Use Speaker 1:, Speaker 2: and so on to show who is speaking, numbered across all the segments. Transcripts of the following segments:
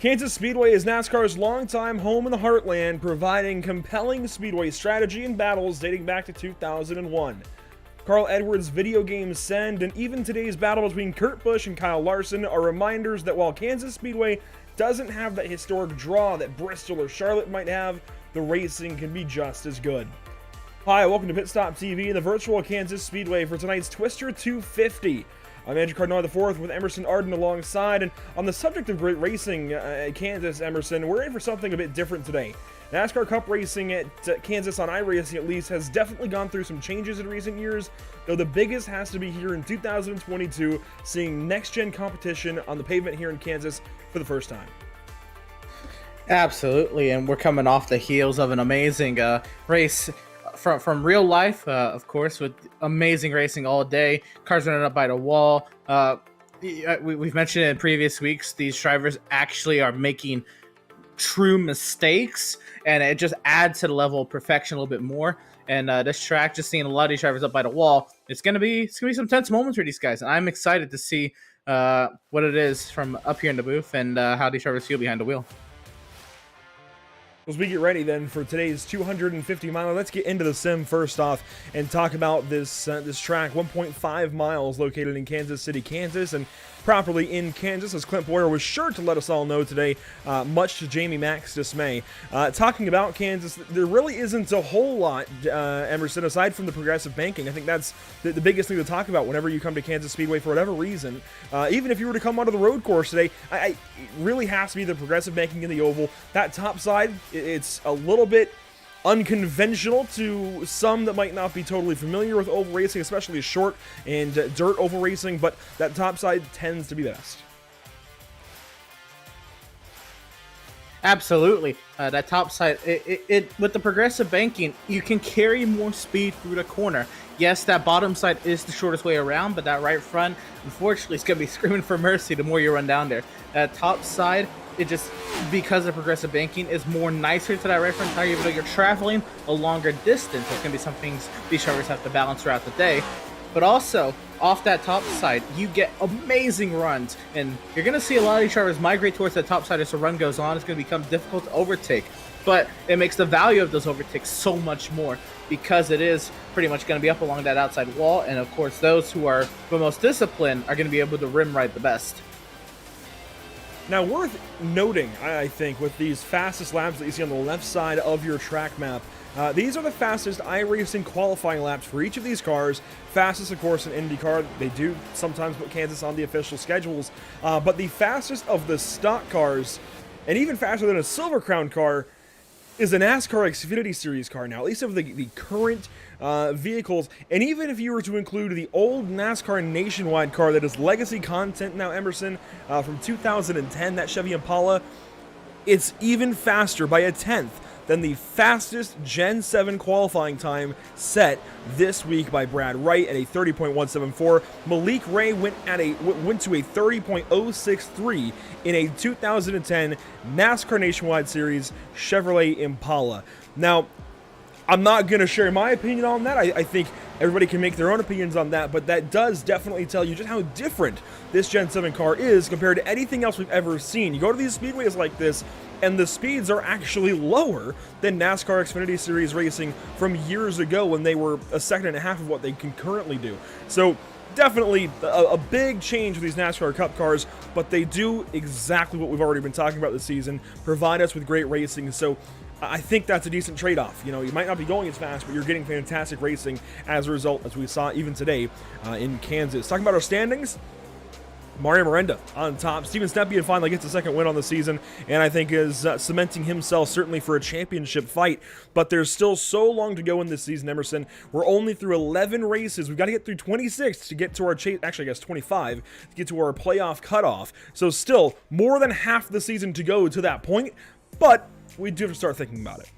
Speaker 1: Kansas Speedway is NASCAR's longtime home in the heartland, providing compelling speedway strategy and battles dating back to 2001. Carl Edwards' video game Send, and even today's battle between Kurt Busch and Kyle Larson are reminders that while Kansas Speedway doesn't have that historic draw that Bristol or Charlotte might have, the racing can be just as good. Hi, welcome to PitStop TV, the virtual Kansas Speedway for tonight's Twister 250. I'm Andrew Cardinal IV with Emerson Arden alongside, and on the subject of great racing at Kansas, Emerson, we're in for something a bit different today. NASCAR Cup racing at Kansas on iRacing at least has definitely gone through some changes in recent years, though the biggest has to be here in 2022, seeing next-gen competition on the pavement here in Kansas for the first time.
Speaker 2: Absolutely, and we're coming off the heels of an amazing race from real life, of course, with amazing racing all day, cars running up by the wall. We've mentioned in previous weeks, these drivers actually are making true mistakes, and it just adds to the level of perfection a little bit more. And this track, just seeing a lot of these drivers up by the wall, it's gonna be some tense moments for these guys, and I'm excited to see what it is from up here in the booth and how these drivers feel behind the wheel.
Speaker 1: As we get ready then for today's 250 miler, let's get into the sim first off and talk about this track, 1.5 miles located in Kansas City, Kansas, and properly in Kansas, as Clint Boyer was sure to let us all know today, much to Jamie Mack's dismay. Talking about Kansas, there really isn't a whole lot, Emerson, aside from the progressive banking. I think that's the biggest thing to talk about whenever you come to Kansas Speedway for whatever reason. Even if you were to come onto the road course today, it really has to be the progressive banking in the oval. That top side, it's a little bit unconventional to some that might not be totally familiar with oval racing, especially short and dirt oval racing, but that top side tends to be best.
Speaker 2: Absolutely, that top side, it with the progressive banking, you can carry more speed through the corner. Yes, that bottom side is the shortest way around, but that right front, unfortunately, is going to be screaming for mercy the more you run down there. That top side, it just, because of progressive banking, is more nicer to that right front tire, even though you're traveling a longer distance. There's going to be some things these drivers have to balance throughout the day. But also, off that top side, you get amazing runs, and you're going to see a lot of these drivers migrate towards that top side as the run goes on. It's going to become difficult to overtake, but it makes the value of those overtakes so much more, because it is pretty much going to be up along that outside wall, and of course those who are the most disciplined are going to be able to rim ride the best.
Speaker 1: Now, worth noting, I think, with these fastest laps that you see on the left side of your track map, these are the fastest iRacing qualifying laps for each of these cars. Fastest, of course, in IndyCar. They do sometimes put Kansas on the official schedules, but the fastest of the stock cars, and even faster than a Silver Crown car, is a NASCAR Xfinity Series car now, at least of the current vehicles. And even if you were to include the old NASCAR Nationwide car that is legacy content now, Emerson, from 2010, that Chevy Impala, it's even faster by a tenth than the fastest Gen 7 qualifying time set this week by Brad Wright at a 30.174. Malik Ray went to a 30.063 in a 2010 NASCAR Nationwide Series Chevrolet Impala. Now, I'm not going to share my opinion on that. I think everybody can make their own opinions on that, but that does definitely tell you just how different this Gen 7 car is compared to anything else we've ever seen. You go to these speedways like this, and the speeds are actually lower than NASCAR Xfinity Series racing from years ago when they were a second and a half of what they can currently do. So definitely a big change with these NASCAR Cup cars, but they do exactly what we've already been talking about this season, provide us with great racing. So I think that's a decent trade-off. You know, you might not be going as fast, but you're getting fantastic racing as a result, as we saw even today in Kansas. Talking about our standings, Mario Miranda on top. Steven Stepien finally gets a second win on the season, and I think is cementing himself certainly for a championship fight. But there's still so long to go in this season, Emerson. We're only through 11 races. We've got to get through 26 to get to our actually, I guess 25 to get to our playoff cutoff. So still more than half the season to go to that point, but we do have to start thinking about it.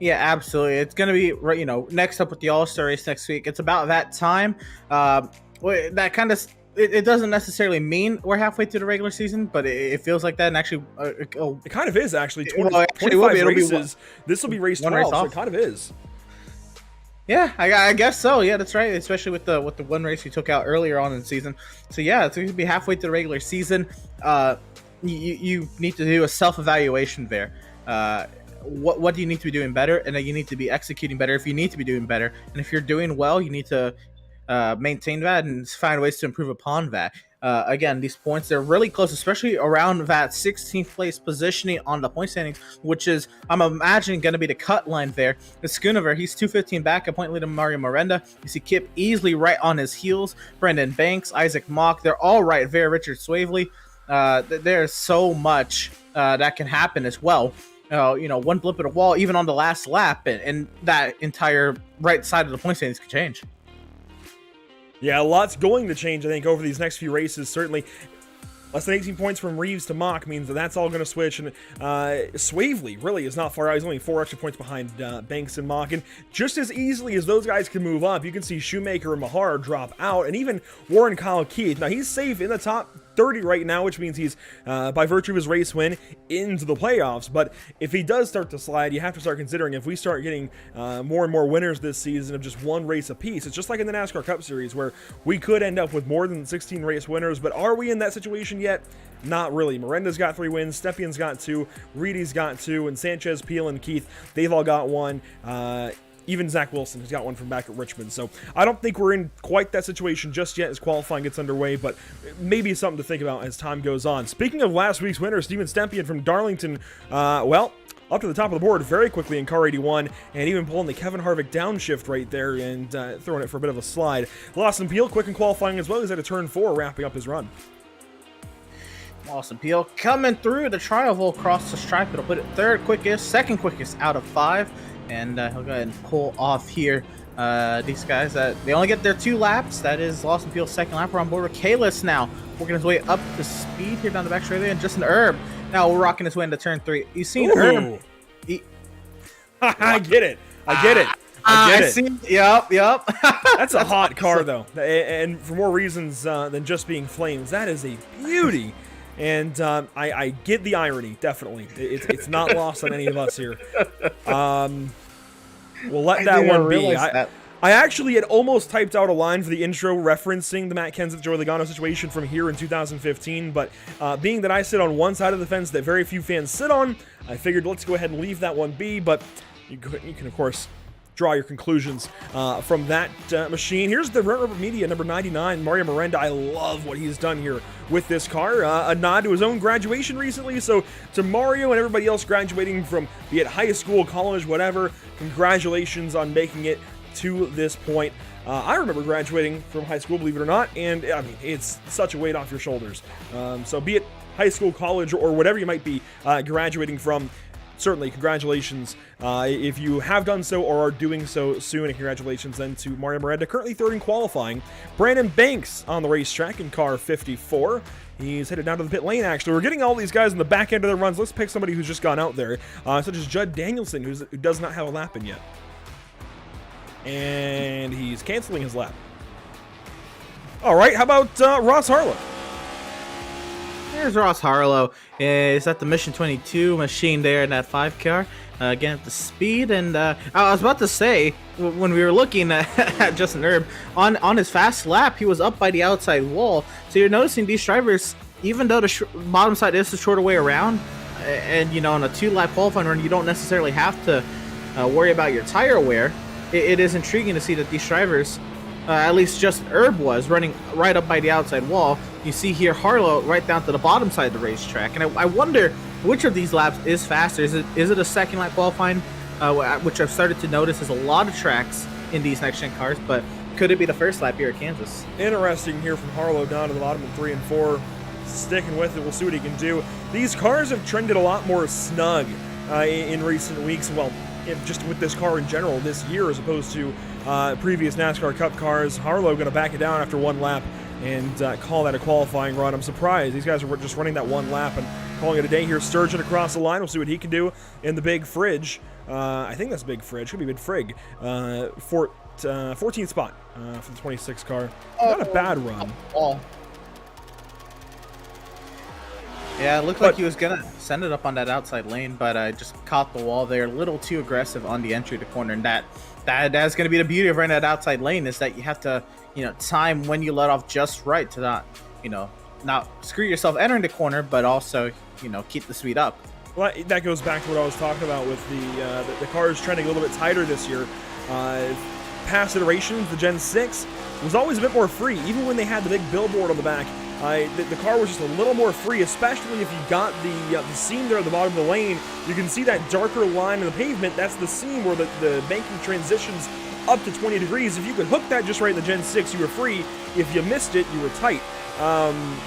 Speaker 2: Yeah, absolutely. It's going to be, you know, next up with the All-Star race next week. It's about that time. That kind of, it doesn't necessarily mean we're halfway through the regular season, but it feels like that. And actually,
Speaker 1: it kind of is actually.
Speaker 2: 25
Speaker 1: races. This will be race 12, so it kind of is.
Speaker 2: Yeah, I guess so. Yeah, that's right. Especially with the one race we took out earlier on in the season. So yeah, it's going to be halfway through the regular season. you need to do a self-evaluation there. What do you need to be doing better, and then you need to be executing better if you need to be doing better, and if you're doing well, you need to maintain that and find ways to improve upon that. Again, these points, they're really close, especially around that 16th place positioning on the point standings, which is, I'm imagining, going to be the cut line there. The Schoonover, he's 215 back, a point lead of Mario Miranda. You see Kip easily right on his heels. Brendan Banks, Isaac Mock, they're all right there. Richard Swavely. There's so much that can happen as well. One blip at a wall, even on the last lap, and that entire right side of the point standings could change.
Speaker 1: Yeah, a lot's going to change, I think, over these next few races. Certainly, less than 18 points from Reeves to Mock means that that's all going to switch. And Swavely really is not far out. He's only 4 extra points behind Banks and Mock. And just as easily as those guys can move up, you can see Shoemaker and Mahar drop out. And even Warren Kyle Keith. Now, he's safe in the top 30 right now, which means he's, by virtue of his race win, into the playoffs. But if he does start to slide, you have to start considering, if we start getting more and more winners this season of just one race apiece, it's just like in the NASCAR Cup Series, where we could end up with more than 16 race winners. But are we in that situation yet? Not really. Miranda's got 3 wins, Stepian's got 2, Reedy's got 2, and Sanchez, Peel, and Keith, they've all got 1. Even Zach Wilson has got 1 from back at Richmond. So I don't think we're in quite that situation just yet as qualifying gets underway, but maybe something to think about as time goes on. Speaking of last week's winner, Steven Stempien from Darlington, up to the top of the board very quickly in car 81, and even pulling the Kevin Harvick downshift right there and throwing it for a bit of a slide. Lawson Peel, quick in qualifying as well. He's at a turn 4, wrapping up his run.
Speaker 2: Lawson Peel coming through the trial will cross the stripe. It'll put it second quickest out of 5. And he'll go ahead and pull off here. These guys, they only get their 2 laps. That is Lawson Peel's second lap. We're on board with Kalis now, working his way up to speed here down the back straight there. And Justin Erb now rocking his way into turn 3. You seen Erb?
Speaker 1: I get it. I
Speaker 2: see. Yep.
Speaker 1: That's a hot car, though. And for more reasons than just being flames. That is a beauty. And I get the irony, definitely. It's not lost on any of us here. We'll let that one be. I actually had almost typed out a line for the intro referencing the Matt Kenseth, Joey Logano situation from here in 2015, but being that I sit on one side of the fence that very few fans sit on, I figured let's go ahead and leave that one be, but you can, of course, draw your conclusions from that machine. Here's the Red Rubber Media number 99, Mario Miranda. I love what he's done here with this car. A nod to his own graduation recently. So to Mario and everybody else graduating from, be it high school, college, whatever, congratulations on making it to this point. I remember graduating from high school, believe it or not, and I mean, it's such a weight off your shoulders. So be it high school, college, or whatever you might be graduating from, certainly, congratulations if you have done so or are doing so soon, and congratulations then to Mario Miranda, currently 3rd in qualifying. Brandon Banks on the racetrack in car 54. He's headed down to the pit lane, actually. We're getting all these guys in the back end of their runs. Let's pick somebody who's just gone out there, such as Judd Danielson, who does not have a lap in yet. And he's canceling his lap. All right, how about Ross Harlow?
Speaker 2: There's Ross Harlow. Is at the Mission 22 machine there in that 5 car. Again, at the speed. And I was about to say, when we were looking at Justin Erb, on his fast lap, he was up by the outside wall. So you're noticing these drivers, even though the bottom side is the shorter way around, and, on a 2-lap qualifying run, you don't necessarily have to worry about your tire wear. It is intriguing to see that these drivers, at least Justin Erb was, running right up by the outside wall. You see here Harlow right down to the bottom side of the racetrack. And I wonder which of these laps is faster. Is it a second lap qualifying, which I've started to notice is a lot of tracks in these next-gen cars, but could it be the first lap here at Kansas?
Speaker 1: Interesting here from Harlow down to the bottom of 3 and 4. Sticking with it, we'll see what he can do. These cars have trended a lot more snug in recent weeks. Well, just with this car in general this year as opposed to previous NASCAR Cup cars. Harlow going to back it down after 1 lap and call that a qualifying run. I'm surprised. These guys are just running that 1 lap and calling it a day here. Sturgeon across the line. We'll see what he can do in the Big Fridge. I think that's Big Fridge. Could be Big Frig. 14th spot for the 26 car. Not a bad run.
Speaker 2: Yeah, it looked like he was going to send it up on that outside lane, but just caught the wall there. A little too aggressive on the entry to corner. And that's going to be the beauty of running that outside lane, is that you have to, time when you let off just right to not, not screw yourself entering the corner, but also, keep the speed up.
Speaker 1: Well, that goes back to what I was talking about with the cars trending a little bit tighter this year. Past iterations, the Gen 6 was always a bit more free, even when they had the big billboard on the back. The car was just a little more free, especially if you got the seam there at the bottom of the lane. You can see that darker line in the pavement. That's the seam where the banking transitions up to 20 degrees. If you could hook that just right in the Gen 6, you were free. If you missed it, you were tight.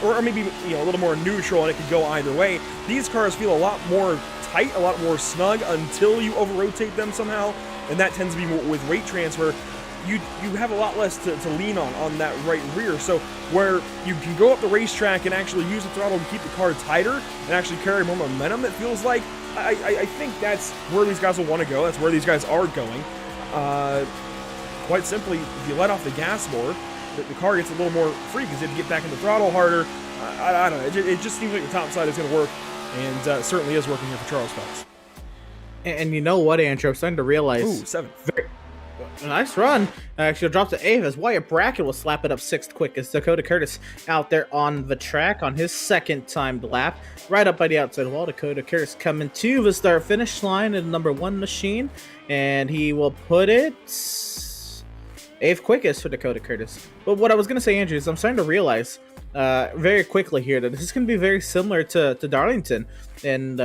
Speaker 1: Or maybe a little more neutral, and it could go either way. These cars feel a lot more tight, a lot more snug until you over-rotate them somehow, and that tends to be more with weight transfer. You have a lot less to lean on that right rear. So where you can go up the racetrack and actually use the throttle to keep the car tighter and actually carry more momentum, it feels like, I think that's where these guys will want to go. That's where these guys are going. Quite simply, if you let off the gas more, the car gets a little more free because you have to get back in the throttle harder. I don't know. It just seems like the top side is going to work, and certainly is working here for Charles Phelps.
Speaker 2: And you know what, Andrew? I'm starting to realize.
Speaker 1: Ooh, 7th.
Speaker 2: Nice run. Actually, dropped to 8th as Wyatt Brackett will slap it up 6th quickest. Dakota Curtis out there on the track on his second timed lap. Right up by the outside wall. Dakota Curtis coming to the start-finish line in the number 1 machine. And he will put it 8th quickest for Dakota Curtis. But what I was going to say, Andrew, is I'm starting to realize very quickly here that this is going to be very similar to Darlington and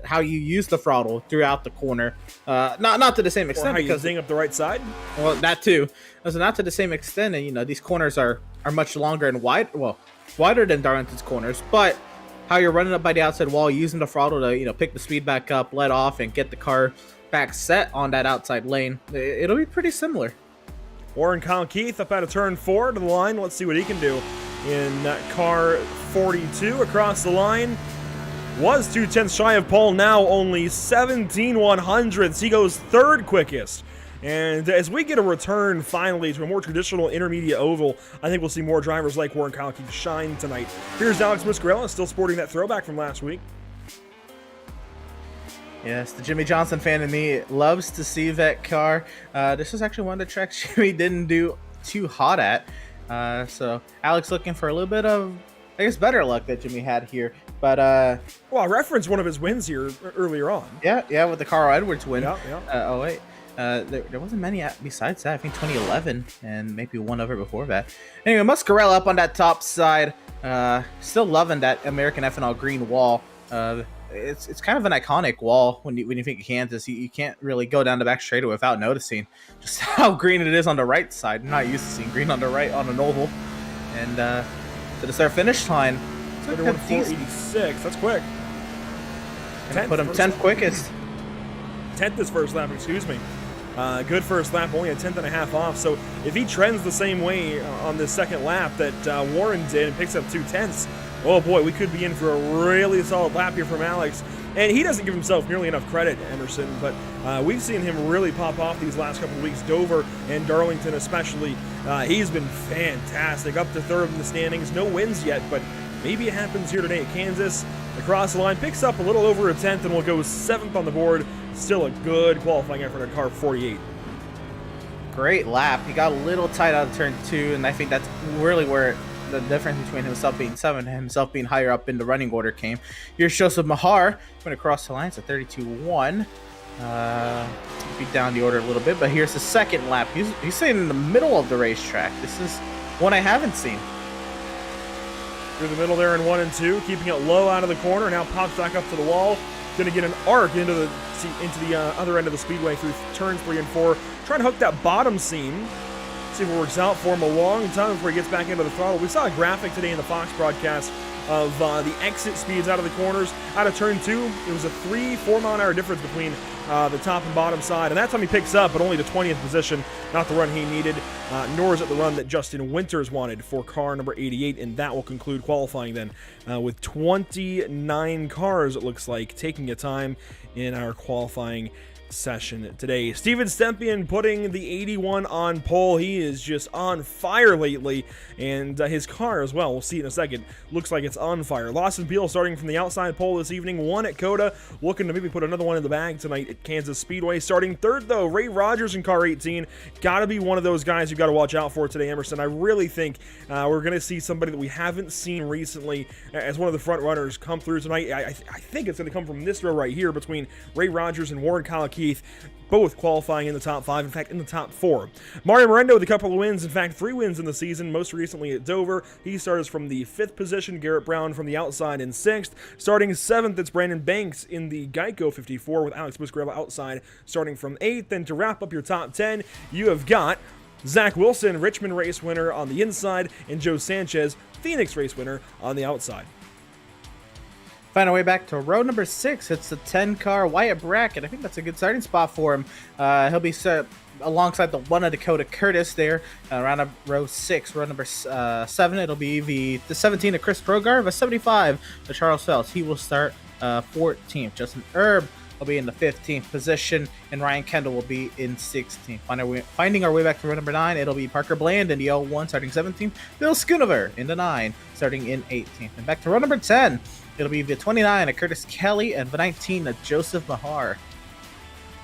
Speaker 2: how you use the throttle throughout the corner. Not to the same extent.
Speaker 1: Or how you zing up the right side?
Speaker 2: Well, that too. So not to the same extent. And, these corners are much longer and wider than Darlington's corners. But how you're running up by the outside wall, using the throttle to, pick the speed back up, let off, and get the car back set on that outside lane. It'll be pretty similar.
Speaker 1: Warren Kyle Keith up out of turn 4 to the line. Let's see what he can do in car 42 across the line. Was 2/10 shy of pole, now only 17/100ths. He goes 3rd quickest. And as we get a return finally to a more traditional intermediate oval, I think we'll see more drivers like Warren Kyle Keith shine tonight. Here's Alex Muscarella, still sporting that throwback from last week.
Speaker 2: Yes, the Jimmy Johnson fan in me loves to see that car. This is actually one of the tracks Jimmy didn't do too hot at. So Alex looking for a little bit of, I guess, better luck that Jimmy had here. But
Speaker 1: well, I referenced one of his wins here earlier on.
Speaker 2: Yeah, with the Carl Edwards win.
Speaker 1: Yeah.
Speaker 2: There wasn't many besides that. I think 2011 and maybe one over before that. Anyway, Muscarella up on that top side. Still loving that American ethanol green wall. It's kind of an iconic wall when you think of Kansas. You can't really go down the back straightaway without noticing just how green it is on the right side. I'm not used to seeing green on the right on an oval. And to the start finish line,
Speaker 1: 486. That's quick.
Speaker 2: Put him 10th quickest.
Speaker 1: 10th this first lap, excuse me. Good first lap, only a 10th and a half off. So if he trends the same way on this second lap that Warren did and picks up 2/10, oh boy, we could be in for a really solid lap here from Alex. And he doesn't give himself nearly enough credit, Emerson, but we've seen him really pop off these last couple of weeks. Dover and Darlington especially. He's been fantastic, up to 3rd in the standings. No wins yet, but maybe it happens here today at Kansas. Across the line, picks up a little over a 10th and will go 7th on the board. Still a good qualifying effort at car 48.
Speaker 2: Great lap. He got a little tight out of turn 2, and I think that's really where the difference between himself being 7th and himself being higher up in the running order came. Here's Joseph Mahar going across the lines at 32-1. Beat down the order a little bit, but here's the second lap. He's sitting in the middle of the racetrack. This is one I haven't seen.
Speaker 1: Through the middle there in 1 and 2, keeping it low out of the corner. Now pops back up to the wall. Going to get an arc into the other end of the speedway through turns 3 and 4. Trying to hook that bottom seam. See if it works out for him a long time before he gets back into the throttle. We saw a graphic today in the Fox broadcast of the exit speeds out of the corners. Out of turn 2, it was a 3-4 mile an hour difference between the top and bottom side. And that time he picks up, but only the 20th position. Not the run he needed, nor is it the run that Justin Winters wanted for car number 88. And that will conclude qualifying then with 29 cars, it looks like, taking a time in our qualifying session today. Steven Stempien putting the 81 on pole. He is just on fire lately, and his car as well, we'll see in a second, looks like it's on fire. Lawson Peel starting from the outside pole this evening, one at Coda, looking to maybe put another one in the bag tonight at Kansas Speedway. Starting third though, Ray Rogers in car 18, gotta be one of those guys you've got to watch out for today, Emerson. I really think we're going to see somebody that we haven't seen recently as one of the front runners come through tonight. I think it's going to come from this row right here between Ray Rogers and Warren Keith, both qualifying in the top 5, in fact, in the top 4. Mario Morendo with a couple of wins, in fact, 3 wins in the season, most recently at Dover. He starts from the 5th position, Garrett Brown from the outside in 6th. Starting 7th, it's Brandon Banks in the Geico 54 with Alex Musgrave outside, starting from 8th. And to wrap up your top 10, you have got Zach Wilson, Richmond race winner on the inside, and Joe Sanchez, Phoenix race winner on the outside.
Speaker 2: Find our way back to row number 6. It's the 10-car Wyatt Brackett. I think that's a good starting spot for him. He'll be set alongside the 1 of Dakota Curtis there. Around up row 6. Row number 7, it'll be the 17 of Chris Progar. The 75 of Charles Phelps. He will start 14th. Justin Erb will be in the 15th position, and Ryan Kendall will be in 16th. Finding our way back to row number 9, it'll be Parker Bland in the 01 starting 17th. Bill Schoonover in the 9 starting in 18th. And back to row number 10. It'll be the 29 of Curtis Kelly and the 19 of Joseph Mahar.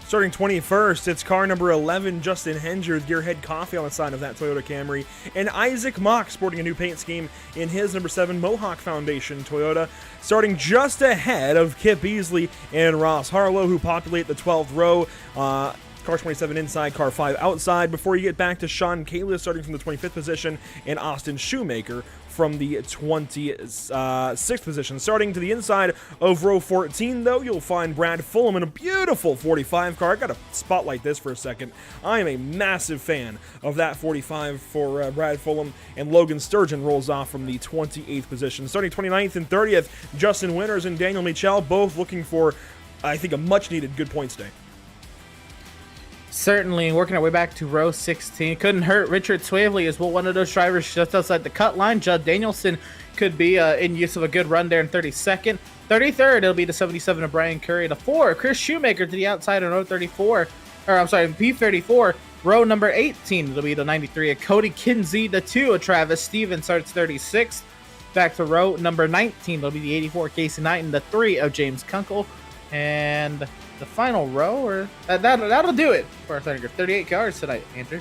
Speaker 1: Starting 21st, it's car number 11, Justin Henger, Gearhead Coffee on the side of that Toyota Camry, and Isaac Mock sporting a new paint scheme in his number 7 Mohawk Foundation Toyota, starting just ahead of Kip Beasley and Ross Harlow, who populate the 12th row. Car 27 inside, car 5 outside, before you get back to Sean Kalis starting from the 25th position and Austin Shoemaker from the 26th position. Starting to the inside of row 14, though, you'll find Brad Fulham in a beautiful 45 car. I got to spotlight this for a second. I am a massive fan of that 45 for Brad Fulham, and Logan Sturgeon rolls off from the 28th position. Starting 29th and 30th, Justin Winters and Daniel Michel, both looking for, I think, a much-needed good points day.
Speaker 2: Certainly, working our way back to row 16. Couldn't hurt. Richard Swavely is one of those drivers just outside the cut line. Judd Danielson could be in use of a good run there in 32nd. 33rd, it'll be the 77 of Brian Curry. The 4, Chris Shoemaker to the outside in row 34. Or, I'm sorry, P34. Row number 18, it'll be the 93 of Cody Kinsey. The 2 of Travis Stevens starts 36th. Back to row number 19, it'll be the 84 Casey Knighton. The 3 of James Kunkel. And the final row, or that'll do it for our 38 cars tonight, Andrew.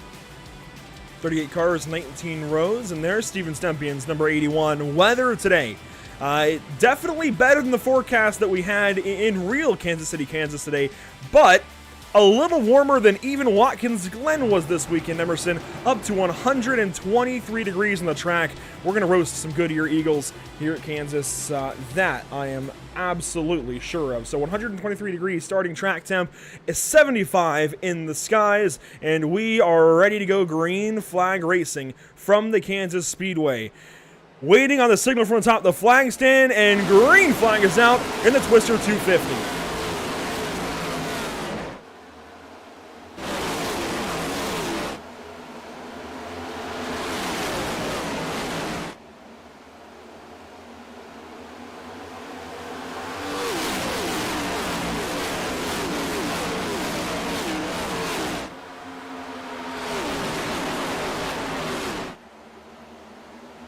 Speaker 1: 38 cars, 19 rows, and there's Steven Stempien's number 81. Weather today, definitely better than the forecast that we had in real Kansas City, Kansas today, but a little warmer than even Watkins Glen was this weekend, Emerson, up to 123 degrees on the track. We're going to roast some Goodyear Eagles here at Kansas. That I am absolutely sure of. So 123 degrees starting track temp, is 75 in the skies, and we are ready to go green flag racing from the Kansas Speedway. Waiting on the signal from the top of the flag stand, and green flag is out in the Twister 250.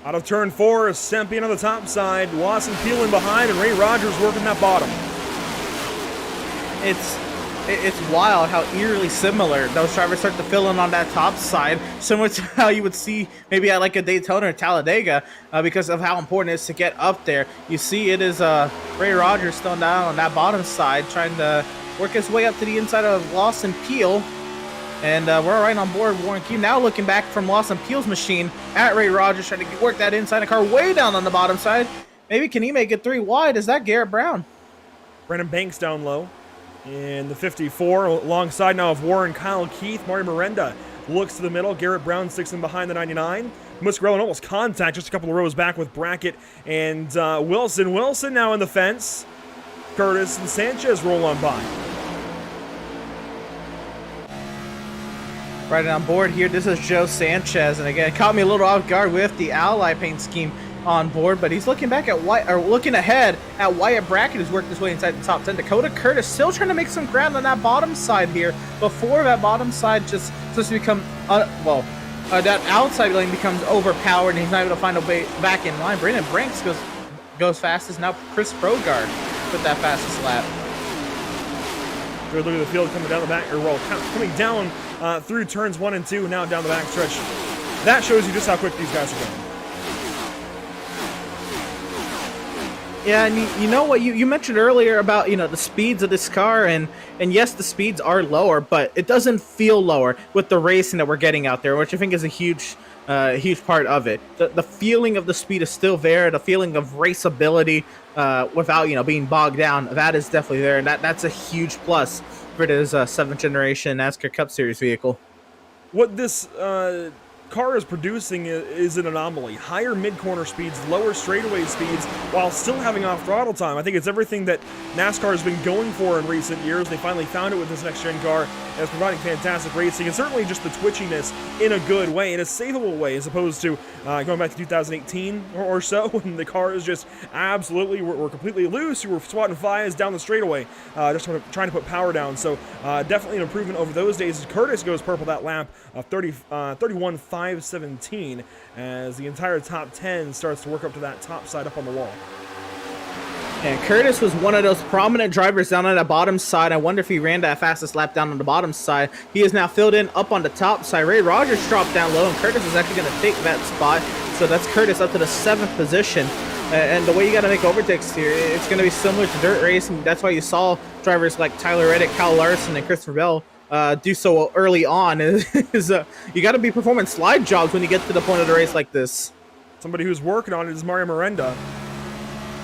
Speaker 1: Out of turn 4, Stempien on the top side, Lawson peeling behind, and Ray Rogers working that bottom.
Speaker 2: It's wild how eerily similar those drivers start to fill in on that top side, similar to how you would see maybe at like a Daytona or Talladega, because of how important it is to get up there. You see it is Ray Rogers still down on that bottom side, trying to work his way up to the inside of Lawson Peel. And we're right on board. Warren Keem now looking back from Lawson Peel's machine at Ray Rogers, trying to work that inside of car way down on the bottom side. Maybe can he make it 3 wide? Is that Garrett Brown?
Speaker 1: Brandon Banks down low in the 54, alongside now of Warren Keith. Mario Miranda looks to the middle. Garrett Brown sticks in behind the 99. Musgrave almost contact just a couple of rows back with Brackett and Wilson. Wilson now in the fence. Curtis and Sanchez roll on by.
Speaker 2: Right on board here, this is Joe Sanchez, and again, it caught me a little off guard with the Ally paint scheme on board, but he's looking back at looking ahead at Wyatt Brackett, who's worked his way inside the top 10. Dakota Curtis still trying to make some ground on that bottom side here before that bottom side just supposed to become that outside lane becomes overpowered and he's not able to find a way back in line. Brandon Branks goes fastest. Now Chris Brogard with that fastest lap.
Speaker 1: Good look at the field coming down the back, coming down through turns 1 and 2, now down the back stretch. That shows you just how quick these guys are going.
Speaker 2: Yeah, and you know what you mentioned earlier about the speeds of this car, and yes, the speeds are lower, but it doesn't feel lower with the racing that we're getting out there, which I think is a huge part of it. The feeling of the speed is still there. The feeling of raceability without being bogged down, that is definitely there, and that's a huge plus for this 7th generation NASCAR Cup Series vehicle.
Speaker 1: What this car is producing is an anomaly. Higher mid-corner speeds, lower straightaway speeds, while still having off-throttle time. I think it's everything that NASCAR has been going for in recent years. They finally found it with this next-gen car, and it's providing fantastic racing, and certainly just the twitchiness in a good way, in a savable way, as opposed to going back to 2018 or so, when the car is just absolutely, we're completely loose. You were swatting flies down the straightaway, just trying to put power down. So definitely an improvement over those days. Curtis goes purple that lap, 31.517, as the entire top 10 starts to work up to that top side up on the wall.
Speaker 2: And Curtis was one of those prominent drivers down on the bottom side. I wonder if he ran that fastest lap down on the bottom side. He is now filled in up on the top side. Ray Rogers dropped down low, and Curtis is actually going to take that spot. So that's Curtis up to the 7th position. And the way you got to make overtakes here, it's going to be similar to dirt racing. That's why you saw drivers like Tyler Reddick, Kyle Larson, and Christopher Bell do so early on. You got to be performing slide jobs when you get to the point of the race like this.
Speaker 1: Somebody who's working on it is Mario Miranda.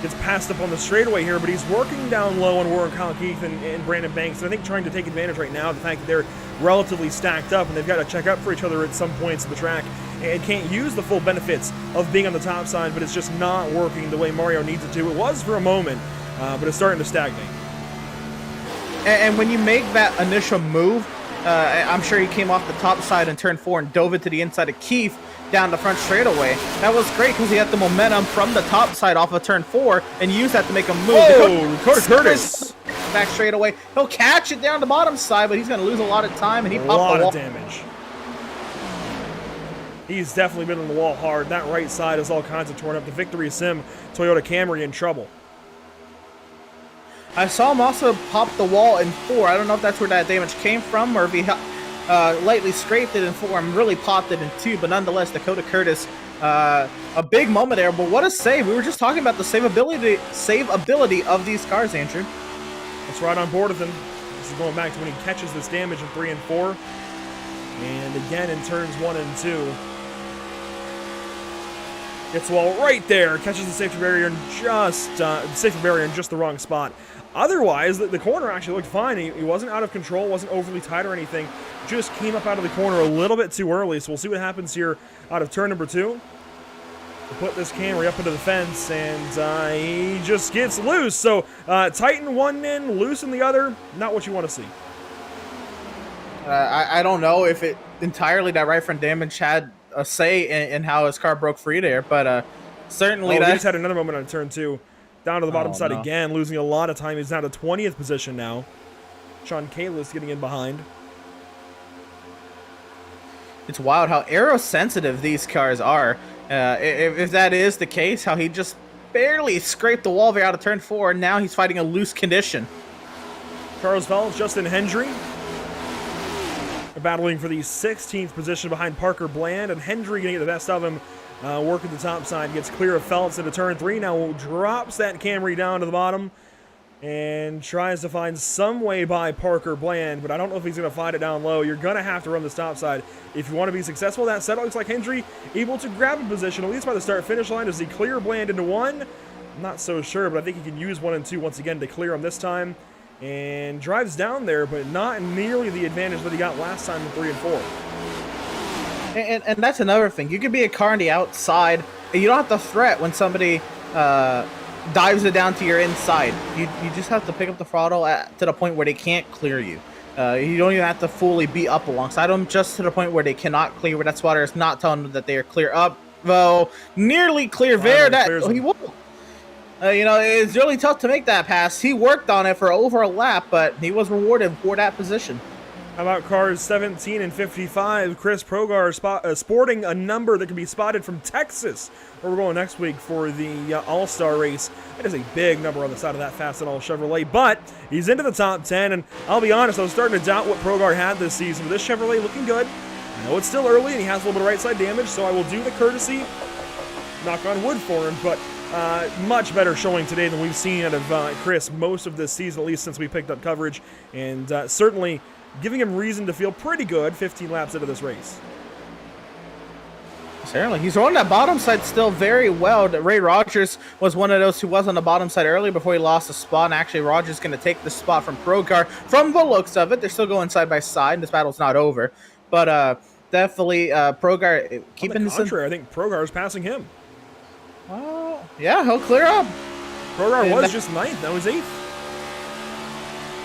Speaker 1: Gets passed up on the straightaway here, but he's working down low on Warren Kyle Keith and Brandon Banks. And I think trying to take advantage right now of the fact that they're relatively stacked up and they've got to check up for each other at some points of the track and can't use the full benefits of being on the top side, but it's just not working the way Mario needs it to. It was for a moment, but it's starting to stagnate.
Speaker 2: And when you make that initial move, I'm sure he came off the top side in turn 4 and dove it to the inside of Keith down the front straightaway. That was great because he had the momentum from the top side off of turn 4 and used that to make a move.
Speaker 1: Oh, Curtis!
Speaker 2: Back straightaway. He'll catch it down the bottom side, but he's going to lose a lot of time, and he popped the wall.
Speaker 1: A lot of damage. He's definitely been on the wall hard. That right side is all kinds of torn up. The Victory Sim Toyota Camry in trouble.
Speaker 2: I saw him also pop the wall in 4. I don't know if that's where that damage came from or if he lightly scraped it in 4 and really popped it in 2. But nonetheless, Dakota Curtis, a big moment there. But what a save. We were just talking about the saveability of these cars, Andrew.
Speaker 1: That's right on board with him. This is going back to when he catches this damage in 3 and 4. And again in turns 1 and 2. Gets the wall right there. Catches the safety barrier in just the wrong spot. Otherwise, the corner actually looked fine. He wasn't out of control, wasn't overly tight or anything. Just came up out of the corner a little bit too early. So we'll see what happens here out of turn number 2. We'll put this Camry up into the fence, and he just gets loose. So tighten one end, loosen the other. Not what you want to see.
Speaker 2: I don't know if it entirely that right front damage had a say in how his car broke free there, but certainly
Speaker 1: he just had another moment on turn 2. Down to the bottom side again, losing a lot of time. He's now to 20th position now. Sean Kalis getting in behind.
Speaker 2: It's wild how aero-sensitive these cars are. If that is the case, how he just barely scraped the wall there out of turn 4, and now he's fighting a loose condition.
Speaker 1: Charles Phelps, Justin Hendry battling for the 16th position behind Parker Bland, and Hendry getting the best of him. Working the top side, gets clear of Phelps into turn 3. Now drops that Camry down to the bottom and tries to find some way by Parker Bland, but I don't know if he's going to find it down low. You're going to have to run the top side if you want to be successful. That said, it looks like Hendry able to grab a position, at least by the start-finish line. Does he clear Bland into 1? I'm not so sure, but I think he can use 1 and 2 once again to clear him this time. And drives down there, but not nearly the advantage that he got last time in 3 and 4.
Speaker 2: And that's another thing. You could be a car on the outside, and you don't have to threat when somebody dives it down to your inside. You just have to pick up the throttle to the point where they can't clear you. You don't even have to fully be up alongside them, just to the point where they cannot clear. Where that spotter is not telling them that they are clear up. though nearly clear there. That he won't. It's really tough to make that pass. He worked on it for over a lap, but he was rewarded for that position.
Speaker 1: How about cars 17 and 55? Chris Progar sporting a number that can be spotted from Texas, where we're going next week for the All-Star race. That is a big number on the side of that Fastenal Chevrolet, but he's into the top 10, and I'll be honest, I was starting to doubt what Progar had this season, but this Chevrolet looking good. I know it's still early, and he has a little bit of right-side damage, so I will do the courtesy, knock on wood for him, but much better showing today than we've seen out of Chris most of this season, at least since we picked up coverage, and certainly giving him reason to feel pretty good 15 laps into this race.
Speaker 2: Certainly. He's on that bottom side still very well. Ray Rogers was one of those who was on the bottom side earlier before he lost a spot, and actually Rogers is going to take the spot from Progar. From the looks of it, they're still going side by side, and this battle's not over. But definitely Progar keeping
Speaker 1: this. On the contrary, I think Progar is passing him.
Speaker 2: Well, yeah, he'll clear up.
Speaker 1: Progar was just 9th. That was 8th.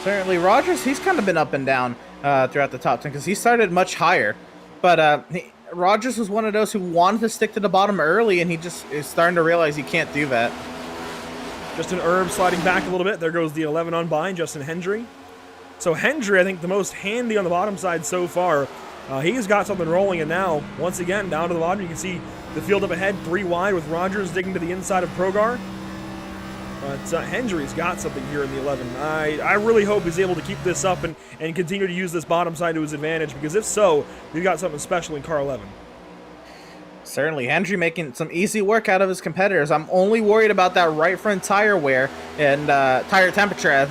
Speaker 2: Certainly, Rogers, he's kind of been up and down throughout the top 10 because he started much higher. But Rogers was one of those who wanted to stick to the bottom early, and he just is starting to realize he can't do that.
Speaker 1: Justin Erb sliding back a little bit. There goes the 11 on by Justin Hendry. So Hendry, I think, the most handy on the bottom side so far. He's got something rolling, and now, once again, down to the bottom, you can see the field up ahead, 3 wide, with Rogers digging to the inside of Progar. But Hendry's got something here in the 11. I really hope he's able to keep this up and continue to use this bottom side to his advantage, because if so, we've got something special in car 11.
Speaker 2: Certainly, Hendry making some easy work out of his competitors. I'm only worried about that right front tire wear and tire temperature.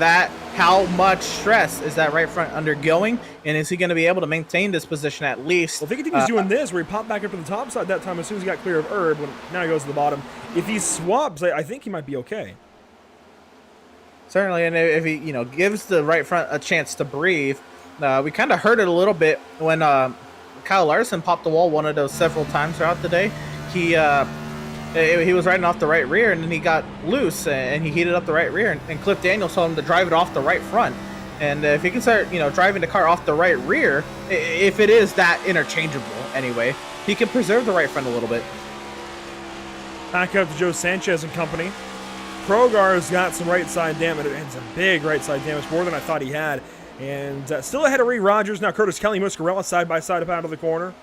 Speaker 2: How much stress is that right front undergoing, and is he going to be able to maintain this position at least?
Speaker 1: Well, if he continues doing this, where he popped back up to the top side that time as soon as he got clear of Erb, now he goes to the bottom. If he swaps, I think he might be okay.
Speaker 2: Certainly, and if he gives the right front a chance to breathe, we kind of heard it a little bit when Kyle Larson popped the wall one of those several times throughout the day. He was riding off the right rear, and then he got loose, and he heated up the right rear, and Cliff Daniels told him to drive it off the right front. And if he can start, driving the car off the right rear, if it is that interchangeable anyway, he can preserve the right front a little bit.
Speaker 1: Back up to Joe Sanchez and company. Progar's got some right side damage, and some big right side damage, more than I thought he had. And still ahead of Ray Rogers. Now Curtis Kelly, Muscarella side by side up out of the corner.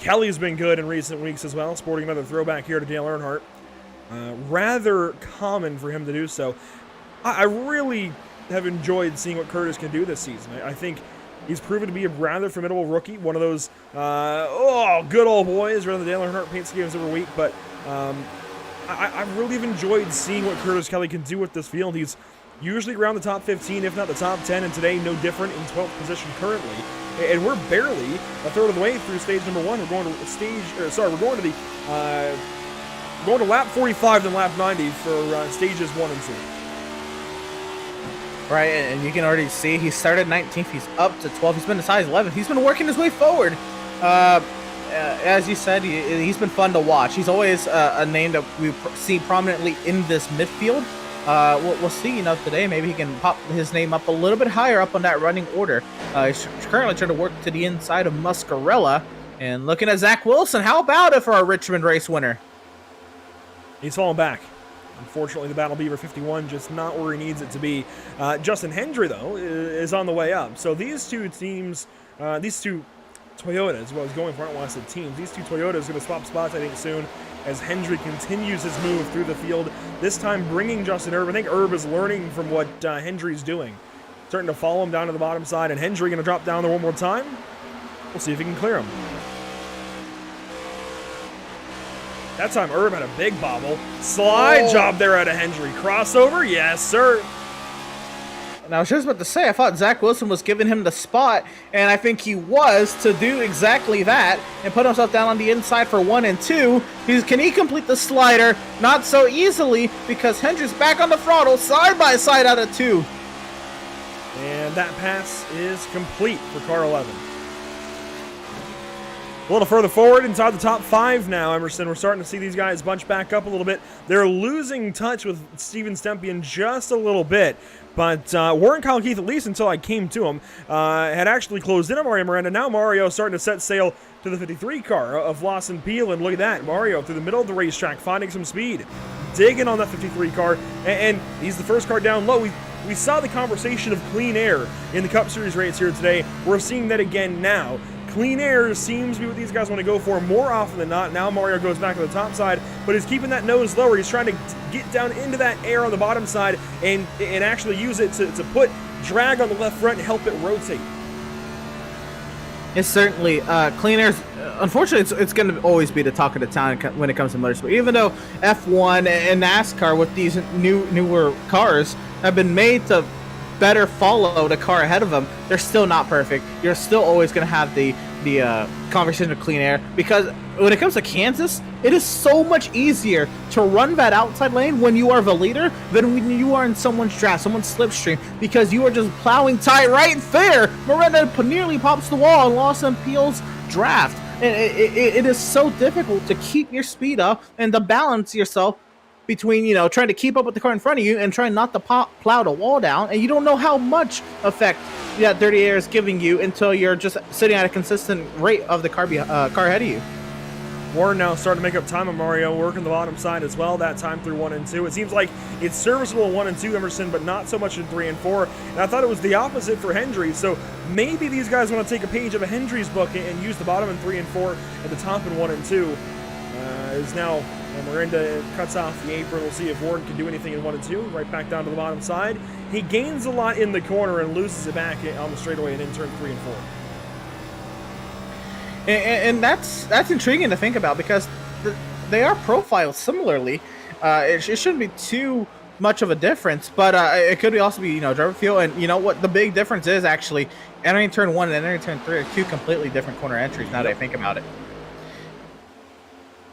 Speaker 1: Kelly's been good in recent weeks as well, sporting another throwback here to Dale Earnhardt. Rather common for him to do so. I really have enjoyed seeing what Curtis can do this season. I think he's proven to be a rather formidable rookie, one of those good old boys rather than Dale Earnhardt paint schemes every week. But I really have enjoyed seeing what Curtis Kelly can do with this field. He's usually around the top 15, if not the top 10, and today no different in 12th position currently. And we're barely a third of the way through stage number 1. We're going to lap 45 then lap 90 for stages 1 and 2.
Speaker 2: Right, and you can already see he started 19th. He's up to 12th. He's been as high as 11th. He's been working his way forward. As you said, he's been fun to watch. He's always a name that we see prominently in this midfield. We'll see, today maybe he can pop his name up a little bit higher up on that running order. He's currently trying to work to the inside of Muscarella. And looking at Zach Wilson, how about it for our Richmond race winner?
Speaker 1: He's falling back. Unfortunately, the Battle Beaver 51 just not where he needs it to be. Justin Hendry, though, is on the way up. So these two teams, these two Toyotas, what I was going for, I don't want to say teams. These two Toyotas are going to swap spots, I think, soon, as Hendry continues his move through the field, this time bringing Justin Erb. I think Erb is learning from what Hendry's doing. Starting to follow him down to the bottom side, and Hendry going to drop down there one more time. We'll see if he can clear him. That time Erb had a big bobble. Slide job there out of Hendry. Crossover? Yes, sir.
Speaker 2: And I was just about to say, I thought Zach Wilson was giving him the spot, and I think he was, to do exactly that and put himself down on the inside for 1 and 2. Can he complete the slider? Not so easily, because Hendry's back on the throttle, side by side out of 2.
Speaker 1: And that pass is complete for car 11. A little further forward inside the top 5 now, Emerson. We're starting to see these guys bunch back up a little bit. They're losing touch with Steven Stempian just a little bit. But Warren Kyle Keith, at least until I came to him, had actually closed in on Mario Miranda. Now Mario starting to set sail to the 53 car of Lawson Peel. And look at that, Mario through the middle of the racetrack, finding some speed. Digging on that 53 car. And he's the first car down low. We saw the conversation of clean air in the Cup Series race here today. We're seeing that again now. Clean air seems to be what these guys want to go for more often than not. Now Mario goes back to the top side, but he's keeping that nose lower. He's trying to get down into that air on the bottom side and actually use it to put drag on the left front and help it rotate.
Speaker 2: It's certainly clean air. Unfortunately, it's going to always be the talk of the town when it comes to motorsport. Even though F1 and NASCAR with these newer cars have been made to better follow the car ahead of them, they're still not perfect. You're still always going to have the conversation of clean air, because when it comes to Kansas, it is so much easier to run that outside lane when you are the leader than when you are in someone's draft, someone's slipstream, because you are just plowing tight right there. Miranda nearly pops the wall and Lawson Peel's draft. And it is so difficult to keep your speed up and to balance yourself between, trying to keep up with the car in front of you and trying not to plow the wall down, and you don't know how much effect that dirty air is giving you until you're just sitting at a consistent rate of the car ahead of you.
Speaker 1: Warren now starting to make up time on Mario, working the bottom side as well, that time through 1 and 2. It seems like it's serviceable in 1 and 2, Emerson, but not so much in 3 and 4. And I thought it was the opposite for Hendry, so maybe these guys want to take a page of a Hendry's book and use the bottom in 3 and 4 and the top in 1 and 2. Is now Miranda cuts off the apron. We'll see if Warren can do anything in 1 and 2. Right back down to the bottom side. He gains a lot in the corner and loses it back on the straightaway and in turn 3 and 4.
Speaker 2: And that's intriguing to think about, because they are profiled similarly. It shouldn't be too much of a difference, but it could also be driver feel. And you know what the big difference is, actually, entering turn 1 and entering turn 3 are two completely different corner entries now that I think about it.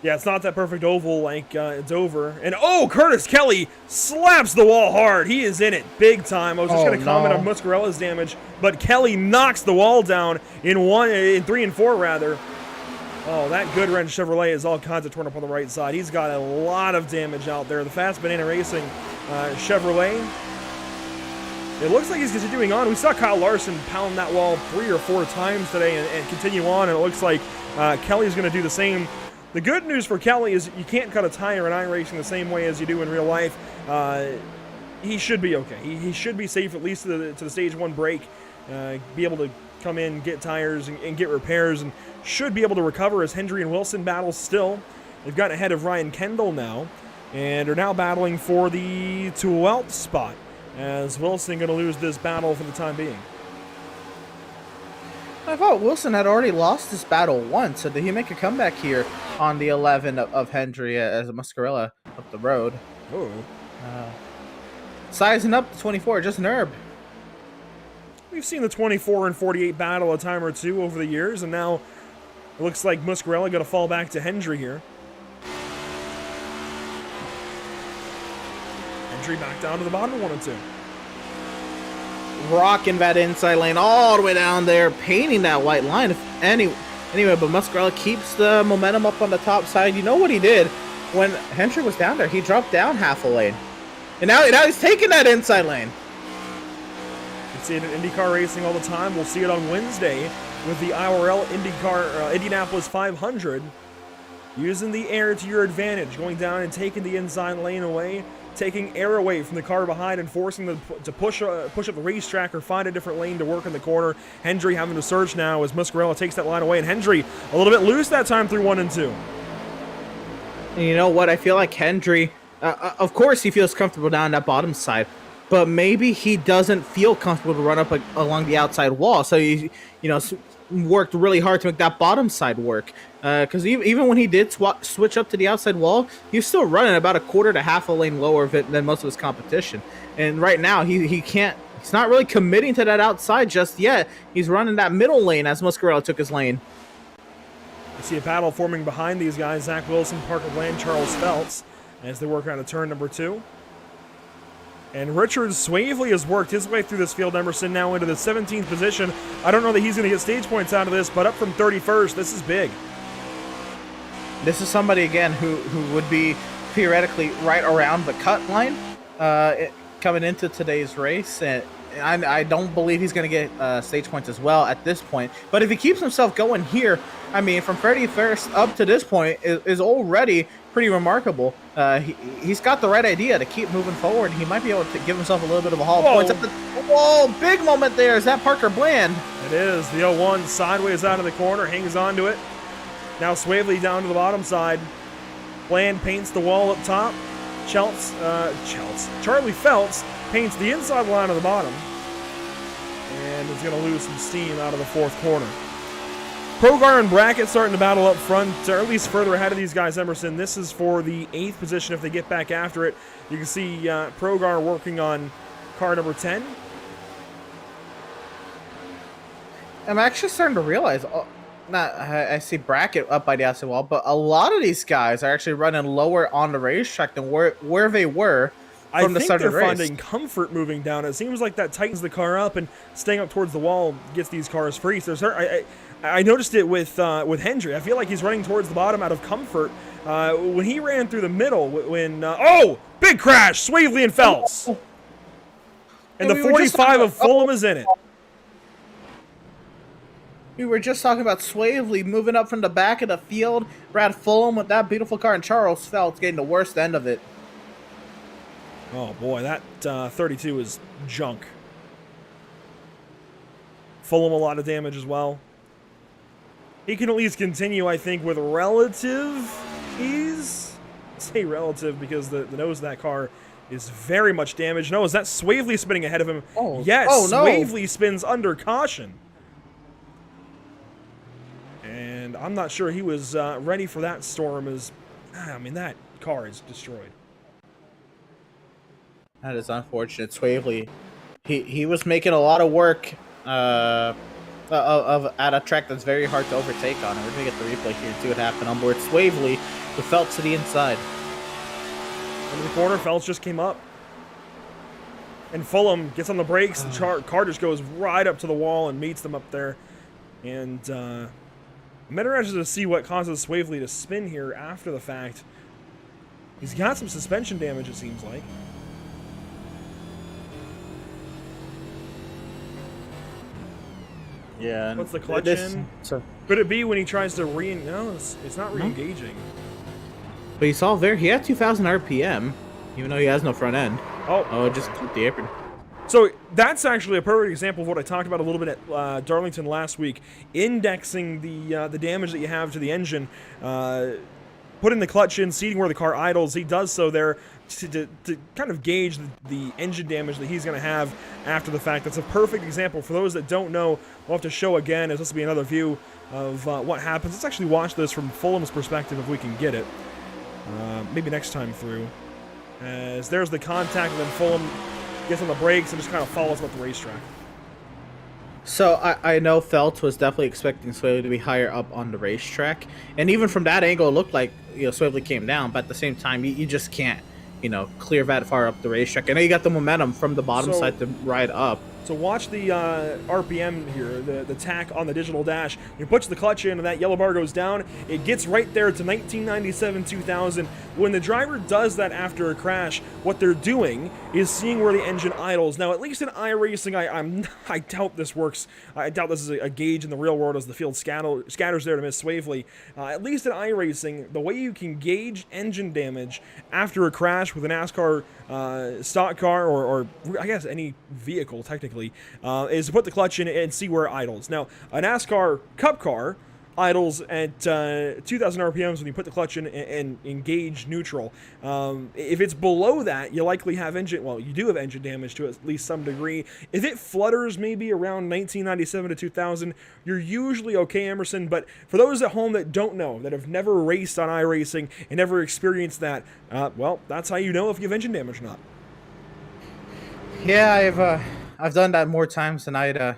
Speaker 1: Yeah, it's not that perfect oval like it's over. And Curtis Kelly slaps the wall hard. He is in it big time. I was just going to comment on Muscarella's damage, but Kelly knocks the wall down in 3 and 4 rather. Oh, that good wrench Chevrolet is all kinds of torn up on the right side. He's got a lot of damage out there. The Fast Banana Racing Chevrolet. It looks like he's continuing on. We saw Kyle Larson pound that wall 3 or 4 times today and continue on, and it looks like Kelly's going to do the same. The good news for Kelly is you can't cut a tire in iRacing the same way as you do in real life. He should be okay. He should be safe, at least to the stage 1 break. Be able to come in, get tires, and get repairs, and should be able to recover as Hendry and Wilson battle still. They've gotten ahead of Ryan Kendall now, and are now battling for the 12th spot, as Wilson going to lose this battle for the time being.
Speaker 2: I thought Wilson had already lost this battle once, so did he make a comeback here on the 11 of Hendry as a Muscarella up the road?
Speaker 1: Oh.
Speaker 2: Sizing up to 24, just an herb.
Speaker 1: We've seen the 24 and 48 battle a time or two over the years, and now it looks like Muscarella going to fall back to Hendry here. Hendry back down to the bottom of 1 and 2.
Speaker 2: Rocking that inside lane all the way down there, painting that white line. Anyway, but Muscarella keeps the momentum up on the top side. You know what he did when Hendry was down there? He dropped down half a lane, and now he's taking that inside lane.
Speaker 1: You see it in IndyCar racing all the time. We'll see it on Wednesday with the IRL IndyCar Indianapolis 500. Using the air to your advantage, going down and taking the inside lane away, taking air away from the car behind and forcing them to push up the racetrack or find a different lane to work in the corner. Hendry having to search now as Muscarella takes that line away, and Hendry a little bit loose that time through 1 and 2.
Speaker 2: And you know what? I feel like Hendry, of course he feels comfortable down that bottom side, but maybe he doesn't feel comfortable to run up along the outside wall. So he, worked really hard to make that bottom side work. Because even when he did switch up to the outside wall, he was still running about a quarter to half a lane lower than most of his competition. And right now, he can't. He's not really committing to that outside just yet. He's running that middle lane as Muscarella took his lane.
Speaker 1: You see a battle forming behind these guys: Zach Wilson, Parker Bland, Charles Feltz, as they work out of turn number 2. And Richard Swavely has worked his way through this field, Emerson, now into the 17th position. I don't know that he's going to get stage points out of this, but up from 31st, this is big.
Speaker 2: This is somebody, again, who would be theoretically right around the cut line coming into today's race. And I don't believe he's going to get stage points as well at this point. But if he keeps himself going here, I mean, from 31st up to this point is already pretty remarkable. He's got the right idea to keep moving forward. He might be able to give himself a little bit of a haul of points. Whoa, big moment there. Is that Parker Bland?
Speaker 1: It is. The 01 sideways out of the corner, hangs on to it. Now Swavely down to the bottom side. Bland paints the wall up top. Charlie Feltz paints the inside line of the bottom. And is going to lose some steam out of the fourth corner. Progar and Brackett starting to battle up front, or at least further ahead of these guys, Emerson. This is for the 8th position if they get back after it. You can see Progar working on car number 10.
Speaker 2: I'm actually starting to realize, I see Brackett up by the outside wall, but a lot of these guys are actually running lower on the racetrack than where they were from the start of the race.
Speaker 1: I think they're finding comfort moving down. It seems like that tightens the car up, and staying up towards the wall gets these cars free. So I noticed it with Hendry. I feel like he's running towards the bottom out of comfort. When he ran through the middle, big crash! Swavely and Phelps. And the 45 of Fulham is in it.
Speaker 2: We were just talking about Swavely moving up from the back of the field. Brad Fulham with that beautiful car, and Charles Phelps getting the worst end of it.
Speaker 1: Oh boy, that 32 is junk. Fulham a lot of damage as well. He can at least continue, I think, with relative ease. I say relative because the nose of that car is very much damaged. No, is that Swavely spinning ahead of him?
Speaker 2: Oh,
Speaker 1: yes,
Speaker 2: oh, no.
Speaker 1: Swavely spins under caution. And I'm not sure he was ready for that storm. That car is destroyed.
Speaker 2: That is unfortunate. Swavely, he was making a lot of work at a track that's very hard to overtake on. And we're going to get the replay here and see what happened on board Swavely with Phelps to the inside.
Speaker 1: Into the corner, Phelps just came up. And Fulham gets on the brakes. The car just goes right up to the wall and meets them up there. And I'm interested to see what causes Swavely to spin here after the fact. He's got some suspension damage, it seems like.
Speaker 2: Yeah.
Speaker 1: What's the clutch in? Could it be when he tries to No, it's not re-engaging.
Speaker 2: But you saw there, he had 2,000 RPM, even though he has no front end. Oh, just with the apron.
Speaker 1: So that's actually a perfect example of what I talked about a little bit at Darlington last week. Indexing the damage that you have to the engine. Putting the clutch in, seating where the car idles. He does so there to kind of gauge the engine damage that he's going to have after the fact. That's a perfect example. For those that don't know, we'll have to show again, as this will be another view of what happens. Let's actually watch this from Fulham's perspective if we can get it. Maybe next time through. As there's the contact, and then Fulham gets on the brakes and just kind of follows up the racetrack.
Speaker 2: So I know Phelps was definitely expecting Swavely to be higher up on the racetrack, and even from that angle, it looked like Swavely came down. But at the same time, you just can't clear that far up the racetrack. I know you got the momentum from the bottom side to ride up.
Speaker 1: So watch the RPM here, the tack on the digital dash. He puts the clutch in and that yellow bar goes down. It gets right there to 1997-2000. When the driver does that after a crash, what they're doing is seeing where the engine idles. Now, at least in iRacing, I doubt this works. I doubt this is a gauge in the real world as the field scatters there to miss Swavely. At least in iRacing, the way you can gauge engine damage after a crash with a NASCAR stock car or I guess any vehicle technically is to put the clutch in and see where it idles. Now, a NASCAR Cup car idles at 2,000 RPMs when you put the clutch in and engage neutral. If it's below that, you likely have you do have engine damage to at least some degree. If it flutters maybe around 1997 to 2000, you're usually okay, Emerson. But for those at home that don't know, that have never raced on iRacing and never experienced that, that's how you know if you have engine damage or not.
Speaker 2: Yeah, I've done that more times than I'd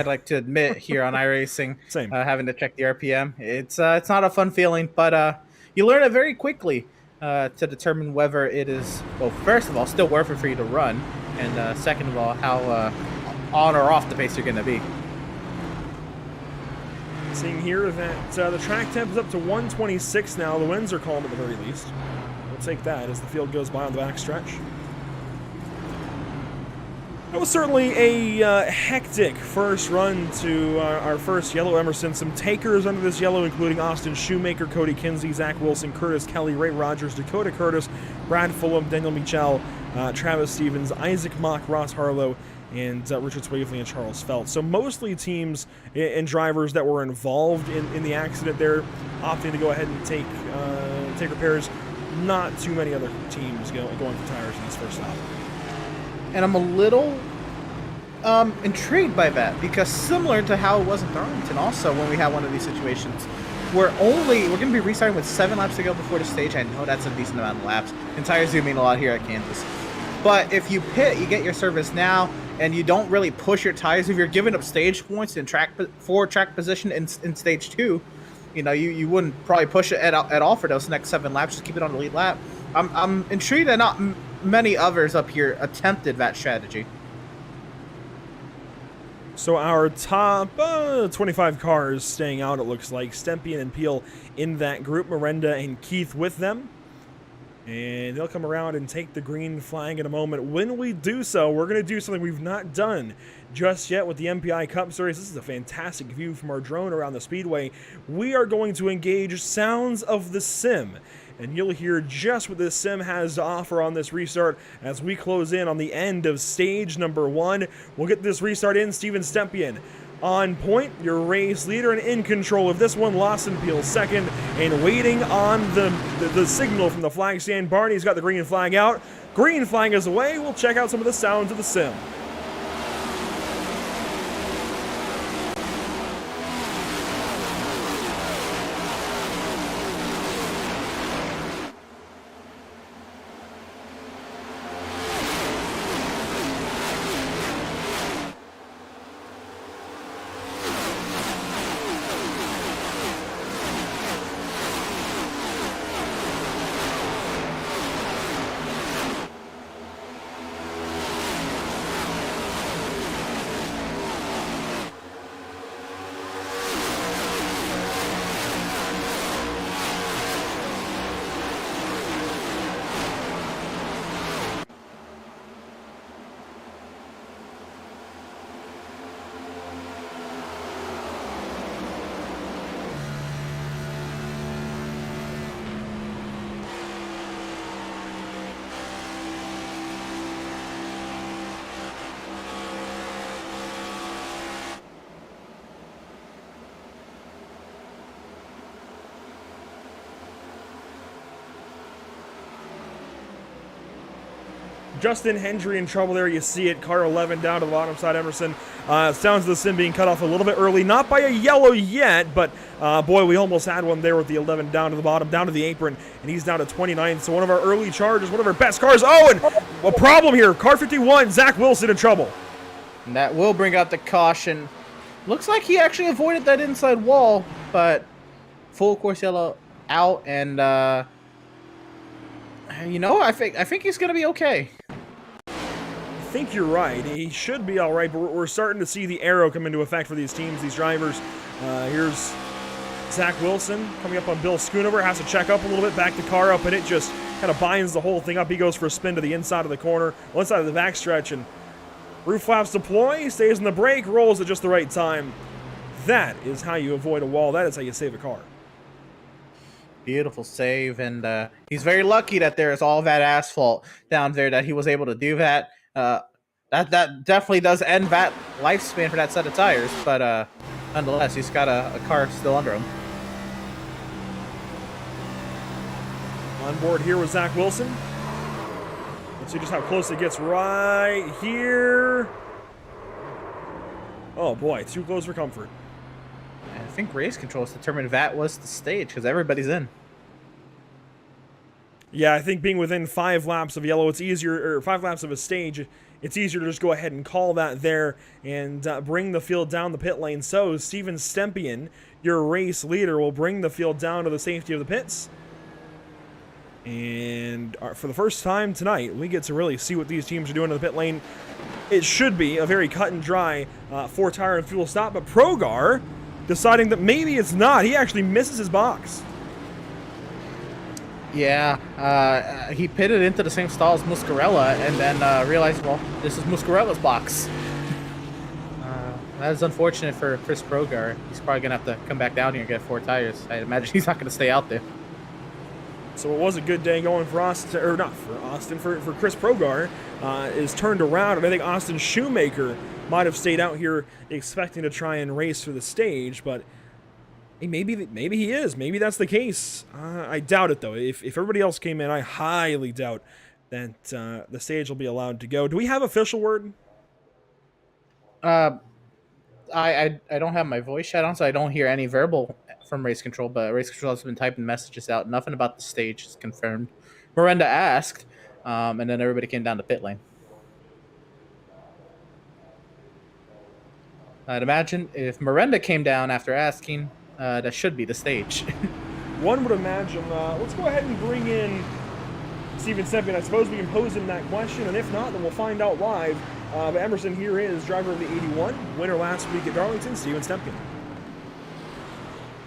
Speaker 2: like to admit here on iRacing.
Speaker 1: Same.
Speaker 2: Having to check the RPM. It's not a fun feeling, but you learn it very quickly to determine whether it is, well, first of all, still worth it for you to run, and second of all, how on or off the pace you're going to be.
Speaker 1: Seeing here that the track temp is up to 126 now. The winds are calm at the very least. We'll take that as the field goes by on the backstretch. That was certainly a hectic first run to our first yellow, Emerson. Some takers under this yellow, including Austin Shoemaker, Cody Kinsey, Zach Wilson, Curtis Kelly, Ray Rogers, Dakota Curtis, Brad Fulham, Daniel Michel, Travis Stevens, Isaac Mock, Ross Harlow, and Richard Swavely and Charles Felt. So mostly teams and drivers that were involved in the accident there opting to go ahead and take repairs. Not too many other teams going for tires in this first lap.
Speaker 2: And I'm a little intrigued by that, because similar to how it was in Darlington also when we had one of these situations, we're going to be restarting with 7 laps to go before the stage. I know that's a decent amount of laps, and tires do mean a lot here at Kansas. But if you pit, you get your service now, and you don't really push your tires. If you're giving up stage points in track position in stage 2, you wouldn't probably push it at all for those next 7 laps. Just keep it on the lead lap. I'm intrigued that not many others up here attempted that strategy.
Speaker 1: So our top 25 cars staying out, it looks like. Stempian and Peel in that group. Miranda and Keith with them. And they'll come around and take the green flag in a moment. When we do so, we're going to do something we've not done just yet with the MPI Cup Series. This is a fantastic view from our drone around the speedway. We are going to engage Sounds of the Sim. And you'll hear just what this sim has to offer on this restart as we close in on the end of stage number 1. We'll get this restart in. Steven Stempian on point, your race leader, and in control of this one. Lawson Peel second, and waiting on the signal from the flag stand. Barney's got the green flag out. Green flag is away. We'll check out some of the sounds of the sim. Justin Hendry in trouble there. You see it. Car 11 down to the bottom side. Emerson. Sounds of the sim being cut off a little bit early. Not by a yellow yet, but boy, we almost had one there with the 11 down to the bottom, down to the apron, and he's down to 29th. So one of our early chargers, one of our best cars. Oh, and a problem here. Car 51, Zach Wilson in trouble.
Speaker 2: And that will bring out the caution. Looks like he actually avoided that inside wall, but full course yellow out, and I think he's gonna be okay.
Speaker 1: I think you're right. He should be all right, but we're starting to see the arrow come into effect for these teams, these drivers. Here's Zach Wilson coming up on Bill Schoonover, has to check up a little bit, back the car up, and it just kind of binds the whole thing up. He goes for a spin to the inside of the corner, one side of the backstretch, and roof flaps deploy, stays in the brake, rolls at just the right time. That is how you avoid a wall. That is how you save a car.
Speaker 2: Beautiful save, and he's very lucky that there's all that asphalt down there that he was able to do that. That definitely does end that lifespan for that set of tires, but nonetheless, he's got a car still under him.
Speaker 1: On board here with Zach Wilson. Let's see just how close it gets right here. Oh boy, too close for comfort.
Speaker 2: I think race controls determined that was the stage because everybody's in.
Speaker 1: Yeah, I think being within 5 laps of yellow, it's easier, or 5 laps of a stage, it's easier to just go ahead and call that there and bring the field down the pit lane. So Steven Stempian, your race leader, will bring the field down to the safety of the pits. And for the first time tonight, we get to really see what these teams are doing in the pit lane. It should be a very cut and dry 4-tire and fuel stop, but Progar deciding that maybe it's not. He actually misses his box.
Speaker 2: Yeah, he pitted into the same stall as Muscarella and then realized, well, this is Muscarella's box. That is unfortunate for Chris Progar. He's probably going to have to come back down here and get 4 tires. I imagine he's not going to stay out there.
Speaker 1: So it was a good day going for Austin, or not for Austin, for Chris Progar is turned around, and I think Austin Shoemaker might have stayed out here expecting to try and race for the stage, but hey, maybe he is. Maybe that's the case. I doubt it, though. If everybody else came in, I highly doubt that the stage will be allowed to go. Do we have official word?
Speaker 2: I don't have my voice chat on, so I don't hear any verbal from Race Control, but Race Control has been typing messages out. Nothing about the stage is confirmed. Miranda asked, and then everybody came down to pit lane. I'd imagine if Miranda came down after asking, that should be the stage.
Speaker 1: One would imagine. Let's go ahead and bring in Steven Stempien. I suppose we can pose him that question, and if not, then we'll find out live. But Emerson, here is driver of the 81, winner last week at Darlington, Steven Stempien.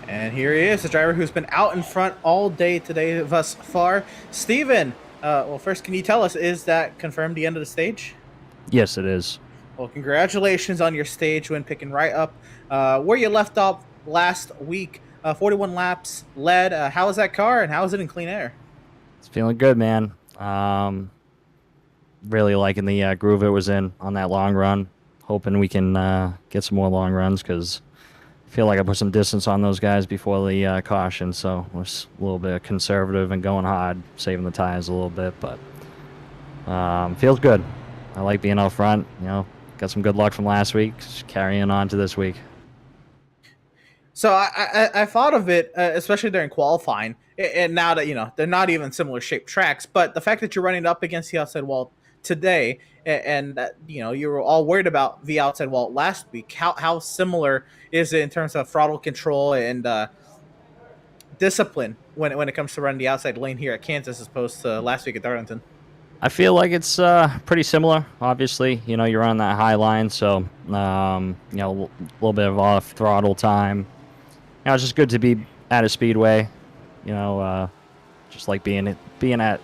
Speaker 2: And here he is, the driver who's been out in front all day today thus far. Steven, well, first, can you tell us, is that confirmed the end of the stage?
Speaker 3: Yes, it is.
Speaker 2: Well, congratulations on your stage win, picking right up where you left off last week. 41 laps led. How is that car, and how is it in clean air?
Speaker 3: It's feeling good, man. Really liking the groove it was in on that long run. Hoping we can get some more long runs, because I feel like I put some distance on those guys before the caution, so I was a little bit conservative and going hard, saving the tires a little bit, but feels good. I like being out front. You know, got some good luck from last week, just carrying on to this week.
Speaker 2: So I thought of it, especially during qualifying, and now that, you know, they're not even similar shaped tracks, but the fact that you're running up against the outside wall today, and that, you know, you were all worried about the outside wall last week, how similar is it in terms of throttle control and discipline when it comes to running the outside lane here at Kansas as opposed to last week at Darlington?
Speaker 3: I feel like it's pretty similar. Obviously, you know, you're on that high line, so you know, a little bit of off throttle time. You know, it's just good to be at a speedway. You know, just like being at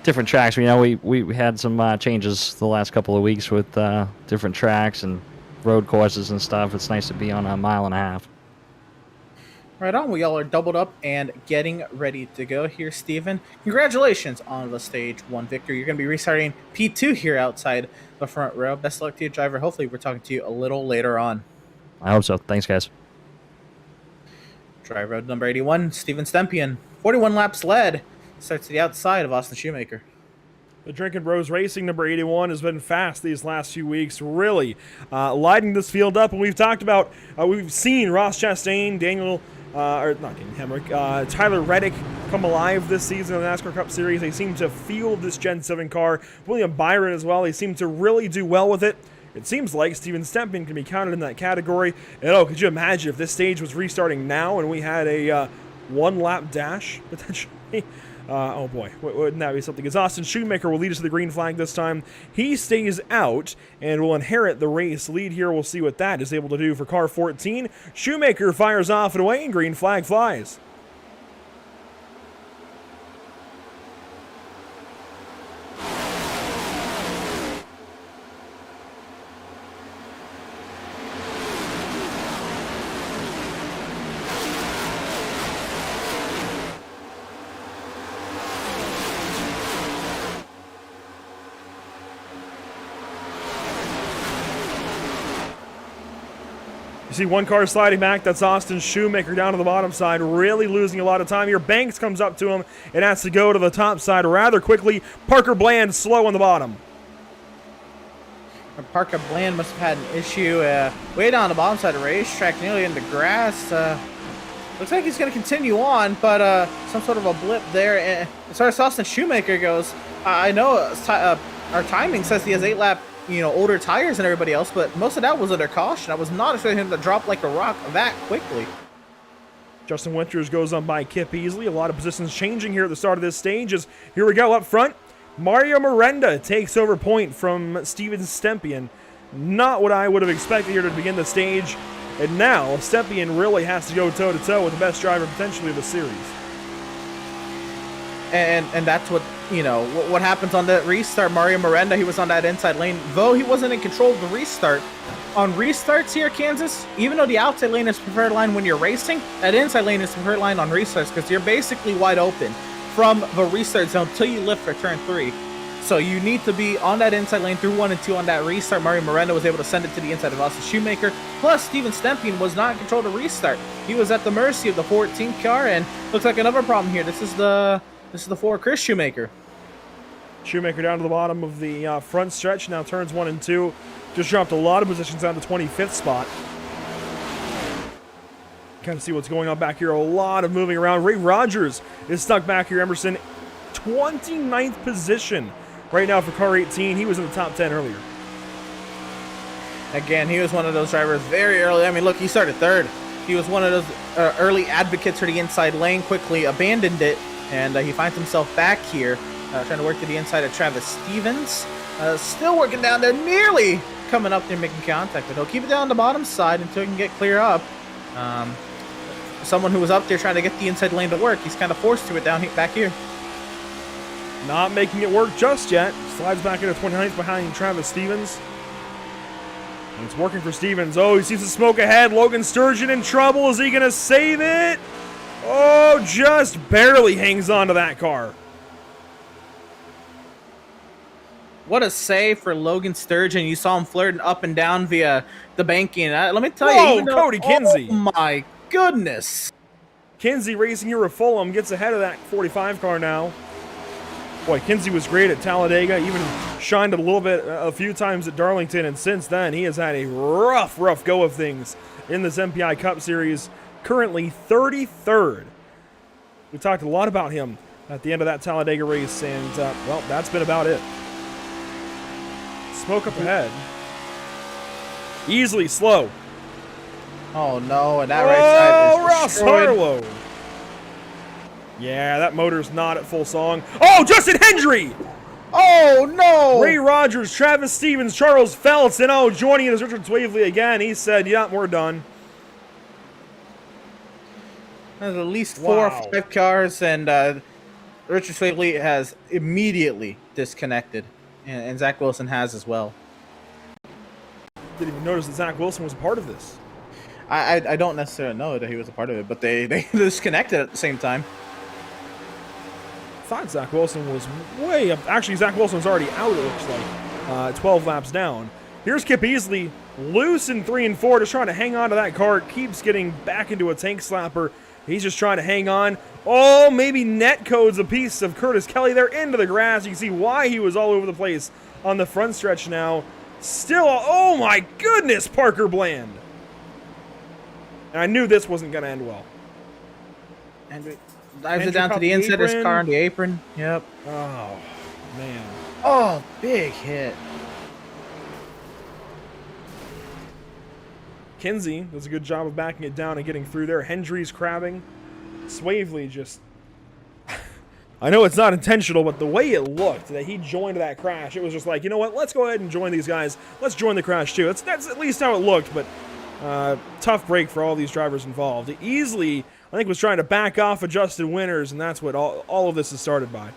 Speaker 3: different tracks. You know, we had some changes the last couple of weeks with different tracks and road courses and stuff. It's nice to be on a 1.5 miles.
Speaker 2: Right on. We all are doubled up and getting ready to go here, Steven. Congratulations on the stage 1 victory. You're going to be restarting P2 here outside the front row. Best of luck to you, driver. Hopefully we're talking to you a little later on.
Speaker 3: I hope so. Thanks, guys.
Speaker 2: Driver of number 81, Steven Stempien. 41 laps led. Starts to the outside of Austin Shoemaker.
Speaker 1: The Drinking Bros Racing number 81 has been fast these last few weeks, really lighting this field up. And we've talked about, we've seen Ross Chastain, Tyler Reddick come alive this season in the NASCAR Cup Series. They seem to feel this Gen 7 car. William Byron as well. They seem to really do well with it. It seems like Steven Stempien can be counted in that category. And could you imagine if this stage was restarting now and we had a 1-lap dash potentially? Oh boy, wouldn't that be something? As Austin Shoemaker will lead us to the green flag this time. He stays out and will inherit the race lead here. We'll see what that is able to do for car 14. Shoemaker fires off and away, and green flag flies. You see one car sliding back. That's Austin Shoemaker down to the bottom side, really losing a lot of time here. Banks comes up to him and has to go to the top side rather quickly. Parker Bland slow on the bottom.
Speaker 2: Parker Bland must have had an issue way down the bottom side of the racetrack, nearly in the grass. Looks like he's going to continue on, but some sort of a blip there. As far as Austin Shoemaker goes, I know our timing says he has 8-lap, older tires than everybody else, but most of that was under caution. I was not expecting him to drop like a rock that quickly.
Speaker 1: Justin Winters goes on by Kip Easley. A lot of positions changing here at the start of this stage. Here we go up front. Mario Miranda takes over point from Steven Stempian. Not what I would have expected here to begin the stage. And now, Stempian really has to go toe-to-toe with the best driver potentially of the series.
Speaker 2: And that's what, you know, what happens on that restart. Mario Miranda, he was on that inside lane. Though he wasn't in control of the restart, on restarts here, Kansas, even though the outside lane is preferred line when you're racing, that inside lane is preferred line on restarts because you're basically wide open from the restart zone till you lift for turn 3. So you need to be on that inside lane through 1 and 2 on that restart. Mario Miranda was able to send it to the inside of Austin Shoemaker. Plus, Steven Stempian was not in control of the restart. He was at the mercy of the 14th car, and looks like another problem here. This is the 4 Chris Shoemaker.
Speaker 1: Shoemaker down to the bottom of the front stretch. Now turns 1 and 2. Just dropped a lot of positions down to 25th spot. Kind of see what's going on back here. A lot of moving around. Ray Rogers is stuck back here. Emerson, 29th position right now for car 18. He was in the top 10 earlier.
Speaker 2: Again, he was one of those drivers very early. I mean, look, he started 3rd. He was one of those early advocates for the inside lane, quickly abandoned it, and he finds himself back here trying to work to the inside of Travis Stevens. Still working down there, nearly coming up there making contact, but he'll keep it down on the bottom side until he can get clear up. Someone who was up there trying to get the inside lane to work, he's kind of forced to it back here.
Speaker 1: Not making it work just yet. Slides back into 29th behind Travis Stevens. And it's working for Stevens. Oh, he sees the smoke ahead. Logan Sturgeon in trouble. Is he going to save it? Oh, just barely hangs on to that car.
Speaker 2: What a save for Logan Sturgeon. You saw him flirting up and down via the banking. Let me tell you.
Speaker 1: Whoa, Cody Kinsey.
Speaker 2: Oh, my goodness.
Speaker 1: Kinsey racing here with Fulham. Gets ahead of that 45 car now. Boy, Kinsey was great at Talladega. Even shined a little bit a few times at Darlington. And since then, he has had a rough go of things in this MPI Cup Series. Currently 33rd. We talked a lot about him at the end of that Talladega race. And, well, that's been about it. Smoke up ahead. Easily slow.
Speaker 2: Oh no, and that right side is
Speaker 1: Ross
Speaker 2: destroyed.
Speaker 1: Harlow. Yeah, that motor's not at full song. Oh, Justin Hendry!
Speaker 2: Oh no!
Speaker 1: Ray Rogers, Travis Stevens, Charles Feltz, and joining us Richard Swavely again. He said, yeah, we're done.
Speaker 2: There's at least 4 or 5 cars, and Richard Swavely has immediately disconnected. And Zach Wilson has as well.
Speaker 1: Didn't even notice that Zach Wilson was a part of this.
Speaker 2: I don't necessarily know that he was a part of it, but they disconnected at the same time.
Speaker 1: I thought Zach Wilson was way up. Actually, Zach Wilson's already out, it looks like. 12 laps down. Here's Kip Easley, loose in 3 and 4, just trying to hang on to that car. Keeps getting back into a tank slapper. He's just trying to hang on. Oh, maybe net codes a piece of Curtis Kelly there into the grass. You can see why he was all over the place on the front stretch now. Still, oh my goodness, Parker Bland. And I knew this wasn't going to end well.
Speaker 2: And dives it down to the inside of his car on the apron. Yep.
Speaker 1: Oh, man.
Speaker 2: Oh, big hit.
Speaker 1: Kinsey does a good job of backing it down and getting through there. Hendry's crabbing. Swavely just... I know it's not intentional, but the way it looked that he joined that crash, it was just like, you know what, let's go ahead and join these guys. Let's join the crash too. That's at least how it looked, but tough break for all these drivers involved. Easley, I think, was trying to back off of Justin Winters, and that's what all of this is started by.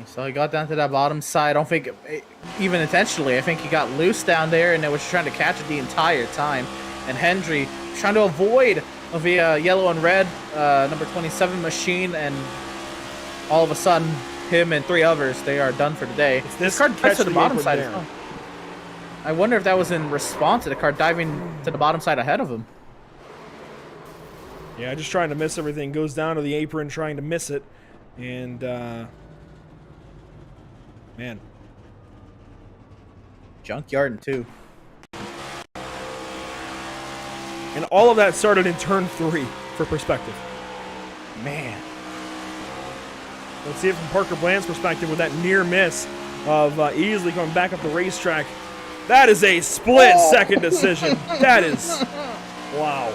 Speaker 2: So he got down to that bottom side. I don't think, even intentionally, I think he got loose down there and was trying to catch it the entire time. And Hendry trying to avoid via yellow and red, number 27 machine, and all of a sudden, him and 3 others, they are done for the day. This car dives to the bottom side as well. I wonder if that was in response to the car diving to the bottom side ahead of him.
Speaker 1: Yeah, just trying to miss everything. Goes down to the apron, trying to miss it. And, man.
Speaker 2: Junkyard too.
Speaker 1: And all of that started in turn 3 for perspective.
Speaker 2: Man.
Speaker 1: Let's see it from Parker Bland's perspective with that near miss of Easley coming back up the racetrack. That is a split-second decision. That is... Wow.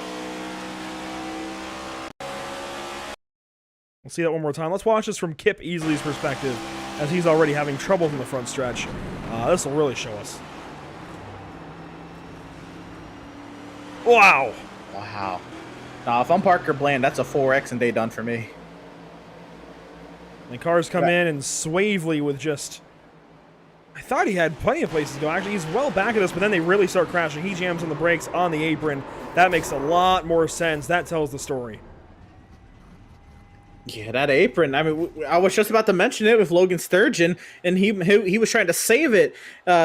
Speaker 1: We'll see that one more time. Let's watch this from Kip Easley's perspective, as he's already having trouble from the front stretch. This will really show us. Wow.
Speaker 2: Wow. Now, if I'm Parker Bland, that's a 4X and day done for me.
Speaker 1: The cars come in and Swavely with just... I thought he had plenty of places to go. Actually, he's well back at us, but then they really start crashing. He jams on the brakes on the apron. That makes a lot more sense. That tells the story.
Speaker 2: Yeah, that apron. I mean, I was just about to mention it with Logan Sturgeon, and he was trying to save it,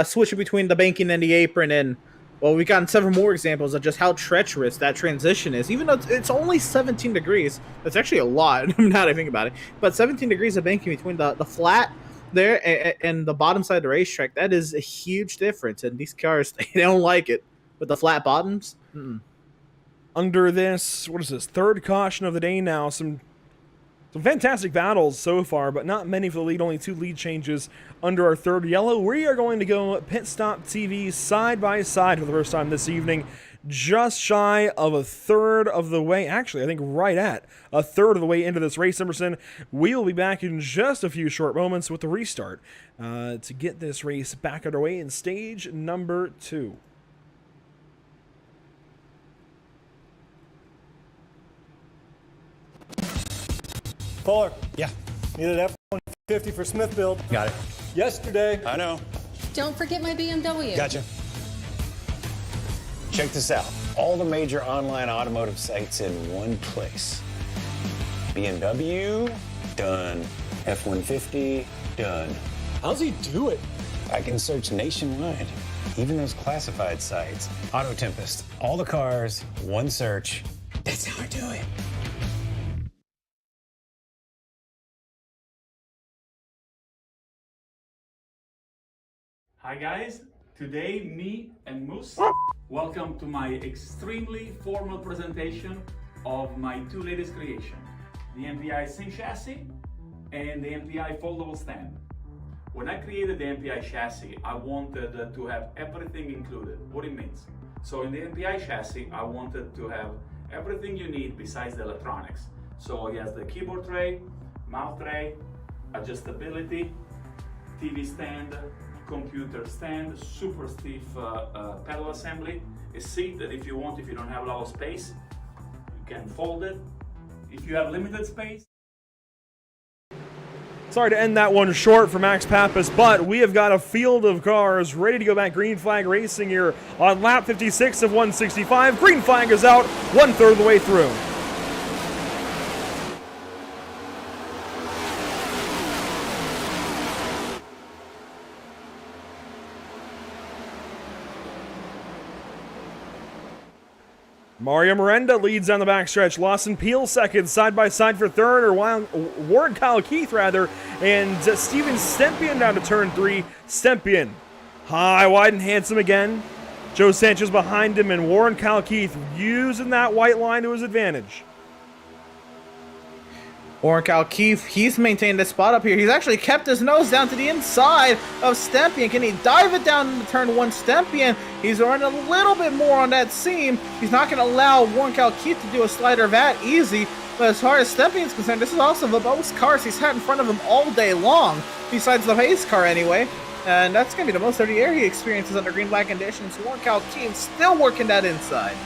Speaker 2: switching between the banking and the apron, and... Well, we've gotten several more examples of just how treacherous that transition is. Even though it's only 17 degrees, that's actually a lot, now that I think about it. But 17 degrees of banking between the flat there and the bottom side of the racetrack, that is a huge difference. And these cars, they don't like it. With the flat bottoms,
Speaker 1: Under this, what is this, third caution of the day now, some fantastic battles so far, but not many for the lead. Only 2 lead changes under our third yellow. We are going to go PitStop TV side by side for the first time this evening. Just shy of a third of the way. Actually, I think right at a third of the way into this race, Emerson. We will be back in just a few short moments with the restart to get this race back underway in stage number 2.
Speaker 4: Fuller,
Speaker 5: Yeah,
Speaker 4: need an F-150 for Smith build.
Speaker 5: got it.
Speaker 4: Yesterday.
Speaker 5: I know.
Speaker 6: Don't forget my BMW.
Speaker 5: Gotcha. Check this out. All the major online automotive sites in one place. BMW, done. F-150, done.
Speaker 4: How's he do it?
Speaker 5: I can search nationwide. Even those classified sites. Auto Tempest, all the cars, one search. That's how I do it.
Speaker 7: Hi guys, today me and Moose welcome to my extremely formal presentation of my 2 latest creations, the MPI Sync Chassis and the MPI Foldable Stand. When I created the MPI chassis, I wanted to have everything included, what it means. So in the MPI chassis, I wanted to have everything you need besides the electronics. So it has the keyboard tray, mouse tray, adjustability, TV stand, computer stand, super stiff pedal assembly, a seat that if you want, if you don't have a lot of space, you can fold it. If you have limited space.
Speaker 1: Sorry to end that one short for Max Pappas, but we have got a field of cars ready to go back green flag racing here on lap 56 of 165. Green flag is out 1/3 of the way through. Mario Miranda leads down the backstretch. Lawson Peel second, side by side for third, or Warren Kyle Keith rather, and Steven Stempian down to turn 3. Stempian, high, wide, and handsome again. Joe Sanchez behind him, and Warren Kyle Keith using that white line to his advantage.
Speaker 2: Warren Kyle Keith, he's maintained this spot up here. He's actually kept his nose down to the inside of Stempian. Can he dive it down into turn 1? Stempian, he's running a little bit more on that seam. He's not going to allow Warren Kyle Keith to do a slider that easy. But as far as Stempian's concerned, this is also the most cars he's had in front of him all day long, besides the pace car anyway. And that's going to be the most dirty air he experiences under green flag conditions. Warren Kyle Keith still working that inside.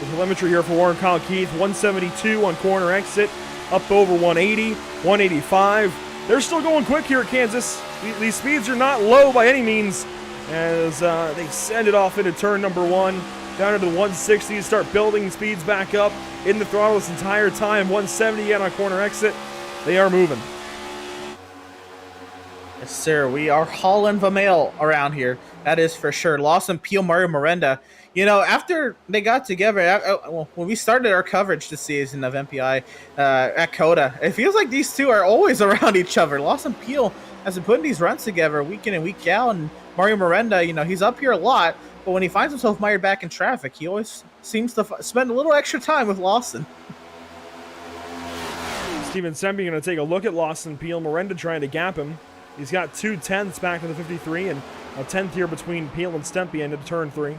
Speaker 1: The telemetry here for Warren Kyle Keith, 172 on corner exit, up over 180, 185. They're still going quick here at Kansas. These speeds are not low by any means as they send it off into turn number 1, down into the 160s, start building speeds back up in the throttle this entire time. 170 yet on corner exit. They are moving.
Speaker 2: Yes, sir. We are hauling the mail around here. That is for sure. Lawson Peel, Mario Miranda. You know, after they got together, when we started our coverage this season of MPI at COTA, it feels like these two are always around each other. Lawson Peel has been putting these runs together week in and week out, and Mario Miranda, you know, he's up here a lot, but when he finds himself mired back in traffic, he always seems to spend a little extra time with Lawson.
Speaker 1: Steven Sempe going to take a look at Lawson Peel. Miranda trying to gap him. He's got 2 tenths back to the 53 and a tenth here between Peel and Stempian into turn 3.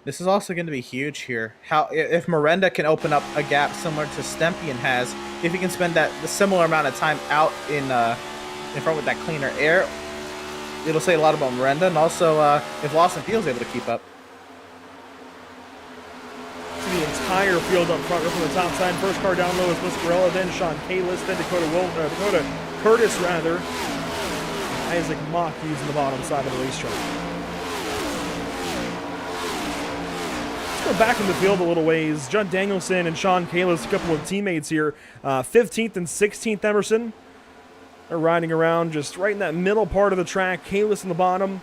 Speaker 2: This is also going to be huge here. How if Miranda can open up a gap similar to Stempian has, if he can spend the similar amount of time out in front with that cleaner air, it'll say a lot about Miranda, and also if Lawson Field's able to keep up.
Speaker 1: The entire field up front from the top side. First car down low is Muscarella, then Sean Kalis, then Dakota Curtis rather. Isaac Mock using the bottom side of the racetrack. Let's go back in the field a little ways. Judd Danielson and Sean Kalis, a couple of teammates here. 15th and 16th Emerson. They're riding around just right in that middle part of the track. Kalis in the bottom.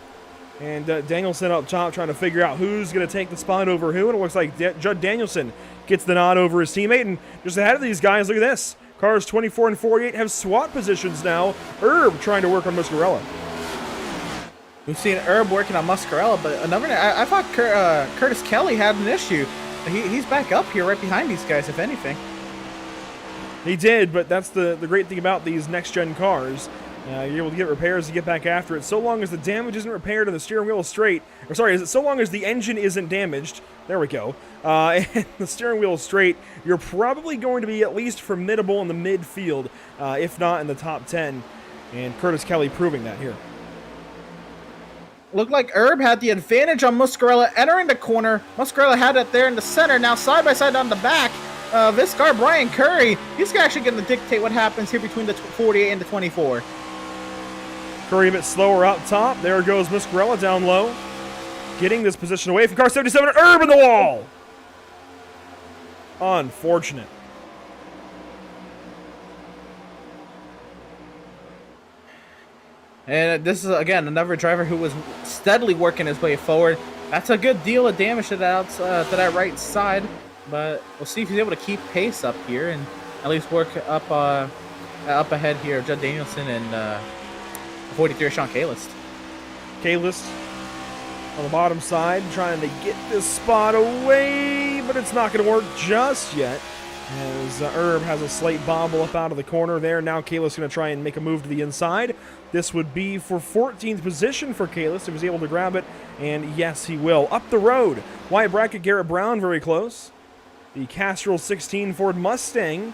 Speaker 1: And Danielson up top trying to figure out who's going to take the spot over who. And it looks like Judd Danielson gets the nod over his teammate. And just ahead of these guys, look at this. Cars 24 and 48 have SWAT positions now. Herb trying to work on Muscarella.
Speaker 2: We've seen Herb working on Muscarella, but I thought Curtis Kelly had an issue. He's back up here right behind these guys, if anything.
Speaker 1: He did, but that's the great thing about these next-gen cars. You're able to get repairs to get back after it. So long as the damage isn't repaired and the steering wheel is straight, or sorry, so long as the engine isn't damaged, there we go, and the steering wheel is straight, you're probably going to be at least formidable in the midfield, if not in the top 10. And Curtis Kelly proving that here.
Speaker 2: Looked like Herb had the advantage on Muscarella entering the corner. Muscarella had it there in the center. Now side by side on the back. This car, Brian Curry, he's actually going to dictate what happens here between the 48 and the 24.
Speaker 1: Curry a bit slower up top. There goes Muscarella down low. Getting this position away from car 77 and Herb in the wall. Unfortunate.
Speaker 2: And this is, again, another driver who was steadily working his way forward. That's a good deal of damage to that right side. But we'll see if he's able to keep pace up here and at least work up ahead here. Judd Danielson and 43 Sean Kalis.
Speaker 1: Kalis on the bottom side trying to get this spot away, but it's not going to work just yet. As Herb has a slight bobble up out of the corner there. Now Kalis going to try and make a move to the inside. This would be for 14th position for Kalis if he's able to grab it. And yes, he will. Up the road, Wyatt Brackett, Garrett Brown very close. The Castrol 16 Ford Mustang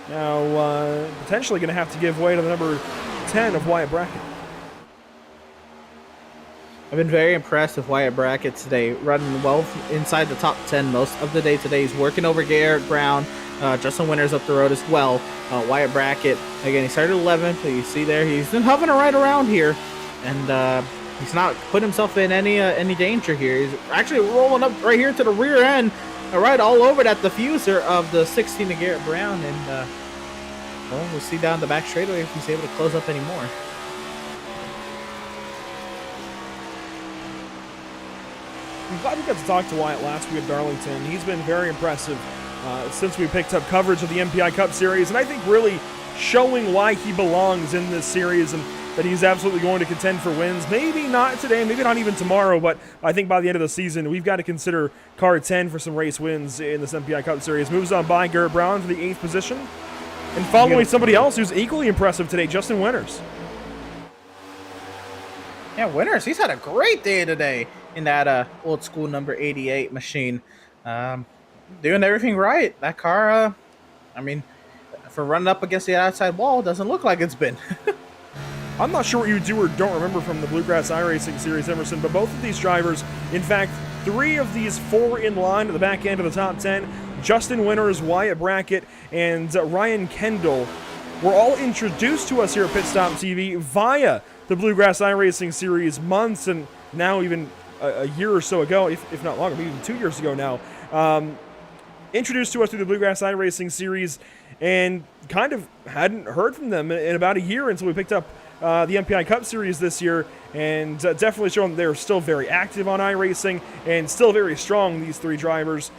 Speaker 1: now potentially going to have to give way to the number 10 of Wyatt Brackett.
Speaker 2: I've been very impressed with Wyatt Brackett today, running well inside the top 10 most of the day today. He's working over Garrett Brown, Justin Winters up the road as well. Wyatt Brackett, again, he started 11th, but you see there, he's been hovering right around here, and he's not put himself in any danger here. He's actually rolling up right here to the rear end, right all over that diffuser of the 16 to Garrett Brown, and well, we'll see down the back straightaway if he's able to close up any more.
Speaker 1: I'm glad we got to talk to Wyatt last week at Darlington. He's been very impressive since we picked up coverage of the MPI Cup Series, and I think really showing why he belongs in this series and that he's absolutely going to contend for wins. Maybe not today, maybe not even tomorrow, but I think by the end of the season, we've got to consider car 10 for some race wins in this MPI Cup Series. Moves on by Garrett Brown for the 8th position, and following somebody else who's equally impressive today, Justin Winters.
Speaker 2: Yeah, Winters, he's had a great day today in that old school number 88 machine. Doing everything right. That car, I mean, for running up against the outside wall, doesn't look like it's been.
Speaker 1: I'm not sure what you do or don't remember from the Bluegrass iRacing Series, Emerson, but both of these drivers, in fact, 3 of these 4 in line at the back end of the top 10, Justin Winters, Wyatt Brackett, and Ryan Kendall, were all introduced to us here at PitStop TV via the Bluegrass iRacing Series months and now even a year or so ago, if not longer, maybe even 2 years ago now. Introduced to us through the Bluegrass iRacing Series and kind of hadn't heard from them in about a year until we picked up the MPI Cup Series this year, and definitely showing they're still very active on iRacing and still very strong, these 3 drivers.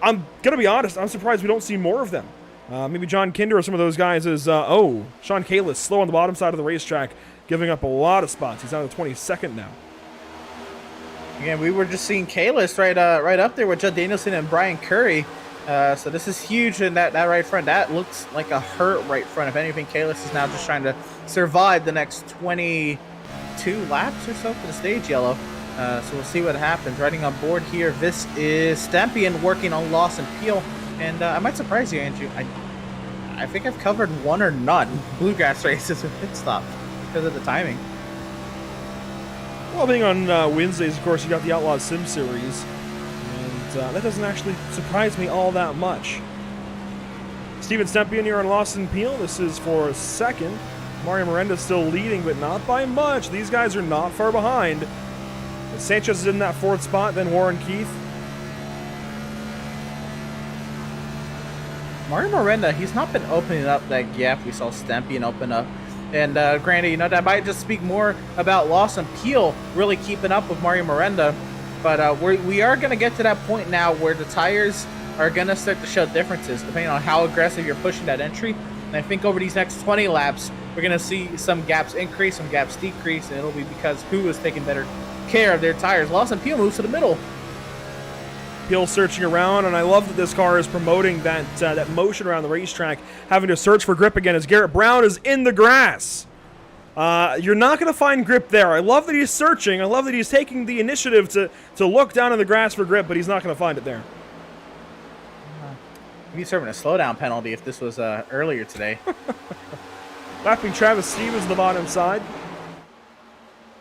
Speaker 1: I'm going to be honest, I'm surprised we don't see more of them. Maybe John Kinder or some of those guys is, Sean Kalis, slow on the bottom side of the racetrack, giving up a lot of spots. He's on the 22nd now.
Speaker 2: Again, we were just seeing Kalis right up there with Judd Danielson and Brian Curry. So this is huge in that right front. That looks like a hurt right front. If anything, Kalis is now just trying to survive the next 22 laps or so for the stage yellow. So we'll see what happens. Riding on board here, this is Stampian working on Lost and Peel. And I might surprise you, Andrew. I think I've covered one or none bluegrass races with PitStop because of the timing.
Speaker 1: Well, being on Wednesdays, of course, you got the Outlaw Sim Series. And that doesn't actually surprise me all that much. Steven Stempian here on Lost and Peel. This is for second. Mario Miranda still leading, but not by much. These guys are not far behind. Sanchez is in that fourth spot, then Warren Keith.
Speaker 2: Mario Miranda, he's not been opening up that gap we saw Stampian open up. And granted, you know, that might just speak more about Lost and Peel really keeping up with Mario Miranda. But we are going to get to that point now where the tires are going to start to show differences depending on how aggressive you're pushing that entry. And I think over these next 20 laps, we're going to see some gaps increase, some gaps decrease, and it'll be because who is taking better care of their tires. Lost and Peel moves to the middle.
Speaker 1: Peel searching around, and I love that this car is promoting that motion around the racetrack, having to search for grip again as Garrett Brown is in the grass. You're not going to find grip there. I love that he's searching. I love that he's taking the initiative to look down in the grass for grip, but he's not going to find it there.
Speaker 2: He'd be serving a slowdown penalty if this was earlier today.
Speaker 1: Lapping Travis Stevens on the bottom side.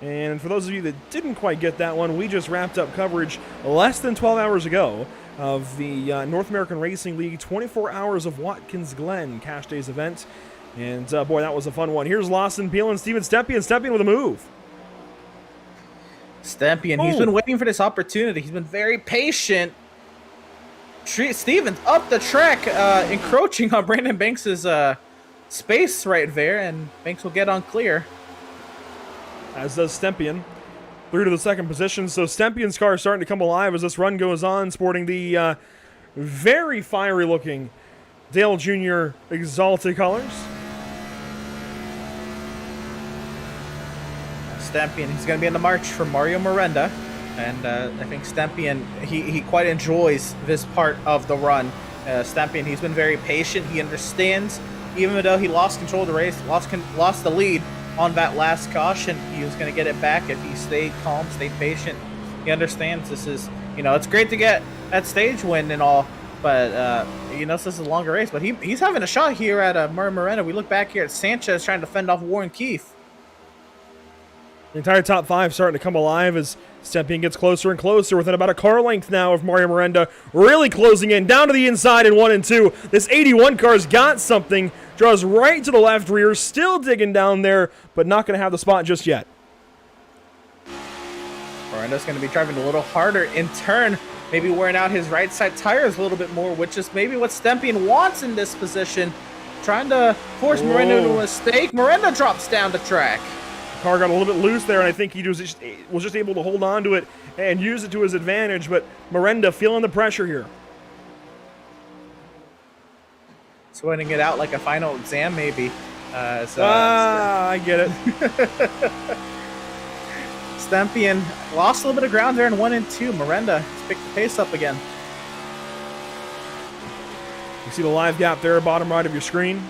Speaker 1: And for those of you that didn't quite get that one, we just wrapped up coverage less than 12 hours ago of the North American Racing League 24 Hours of Watkins Glen Cash Days event. And boy, that was a fun one. Here's Lawson Peel and Steven Stempian. Stempian with a move.
Speaker 2: Stampian, he's been waiting for this opportunity. He's been very patient. Stevens up the track, encroaching on Brandon Banks' space right there, and Banks will get on clear.
Speaker 1: As does Stempian. Through to the second position. So Stempian's car is starting to come alive as this run goes on, sporting the very fiery looking Dale Jr. Exalted colors.
Speaker 2: Stampian, he's going to be in the march for Mario Miranda. And I think Stampian, he quite enjoys this part of the run. Stampian, he's been very patient. He understands, even though he lost control of the race, lost the lead on that last caution, he was going to get it back if he stayed calm, stayed patient. He understands this is, you know, it's great to get that stage win and all, but, you know, this is a longer race. But he's having a shot here at Mario Miranda. We look back here at Sanchez trying to fend off Warren Keith.
Speaker 1: The entire top five starting to come alive as Stempian gets closer and closer, within about a car length now of Mario Miranda, really closing in down to the inside in 1 and 2. This 81 car's got something, draws right to the left rear, still digging down there, but not going to have the spot just yet.
Speaker 2: Miranda's going to be driving a little harder in turn, maybe wearing out his right side tires a little bit more, which is maybe what Stempian wants in this position, trying to force Miranda into a mistake. Miranda drops down the track.
Speaker 1: Car got a little bit loose there, and I think he was just able to hold on to it and use it to his advantage, but Miranda feeling the pressure here.
Speaker 2: Sweating it out like a final exam, maybe.
Speaker 1: I get it.
Speaker 2: Stempian lost a little bit of ground there in 1 and 2. Miranda has picked the pace up again.
Speaker 1: You see the live gap there, bottom right of your screen.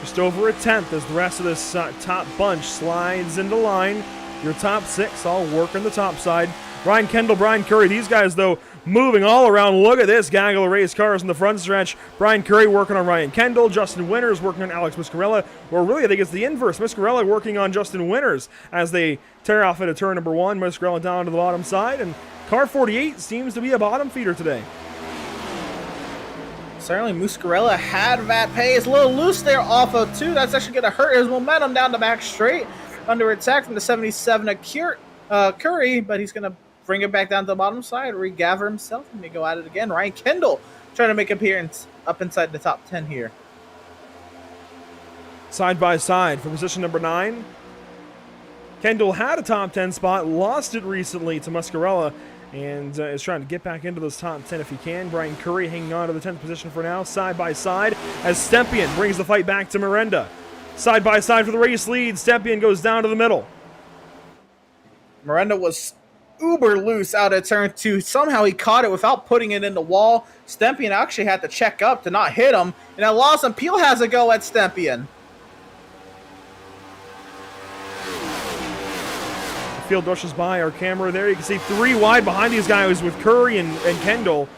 Speaker 1: Just over a tenth as the rest of this top bunch slides into line. Your top six all working the top side. Brian Kendall, Brian Curry, these guys, though, moving all around. Look at this gaggle of race cars in the front stretch. Brian Curry working on Ryan Kendall. Justin Winters working on Alex Miscarella. Or really, I think it's the inverse. Miscarella working on Justin Winters as they tear off into turn number 1. Miscarella down to the bottom side. And car 48 seems to be a bottom feeder today.
Speaker 2: Certainly, Muscarella had that pace. A little loose there off of 2. That's actually going to hurt his momentum down the back straight. Under attack from the 77 of Curry, but he's going to bring it back down to the bottom side, regather himself, and they go at it again. Ryan Kendall trying to make an appearance up inside the top 10 here.
Speaker 1: Side by side for position number 9. Kendall had a top 10 spot, lost it recently to Muscarella, and is trying to get back into those top 10 if he can. Brian Curry hanging on to the 10th position for now, side by side, as Stempian brings the fight back to Miranda. Side by side for the race lead, Stempian goes down to the middle.
Speaker 2: Miranda was uber loose out at turn 2. Somehow he caught it without putting it in the wall. Stempian actually had to check up to not hit him, and now Lawson Peel has a go at Stempian.
Speaker 1: field rushes by our camera there. You can see 3 wide behind these guys with Curry and Kendall.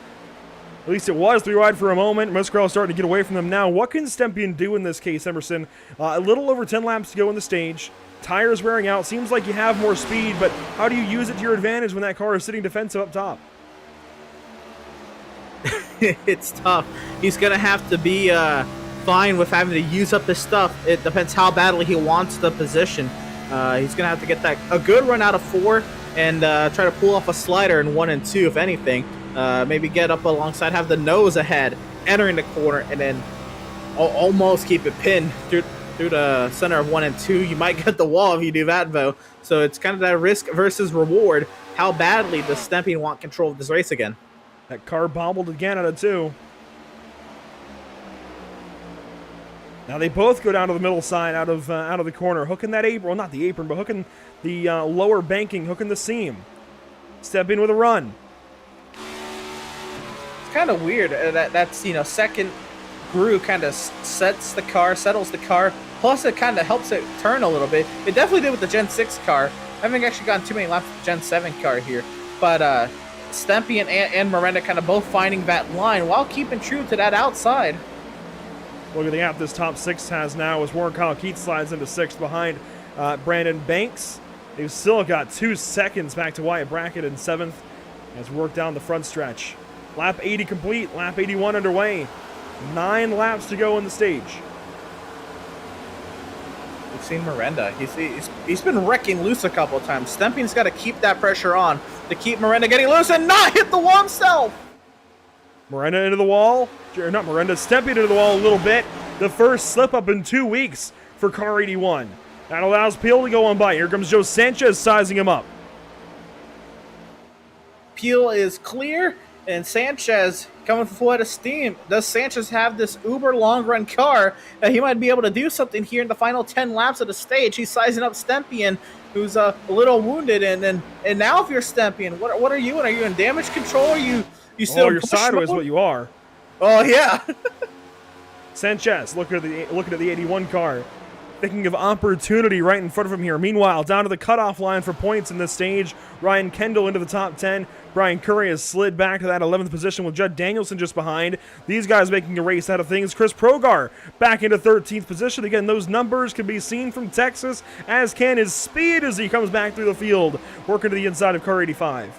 Speaker 1: At least it was 3 wide for a moment. Muscarell starting to get away from them now. What can Stempien do in this case, Emerson? A little over 10 laps to go in the stage. Tires wearing out. Seems like you have more speed, but how do you use it to your advantage when that car is sitting defensive up top?
Speaker 2: It's tough. He's going to have to be fine with having to use up his stuff. It depends how badly he wants the position. He's going to have to get a good run out of 4 and try to pull off a slider in 1 and 2, if anything. Maybe get up alongside, have the nose ahead, entering the corner, and then almost keep it pinned through the center of 1 and 2. You might get the wall if you do that, though. So it's kind of that risk versus reward. How badly does Stempien want control of this race again?
Speaker 1: That car bobbled again out of 2. Now they both go down to the middle side out of the corner, hooking that apron. Well, not the apron, but hooking the lower banking, hooking the seam. Stempien with a run.
Speaker 2: It's kind of weird. That's second groove kind of settles the car. Plus, it kind of helps it turn a little bit. It definitely did with the Gen 6 car. I haven't actually gotten too many laps with the Gen 7 car here, but Stempien and Miranda kind of both finding that line while keeping true to that outside.
Speaker 1: Look at the gap this top 6 has now as Warren Kyle Keith slides into 6th behind Brandon Banks. They've still got 2 seconds back to Wyatt Brackett in 7th as we work down the front stretch. Lap 80 complete, lap 81 underway. 9 laps to go in the stage.
Speaker 2: We've seen Miranda. He's been wrecking loose a couple of times. Stempien's got to keep that pressure on to keep Miranda getting loose and not hit the wall himself.
Speaker 1: Miranda into the wall. Not Miranda, Stempien into the wall a little bit. The first slip up in 2 weeks for car 81. That allows Peel to go on by. Here comes Joe Sanchez sizing him up.
Speaker 2: Peel is clear, and Sanchez coming full head of steam. Does Sanchez have this uber long run car that he might be able to do something here in the final 10 laps of the stage? He's sizing up Stempien, who's a little wounded, and now if you're Stempien, what are you in? Are you in damage control? Are you still
Speaker 1: you're sideways what you are.
Speaker 2: Oh yeah.
Speaker 1: Sanchez looking at the 81 car. Thinking of opportunity right in front of him here. Meanwhile, down to the cutoff line for points in this stage. Ryan Kendall into the top 10. Brian Curry has slid back to that 11th position with Judd Danielson just behind. These guys making a race out of things. Chris Progar back into 13th position. Again, those numbers can be seen from Texas, as can his speed as he comes back through the field, working to the inside of car 85.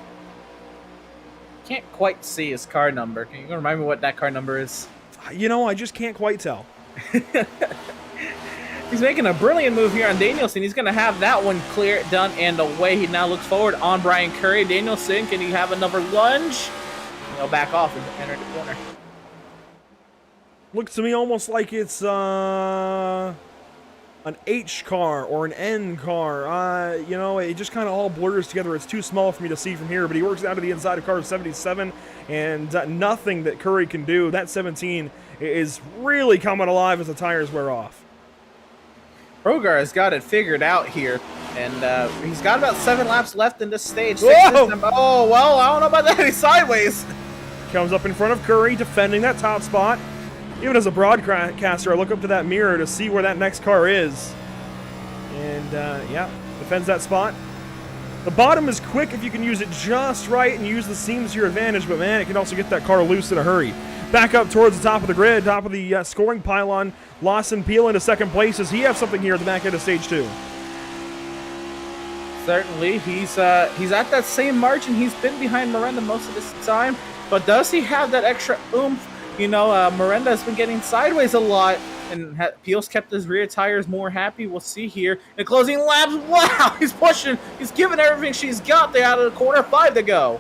Speaker 2: Can't quite see his car number. Can you remind me what that car number is?
Speaker 1: I just can't quite tell.
Speaker 2: He's making a brilliant move here on Danielson. He's going to have that one clear, done, and away. He now looks forward on Brian Curry. Danielson, can he have another lunge? He'll back off and enter the corner.
Speaker 1: Looks to me almost like it's an H car or an N car. It just kind of all blurs together. It's too small for me to see from here, but he works out to the inside of car 77, and nothing that Curry can do. That 17 is really coming alive as the tires wear off.
Speaker 2: Progar has got it figured out here, and he's got about 7 laps left in this stage. Oh, well, I don't know about that. He's sideways.
Speaker 1: Comes up in front of Curry, defending that top spot. Even as a broadcaster, I look up to that mirror to see where that next car is. And, defends that spot. The bottom is quick if you can use it just right and use the seams to your advantage, but, man, it can also get that car loose in a hurry. Back up towards the top of the grid, top of the scoring pylon. Lawson Peel into second place. Does he have something here at the back end of stage 2?
Speaker 2: Certainly. He's at that same margin. He's been behind Miranda most of this time. But does he have that extra oomph? Miranda has been getting sideways a lot, and Peel's kept his rear tires more happy. We'll see here. The closing laps. Wow, he's pushing. He's giving everything she's got there out of the corner. 5 to go.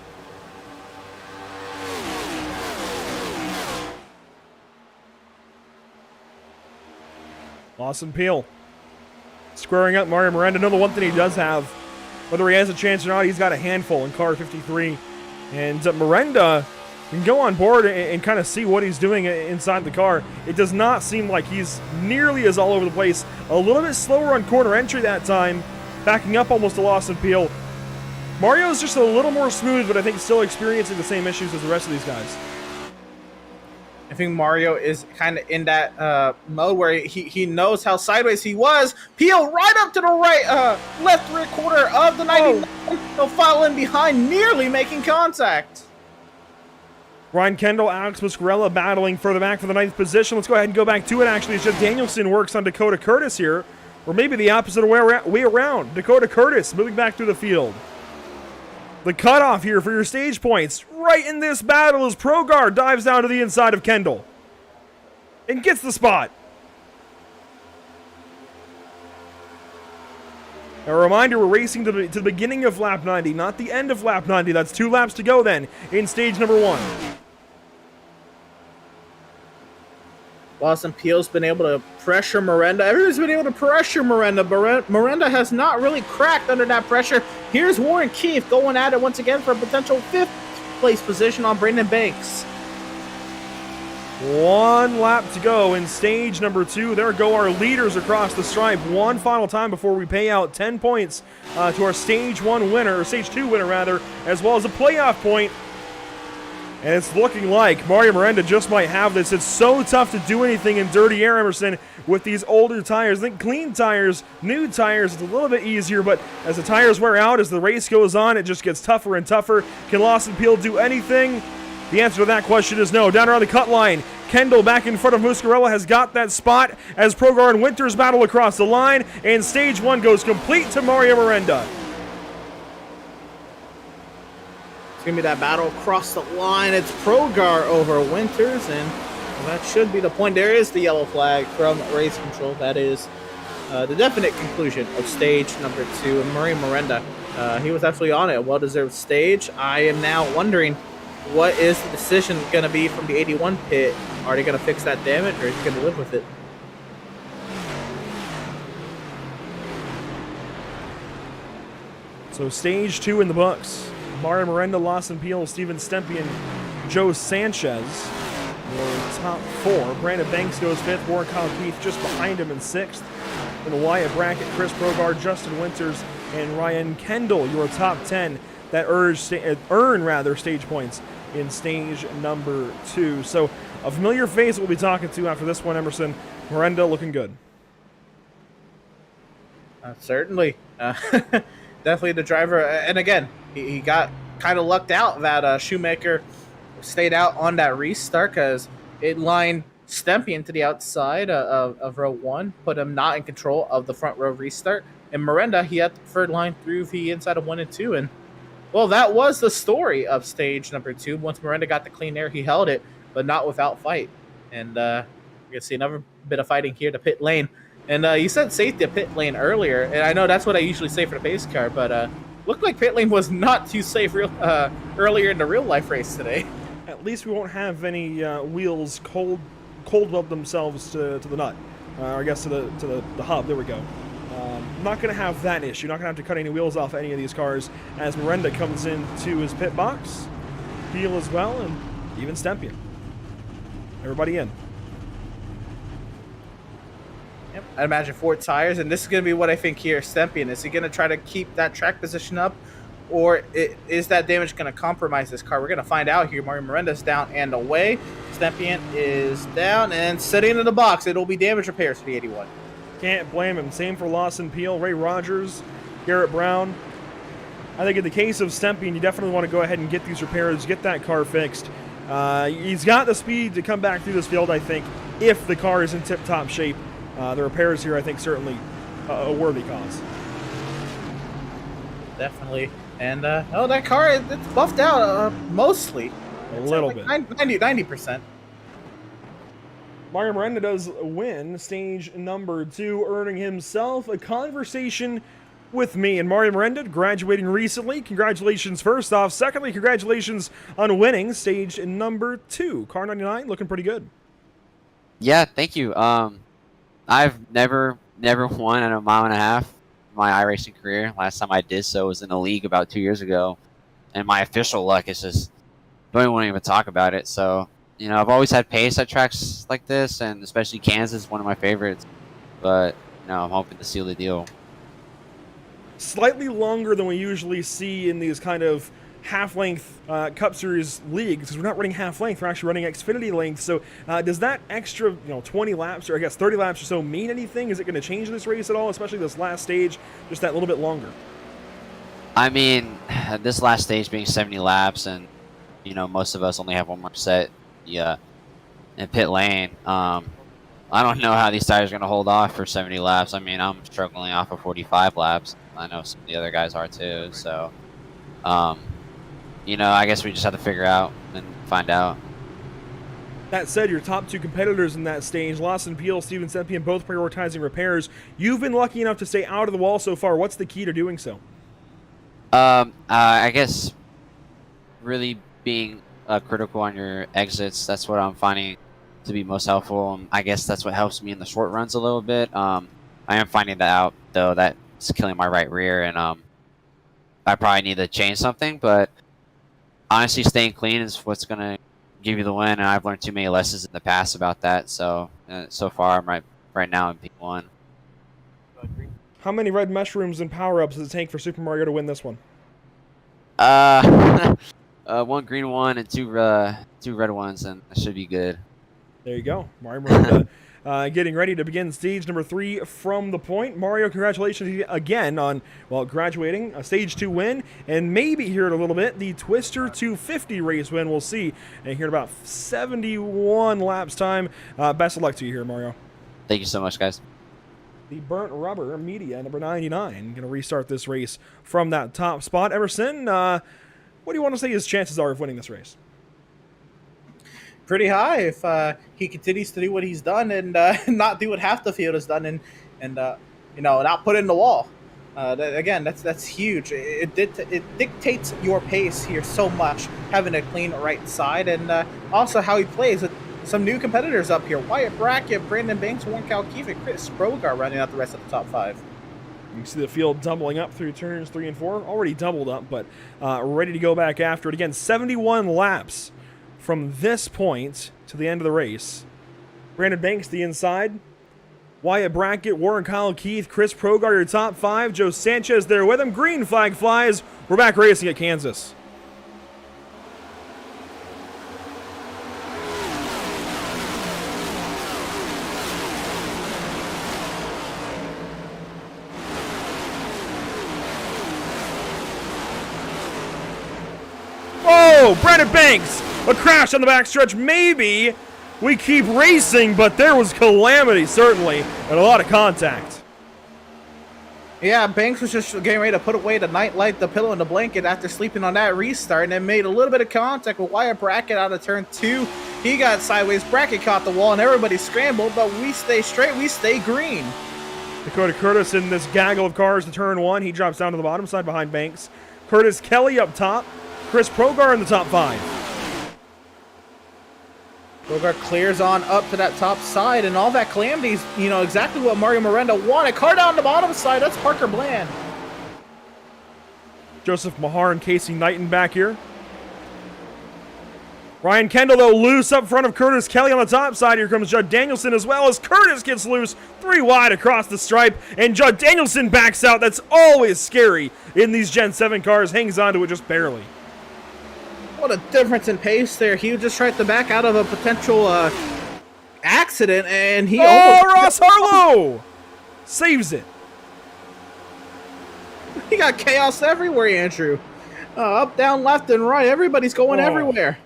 Speaker 1: Lawson Peel squaring up Mario Miranda. No, the one thing he does have, whether he has a chance or not, he's got a handful in car 53. And Miranda can go on board and kind of see what he's doing inside the car. It does not seem like he's nearly as all over the place. A little bit slower on corner entry that time, backing up almost to Lawson Peel. Mario's just a little more smooth, but I think still experiencing the same issues as the rest of these guys.
Speaker 2: I think Mario is kind of in that mode where he knows how sideways he was. Peel right up to the right, left rear quarter of the 99. He'll follow in behind, nearly making contact.
Speaker 1: Ryan Kendall, Alex Muscarella battling further back for the 9th position. Let's go ahead and go back to it, actually. It's just Danielson works on Dakota Curtis here, or maybe the opposite way around. Dakota Curtis moving back through the field. The cutoff here for your stage points right in this battle as Progar dives down to the inside of Kendall and gets the spot. A reminder, we're racing to the beginning of lap 90, not the end of lap 90. That's 2 laps to go then in stage number 1.
Speaker 2: Lawson Peel's been able to pressure Miranda. Everyone's been able to pressure Miranda. Miranda has not really cracked under that pressure. Here's Warren Keefe going at it once again for a potential 5th place position on Brandon Banks.
Speaker 1: 1 lap to go in stage number 2. There go our leaders across the stripe. One final time before we pay out 10 points to our stage 1 winner, or stage 2 winner rather, as well as a playoff point. And it's looking like Mario Miranda just might have this. It's so tough to do anything in dirty air, Emerson, with these older tires. I think clean tires, new tires, it's a little bit easier, but as the tires wear out, as the race goes on, it just gets tougher and tougher. Can Lawson Peel do anything? The answer to that question is no. Down around the cut line, Kendall back in front of Muscarella has got that spot as Progar and Winters battle across the line, and stage 1 goes complete to Mario Miranda.
Speaker 2: It's going to be that battle across the line. It's Progar over Winters, and that should be the point. There is the yellow flag from race control. That is the definite conclusion of stage number 2. And Mario Miranda, he was actually on it. A well-deserved stage. I am now wondering, what is the decision going to be from the 81 pit? Are they going to fix that damage, or is he going to live with it?
Speaker 1: So stage 2 in the books. Mario Miranda, Lawson Peel, Steven Stempian, Joe Sanchez. Your top 4. Brandon Banks goes 5th. Warren Keith just behind him in 6th. In the Wyatt bracket, Chris Progar, Justin Winters, and Ryan Kendall, your top 10 that earn stage points in stage number 2. So a familiar face we'll be talking to after this one, Emerson. Miranda looking good.
Speaker 2: Certainly. Definitely the driver. And again, he got kind of lucked out that Shoemaker stayed out on that restart, because it lined Stempian to the outside of row 1, put him not in control of the front row restart. And Miranda, he had the preferred line through the inside of 1 and 2. And well, that was the story of stage number 2. Once Miranda got the clean air, he held it, but not without fight. And we're going to see another bit of fighting here to pit lane. And you said safety to pit lane earlier, and I know that's what I usually say for the pace car, but looked like pit lane was not too safe earlier in the real-life race today.
Speaker 1: At least we won't have any wheels cold weld themselves to the nut, or I guess to the hub. There we go. Not going to have that issue. Not going to have to cut any wheels off any of these cars as Miranda comes into his pit box. Peel as well, and even Stempian. Everybody in.
Speaker 2: Yep, I imagine 4 tires, and this is going to be what I think here. Stempian, is he going to try to keep that track position up, or is that damage going to compromise this car? We're going to find out here. Mario Miranda's down and away. Stempian is down and sitting in the box. It'll be damage repairs for the 81.
Speaker 1: Can't blame him. Same for Lawson Peel, Ray Rogers, Garrett Brown. I think in the case of Stempian, you definitely want to go ahead and get these repairs, get that car fixed. He's got the speed to come back through this field, I think, if the car is in tip-top shape. The repairs here, I think, certainly a worthy cause.
Speaker 2: Definitely. And, that car, it's buffed out mostly.
Speaker 1: A little bit.
Speaker 2: 90%.
Speaker 1: Mario Miranda does win stage number 2, earning himself a conversation with me. And Mario Miranda, graduating recently. Congratulations first off. Secondly, congratulations on winning stage number 2. Car 99 looking pretty good.
Speaker 8: Yeah, thank you. I've never won in a mile and a half in my iRacing career. Last time I did so was in a league about 2 years ago. And my official luck is just, don't even talk about it. So, you know, I've always had pace at tracks like this, and especially Kansas, one of my favorites. But, you know, I'm hoping to seal the deal.
Speaker 1: Slightly longer than we usually see in these kind of half-length Cup Series league, because we're not running half-length, we're actually running Xfinity length. So does that extra 20 laps, or I guess 30 laps or so, mean anything? Is it going to change this race at all, especially this last stage, just that little bit longer?
Speaker 8: I mean, this last stage being 70 laps, and most of us only have one more set in pit lane. I don't know how these tires are going to hold off for 70 laps. I mean, I'm struggling off of 45 laps. I know some of the other guys are too. So, I guess we just have to figure out and find out.
Speaker 1: That said, your top two competitors in that stage, Lawson Peel, Steven Sempian, both prioritizing repairs. You've been lucky enough to stay out of the wall so far. What's the key to doing so?
Speaker 8: I guess really being critical on your exits. That's what I'm finding to be most helpful. I guess that's what helps me in the short runs a little bit. I am finding that out, though. That's killing my right rear, and I probably need to change something. But honestly, staying clean is what's going to give you the win, and I've learned too many lessons in the past about that. So so far, I'm right now in P1.
Speaker 1: How many red mushrooms and power-ups does it take for Super Mario to win this one?
Speaker 8: One green one and two red ones, and that should be good.
Speaker 1: There you go. Mario Miranda getting ready to begin stage number 3 from the point. Mario, congratulations again on, graduating a stage 2 win, and maybe here in a little bit, the Twister 250 race win. We'll see. And here in about 71 laps time. Best of luck to you here, Mario.
Speaker 8: Thank you so much, guys.
Speaker 1: The Burnt Rubber Media, number 99, going to restart this race from that top spot. Emerson, what do you want to say his chances are of winning this race?
Speaker 2: Pretty high if he continues to do what he's done and not do what half the field has done and not put it in the wall. That's huge. It dictates your pace here so much, having a clean right side, and also how he plays. Some new competitors up here: Wyatt Brackett, Brandon Banks, Warren Kalkeef, and Chris Sprogar running out the rest of the top 5.
Speaker 1: You can see the field doubling up through turns 3 and 4. Already doubled up, but ready to go back after it. Again, 71 laps from this point to the end of the race. Brandon Banks, the inside. Wyatt Brackett, Warren Kalkeef, Chris Sprogar, your top 5. Joe Sanchez there with him. Green flag flies. We're back racing at Kansas. Oh, Brandon Banks, a crash on the backstretch. Maybe we keep racing, but there was calamity, certainly, and a lot of contact.
Speaker 2: Yeah, Banks was just getting ready to put away the nightlight, the pillow, and the blanket after sleeping on that restart, and then made a little bit of contact with Wyatt Brackett out of turn 2. He got sideways, Brackett caught the wall, and everybody scrambled, but we stay straight, we stay green.
Speaker 1: Dakota Curtis in this gaggle of cars to turn 1. He drops down to the bottom side behind Banks. Curtis Kelly up top. Chris Sprogar in the top 5.
Speaker 2: Sprogar clears on up to that top side, and all that calamity's, exactly what Mario Miranda wanted. Car down the bottom side, that's Parker Bland.
Speaker 1: Joseph Mahar and Casey Knighton back here. Ryan Kendall, though, loose up front of Curtis Kelly on the top side. Here comes Judd Danielson as well as Curtis gets loose. 3 wide across the stripe, and Judd Danielson backs out. That's always scary in these Gen 7 cars. Hangs on to it just barely.
Speaker 2: What a difference in pace there. He just tried to back out of a potential accident, and he
Speaker 1: Ross Harlow saves it.
Speaker 2: He got chaos everywhere, Andrew. Up, down, left, and right. Everybody's going everywhere.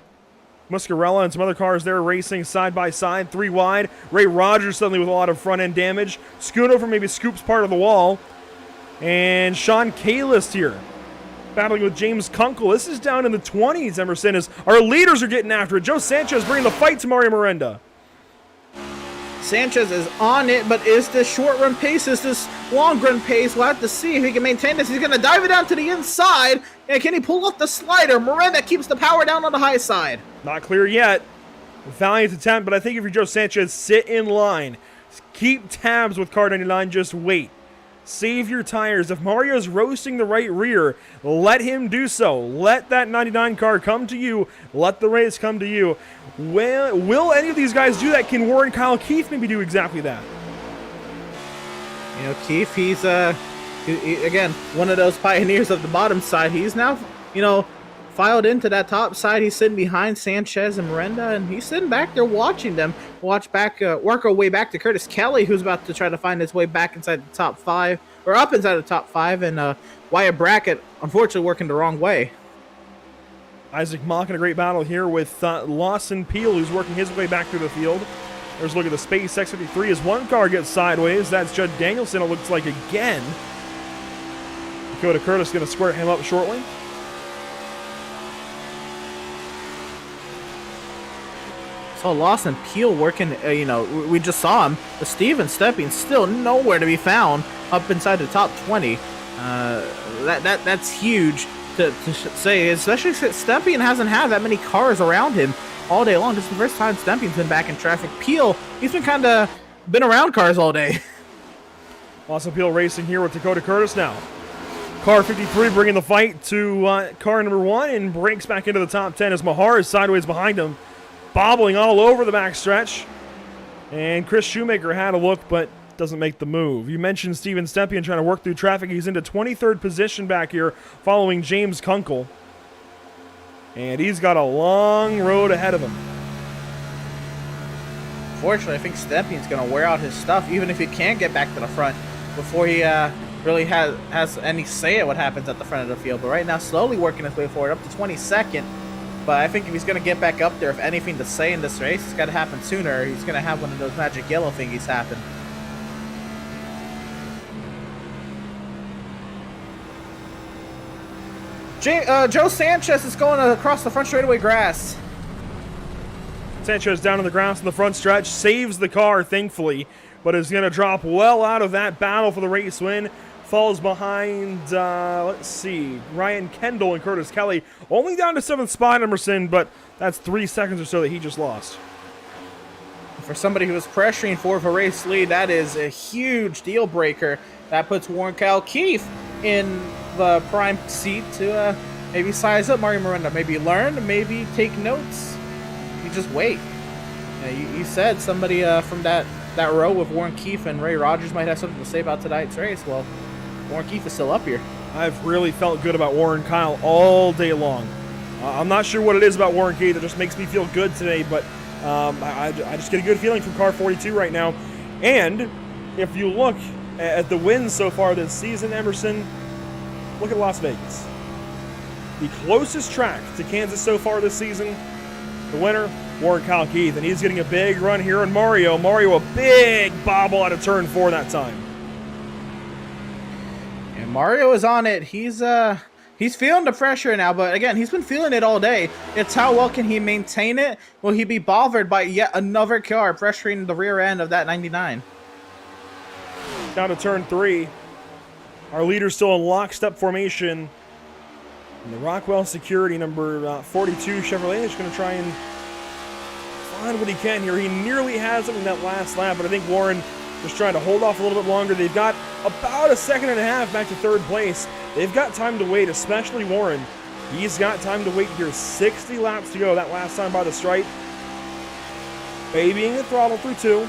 Speaker 1: Muscarella and some other cars there racing side by side, 3 wide. Ray Rogers suddenly with a lot of front end damage. Schoonover maybe scoops part of the wall. And Sean Kalis here, battling with James Kunkel. This is down in the 20s, Emerson, as our leaders are getting after it. Joe Sanchez bringing the fight to Mario Miranda.
Speaker 2: Sanchez is on it, but is this short run pace, is this long run pace? We'll have to see if he can maintain this. He's going to dive it down to the inside, and can he pull off the slider? Miranda keeps the power down on the high side.
Speaker 1: Not clear yet. Valiant attempt, but I think if you're Joe Sanchez, sit in line. Keep tabs with car 99, just wait. Save your tires. If Mario's roasting the right rear, let him do so. Let that 99 car come to you. Let the race come to you. Will any of these guys do that? Can Warren Kalkeef maybe do exactly that?
Speaker 2: Keith, he's again one of those pioneers of the bottom side. He's now, filed into that top side. He's sitting behind Sanchez and Miranda, and he's sitting back there watching them work our way back to Curtis Kelly, who's about to try to find his way back inside the top 5, or up inside the top 5, and Wyatt Brackett, unfortunately, working the wrong way.
Speaker 1: Isaac Mock in a great battle here with Lawson Peel, who's working his way back through the field. There's a look at the space. X53 as one car gets sideways. That's Judd Danielson, it looks like, again. Dakota Curtis going to square him up shortly.
Speaker 2: So Lawson Peel working, we just saw him. But Steven Stepien still nowhere to be found up inside the top 20. That's huge to say, especially since Stepien hasn't had that many cars around him all day long. This is the first time Stepien's been back in traffic. Peel, he's been around cars all day.
Speaker 1: Lawson Peel racing here with Dakota Curtis now. Car 53 bringing the fight to car number 1 and breaks back into the top 10 as Mahar is sideways behind him, bobbling all over the backstretch. And Chris Shoemaker had a look, but doesn't make the move. You mentioned Steven Stepien trying to work through traffic. He's into 23rd position back here, following James Kunkel. And he's got a long road ahead of him.
Speaker 2: Fortunately, I think Stepien's going to wear out his stuff, even if he can't get back to the front before he really has any say at what happens at the front of the field. But right now, slowly working his way forward, up to 22nd. But I think if he's going to get back up there, if anything to say in this race, it's got to happen sooner. He's going to have one of those magic yellow thingies happen. Joe Sanchez is going across the front straightaway grass.
Speaker 1: Sanchez down on the grass in the front stretch, saves the car, thankfully, but is going to drop well out of that battle for the race win. Falls behind, Ryan Kendall and Curtis Kelly. Only down to 7th spot, Emerson, but that's 3 seconds or so that he just lost.
Speaker 2: For somebody who was pressuring for a race lead, that is a huge deal breaker. That puts Warren Kyle Keefe in the prime seat to maybe size up Mario Miranda, maybe learn, maybe take notes. You just wait. You said somebody from that row with Warren Keefe and Ray Rogers might have something to say about tonight's race. Well, Warren Keefe is still up here.
Speaker 1: I've really felt good about Warren Kyle all day long. I'm not sure what it is about Warren Keefe that just makes me feel good today, but I just get a good feeling from car 42 right now. And if you look at the wins so far this season, Emerson, look at Las Vegas. The closest track to Kansas so far this season, the winner, Warren Kyle Keefe, and he's getting a big run here on Mario. Mario, a big bobble out of turn 4 that time.
Speaker 2: And Mario is on it. He's feeling the pressure now, but again, he's been feeling it all day. It's how well can he maintain it? Will he be bothered by yet another car pressuring the rear end of that 99?
Speaker 1: Down to turn 3. Our leader's still in lockstep formation. And the Rockwell Security number 42 Chevrolet is going to try and find what he can here. He nearly has it in that last lap, but I think Warren just trying to hold off a little bit longer. They've got about a second and a half back to 3rd place. They've got time to wait, especially Warren. He's got time to wait here. 60 laps to go. That last time by the stripe. Babying the throttle through 2.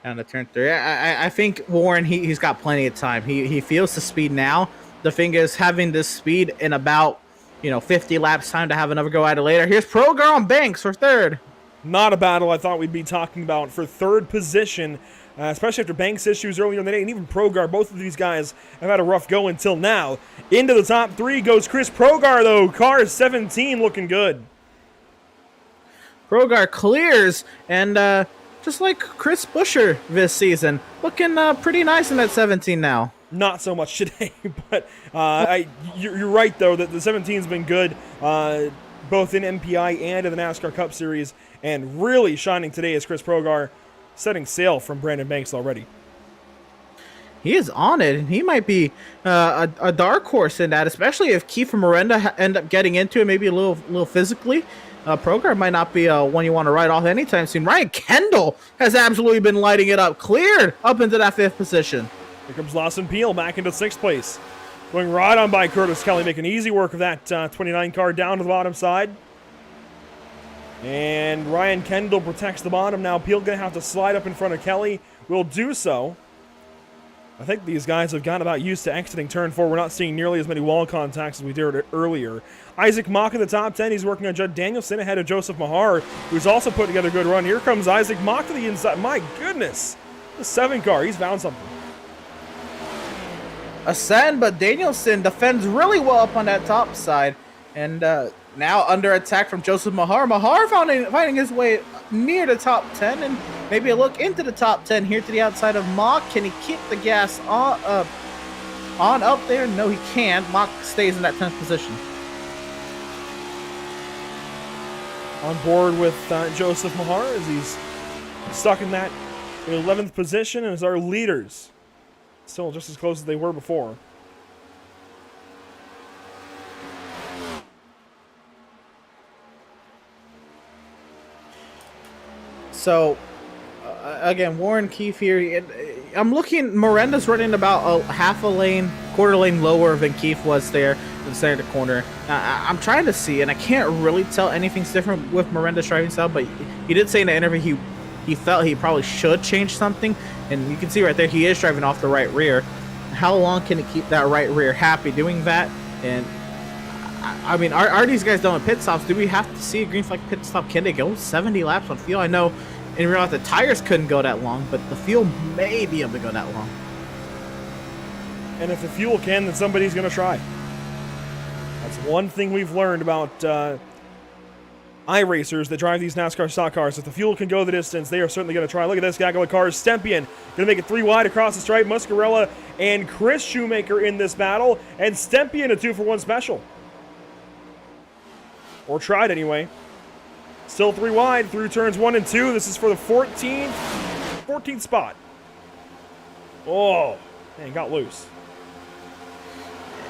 Speaker 2: Down to turn 3. I think Warren, he's got plenty of time. He feels the speed now. The thing is, having this speed in about 50 laps time to have another go at it later. Here's Progar on Banks for 3rd.
Speaker 1: Not a battle I thought we'd be talking about for 3rd position, especially after Banks' issues earlier in the day, and even Progar. Both of these guys have had a rough go until now. Into the top 3 goes Chris Progar, though. Car 17 looking good.
Speaker 2: Progar clears, and just like Chris Buescher this season, looking pretty nice in that 17 now.
Speaker 1: Not so much today, but you're right, though, that the 17's been good, both in MPI and in the NASCAR Cup Series, and really shining today is Chris Progar, setting sail from Brandon Banks already.
Speaker 2: He is on it, and he might be a dark horse in that, especially if Keefe and Miranda end up getting into it, maybe a little physically. Progar might not be one you want to write off anytime soon. Ryan Kendall has absolutely been lighting it up, cleared up into that 5th position.
Speaker 1: Here comes Lawson Peel back into 6th place. Going right on by Curtis Kelly, making easy work of that 29 car down to the bottom side. And Ryan Kendall protects the bottom. Now Peel going to have to slide up in front of Kelly. Will do so. I think these guys have gotten about used to exiting turn 4. We're not seeing nearly as many wall contacts as we did earlier. Isaac Mock in the top 10. He's working on Judd Danielson ahead of Joseph Mahar, who's also put together a good run. Here comes Isaac Mock to the inside. My goodness. The 7 car. He's found something.
Speaker 2: Ascend, but Danielson defends really well up on that top side. And now under attack from Joseph Mahar. Mahar finding his way near the top 10 and maybe a look into the top 10 here to the outside of Mock. Can he keep the gas on up there? No, he can't. Mock stays in that 10th position.
Speaker 1: On board with Joseph Mahar as he's stuck in that 11th position, and as our leaders still just as close as they were before.
Speaker 2: So, again, Warren Keefe here. I'm looking, Miranda's running about a half a lane, quarter lane lower than Keefe was there in the center of the corner. I'm trying to see, and I can't really tell anything's different with Miranda's driving style, but he did say in the interview he felt he probably should change something, and you can see right there he is driving off the right rear. How long can he keep that right rear happy doing that? And I mean, are these guys doing pit stops? Do we have to see a green flag pit stop? Can they go 70 laps on fuel? I know in real life the tires couldn't go that long, but the fuel may be able to go that long.
Speaker 1: And if the fuel can, then somebody's going to try. That's one thing we've learned about iRacers that drive these NASCAR stock cars. If the fuel can go the distance, they are certainly going to try. Look at this gaggle of cars. Stempian going to make it 3 wide across the stripe. Muscarella and Chris Shoemaker in this battle. And Stempian a 2-for-1 special. Or tried anyway. Still 3 wide through turns 1 and 2. This is for the 14th spot. Oh, man, got loose.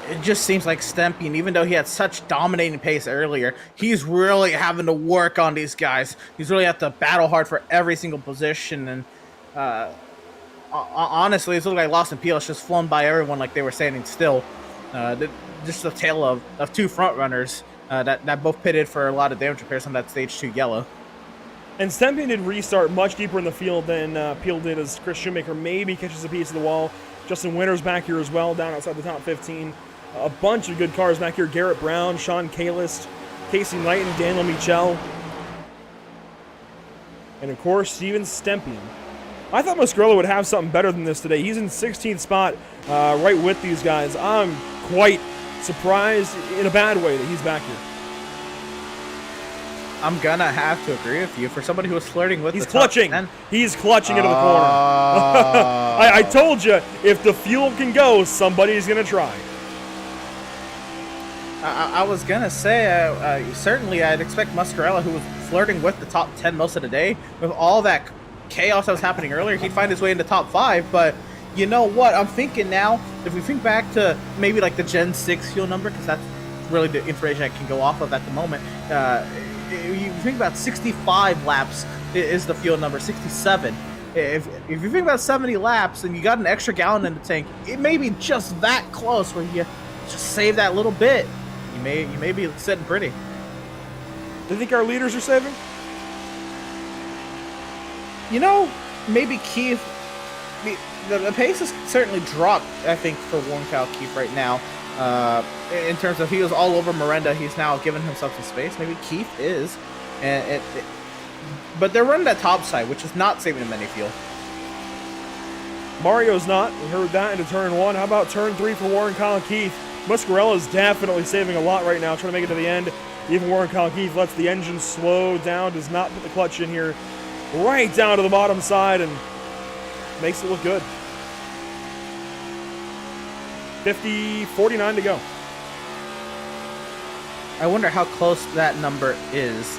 Speaker 2: It just seems like Stempian, even though he had such dominating pace earlier, he's really having to work on these guys. He's really have to battle hard for every single position. And honestly, it's looking like Lawson Peel's just flown by everyone like they were standing still. Just a tale of 2 front runners that both pitted for a lot of damage repairs on that stage 2 yellow.
Speaker 1: And Stempian did restart much deeper in the field than Peel did, as Chris Shoemaker maybe catches a piece of the wall. Justin Winters back here as well, down outside the top 15. A bunch of good cars back here. Garrett Brown, Sean Kalist, Casey Knighton, Daniel Michel. And of course, Steven Stempian. I thought Muscarella would have something better than this today. He's in 16th spot right with these guys. I'm quite surprised in a bad way that he's back here.
Speaker 2: I'm gonna have to agree with you. For somebody who was flirting with
Speaker 1: He's
Speaker 2: the top
Speaker 1: clutching.
Speaker 2: 10,
Speaker 1: He's clutching into the corner. I told you, if the fuel can go, somebody's going to try.
Speaker 2: I was gonna say, certainly I'd expect Muscarella, who was flirting with the top 10 most of the day, with all that chaos that was happening earlier, he'd find his way into top 5, but you know what, I'm thinking now, if we think back to maybe like the Gen 6 fuel number, because that's really the information I can go off of at the moment, you think about 65 laps is the fuel number, 67. If you think about 70 laps and you got an extra gallon in the tank, it may be just that close where you just save that little bit. You may be sitting pretty.
Speaker 1: Do you think our leaders are saving?
Speaker 2: You know, maybe Keith. The pace has certainly dropped, I think, for Warren Kyle Keith right now. In terms of he was all over Miranda, he's now given himself some space. Maybe Keith is. But they're running that top side, which is not saving him any fuel.
Speaker 1: Mario's not. We heard that into turn 1. How about turn 3 for Warren Kyle Keith? Muscarella's definitely saving a lot right now, trying to make it to the end. Even Warren Kyle Keith lets the engine slow down, does not put the clutch in here, right down to the bottom side, and makes it look good. 49 to go.
Speaker 2: I wonder how close that number is,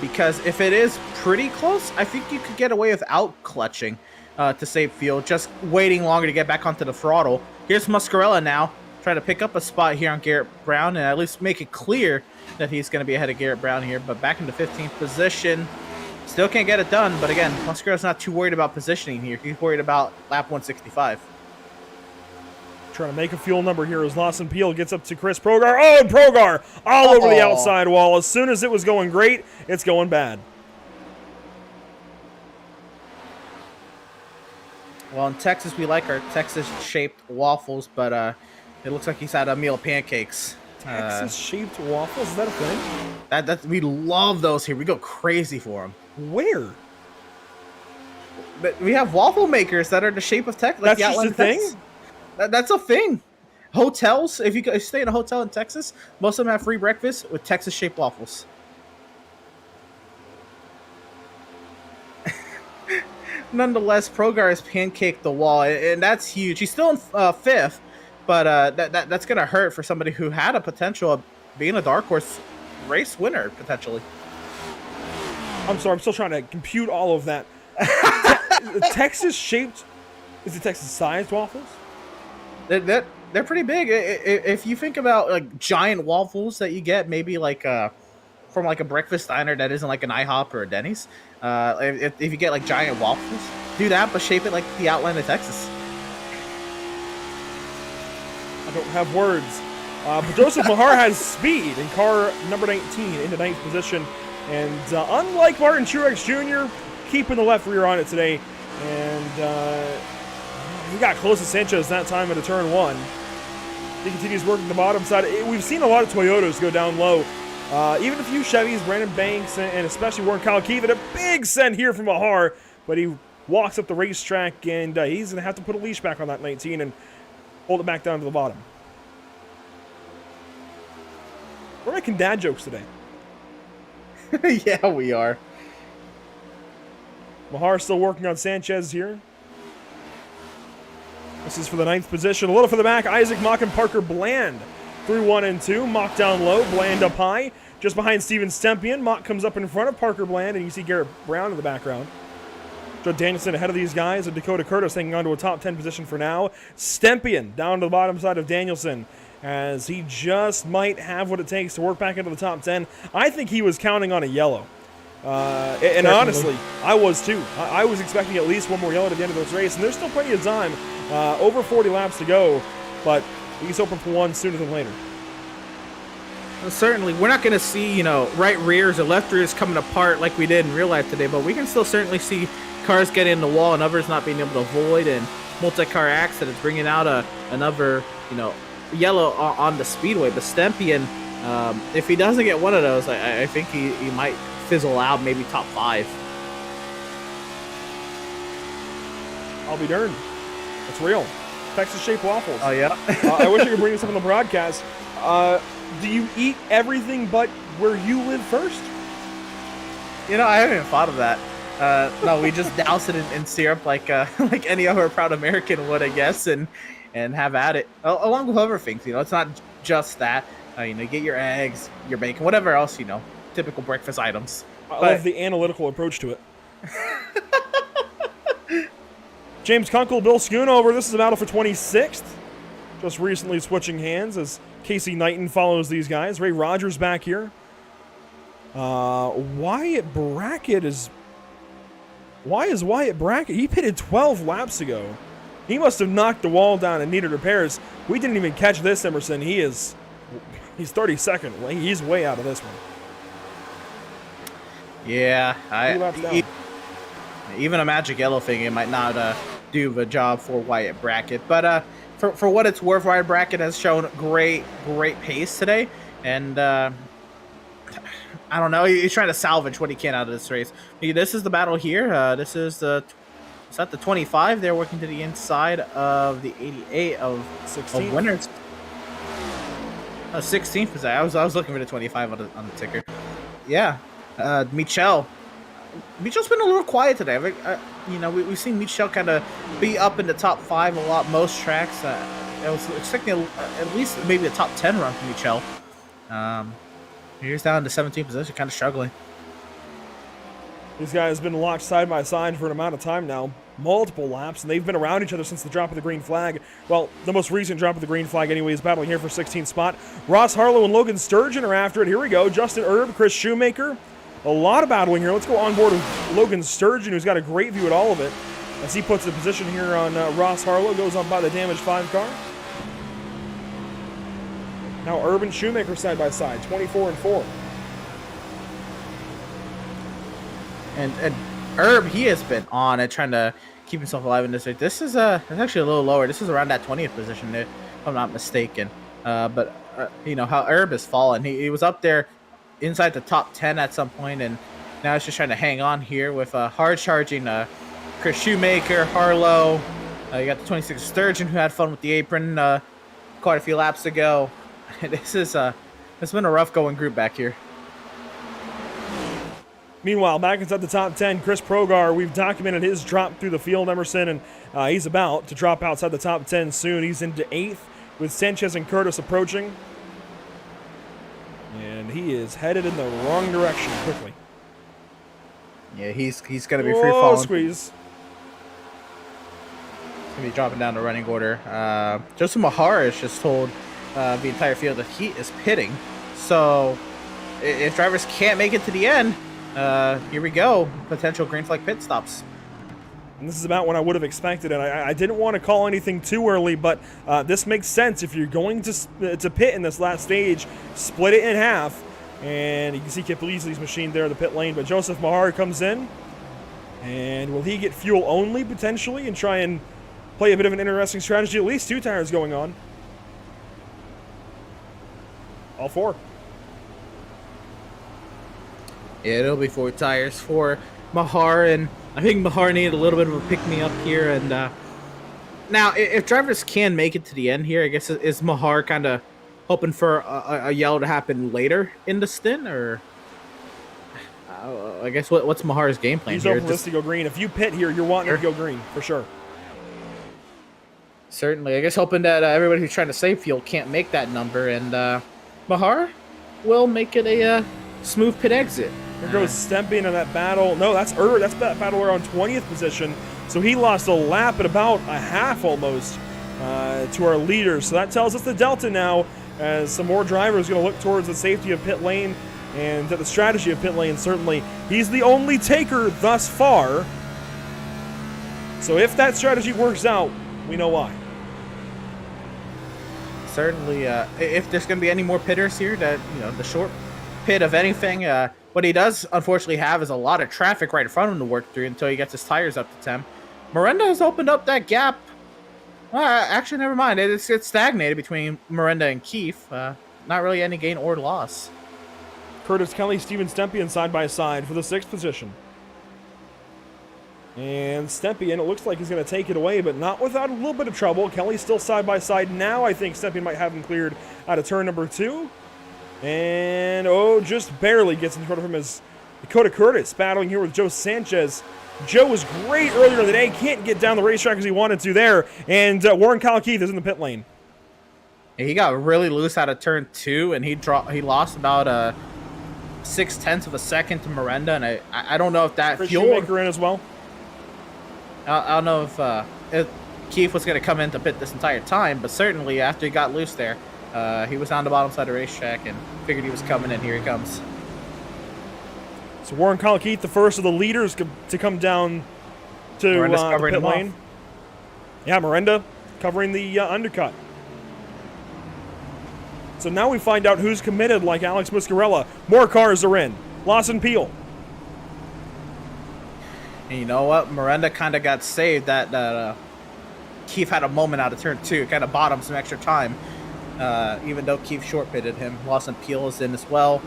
Speaker 2: because if it is pretty close, I think you could get away without clutching to save fuel, just waiting longer to get back onto the throttle. Here's Muscarella now, trying to pick up a spot here on Garrett Brown and at least make it clear that he's going to be ahead of Garrett Brown here, but back into 15th position. Still can't get it done, but again, Muscarella's not too worried about positioning here. He's worried about lap 165.
Speaker 1: Trying to make a fuel number here as Lawson Peel gets up to Chris Progar. Oh, and Progar all over the outside wall. As soon as it was going great, it's going bad.
Speaker 2: Well, in Texas, we like our Texas-shaped waffles, but it looks like he's had a meal of pancakes.
Speaker 1: Texas-shaped waffles? Is that a thing?
Speaker 2: That we love those here. We go crazy for them.
Speaker 1: Where?
Speaker 2: But we have waffle makers that are the shape of Texas.
Speaker 1: That's just a thing?
Speaker 2: That's a thing. Hotels, if you stay in a hotel in Texas, most of them have free breakfast with Texas-shaped waffles. Nonetheless, Progar has pancaked the wall, and that's huge. He's still in fifth, but that's going to hurt for somebody who had a potential of being a dark horse race winner, potentially.
Speaker 1: I'm sorry, I'm still trying to compute all of that. Texas-shaped... Is it Texas-sized waffles?
Speaker 2: They're pretty big. If you think about like giant waffles that you get, maybe like from like a breakfast diner that isn't like an IHOP or a Denny's, if you get like giant waffles, do that, but shape it like the outline of Texas.
Speaker 1: I don't have words. But Joseph Mahar has speed in car number 19 into 9th position. And unlike Martin Truex Jr., keeping the left rear on it today. And he got close to Sanchez that time into turn 1. He continues working the bottom side. We've seen a lot of Toyotas go down low. Even a few Chevys, Brandon Banks, and especially Warren Kyle Keefe. A big send here from Mahar, but he walks up the racetrack, and he's going to have to put a leash back on that 19 and hold it back down to the bottom. We're making dad jokes today.
Speaker 2: Yeah, we are.
Speaker 1: Mahar still working on Sanchez here. This is for the 9th position. A little for the back. Isaac Mock and Parker Bland through 1 and 2. Mock down low. Bland up high. Just behind Steven Stempion. Mock comes up in front of Parker Bland, and you see Garrett Brown in the background. Joe Danielson ahead of these guys, and Dakota Curtis hanging on to a top 10 position for now. Stempion down to the bottom side of Danielson, as he just might have what it takes to work back into the top 10. I think he was counting on a yellow. And honestly, I was too. I was expecting at least one more yellow at the end of this race, and there's still plenty of time. Over 40 laps to go, but he's hoping for one sooner than later.
Speaker 2: Well, certainly, we're not going to see, right rears or left rears coming apart like we did in real life today, but we can still certainly see cars getting in the wall and others not being able to avoid, and multi-car accidents bringing out another, yellow on the speedway. But Stempion, if he doesn't get one of those, I think he might fizzle out, maybe top 5.
Speaker 1: I'll be darned. It's real. Texas-shaped waffles.
Speaker 2: Oh, yeah?
Speaker 1: I wish I could bring this up on the broadcast. Do you eat everything but where you live first?
Speaker 2: I haven't even thought of that. No, we just douse it in syrup like like any other proud American would, I guess, and have at it. Along with other things, it's not just that. You get your eggs, your bacon, whatever else, typical breakfast items.
Speaker 1: I love the analytical approach to it. James Kunkel, Bill Schoonover. This is a battle for 26th. Just recently switching hands as Casey Knighton follows these guys. Ray Rogers back here. Wyatt Brackett is... Why is Wyatt Brackett? He pitted 12 laps ago. He must have knocked the wall down and needed repairs. We didn't even catch this, Emerson. He's 32nd. He's way out of this one.
Speaker 2: Yeah, even a magic yellow thing, it might not do the job for Wyatt Brackett. But for what it's worth, Wyatt Brackett has shown great pace today, and I don't know, he's trying to salvage what he can out of this race. This is the battle here. This is the 25. They're working to the inside of the 88 of 16 of winners. 16th was I was looking for the 25 on the ticker. Yeah, Michel's been a little quiet today. We've seen Michel kind of be up in the top 5 a lot most tracks. I was expecting at least maybe a top 10 run from Michel. He's down to 17th position, kind of struggling.
Speaker 1: These guys have been locked side by side for an amount of time now, multiple laps, and they've been around each other since the drop of the green flag. Well, the most recent drop of the green flag anyways, battling here for 16th spot. Ross Harlow and Logan Sturgeon are after it. Here we go. Justin Erb, Chris Shoemaker. A lot of battling here. Let's go on board with Logan Sturgeon, who's got a great view at all of it, as he puts the position here on Ross Harlow, goes on by the damaged 5 car. Now Erb and Shoemaker side by side, 24 and 4.
Speaker 2: And Erb, he has been on it, trying to keep himself alive in this race. This is it's actually a little lower. This is around that 20th position, if I'm not mistaken. But you know how Herb has fallen. He was up there inside the top 10 at some point, and now he's just trying to hang on here with hard charging Chris Shoemaker, Harlow. You got the 26 Sturgeon, who had fun with the apron quite a few laps ago. This is it's been a rough going group back here.
Speaker 1: Meanwhile, back inside the top 10, Chris Progar, we've documented his drop through the field, Emerson, and he's about to drop outside the top 10 soon. He's into 8th with Sanchez and Curtis approaching. And he is headed in the wrong direction quickly.
Speaker 2: Yeah, he's going to be free falling.
Speaker 1: Squeeze.
Speaker 2: He's going to be dropping down the running order. Joseph Mahar has just told the entire field that he is pitting. So if drivers can't make it to the end, here we go. Potential green flag pit stops.
Speaker 1: And this is about what I would have expected, and I didn't want to call anything too early, but this makes sense. If you're going to pit in this last stage, split it in half. And you can see Kip Leasley's machine there in the pit lane, but Joseph Mahar comes in. And will he get fuel only, potentially, and try and play a bit of an interesting strategy? At least 2 tires going on. All 4.
Speaker 2: Yeah, it'll be 4 tires for Mahar, and I think Mahar needed a little bit of a pick-me-up here. And now, if drivers can make it to the end here, I guess, is Mahar kind of hoping for a yellow to happen later in the stint, or I guess what's Mahar's game plan
Speaker 1: He's
Speaker 2: here?
Speaker 1: open to go green. If you pit here, you're wanting to go green, for sure.
Speaker 2: Certainly. I guess hoping that everybody who's trying to save fuel can't make that number, and Mahar will make it a smooth pit exit.
Speaker 1: Here goes Stemping in that battle. No, that's that battle we're on 20th position. So he lost a lap at about a half almost to our leaders. So that tells us the delta now, as some more drivers going to look towards the safety of pit lane and the strategy of pit lane. Certainly, he's the only taker thus far. So if that strategy works out, we know why.
Speaker 2: Certainly, if there's going to be any more pitters here, that the short pit of anything, what he does unfortunately have is a lot of traffic right in front of him to work through until he gets his tires up to 10. Miranda has opened up that gap. Well, actually, never mind. It's stagnated between Miranda and Keefe. Not really any gain or loss.
Speaker 1: Curtis Kelly, Steven Stempian side by side for the 6th position. And Stempian, it looks like he's going to take it away, but not without a little bit of trouble. Kelly's still side by side now. I think Stempian might have him cleared out of turn number 2. And, just barely gets in front of him as Dakota Curtis battling here with Joe Sanchez. Joe was great earlier in the day. Can't get down the racetrack as he wanted to there. And Warren Kyle Keith is in the pit lane.
Speaker 2: He got really loose out of turn 2, and he lost about 0.6 of a second to Miranda. And I don't know if that
Speaker 1: Chris
Speaker 2: fuel
Speaker 1: Shoemaker in as well.
Speaker 2: I don't know if Keith was going to come in to pit this entire time, but certainly after he got loose there, he was on the bottom side of the racetrack and figured he was coming, and here he comes.
Speaker 1: So Warren Kyle Keith, the first of the leaders to come down to the pit lane. Yeah, Miranda covering the undercut. So now we find out who's committed, like Alex Muscarella. More cars are in. Lawson Peel.
Speaker 2: And you know what? Miranda kind of got saved. That Keith had a moment out of turn 2. Kind of bought him some extra time. Even though Keith short-pitted him. Lawson Peel is in as well.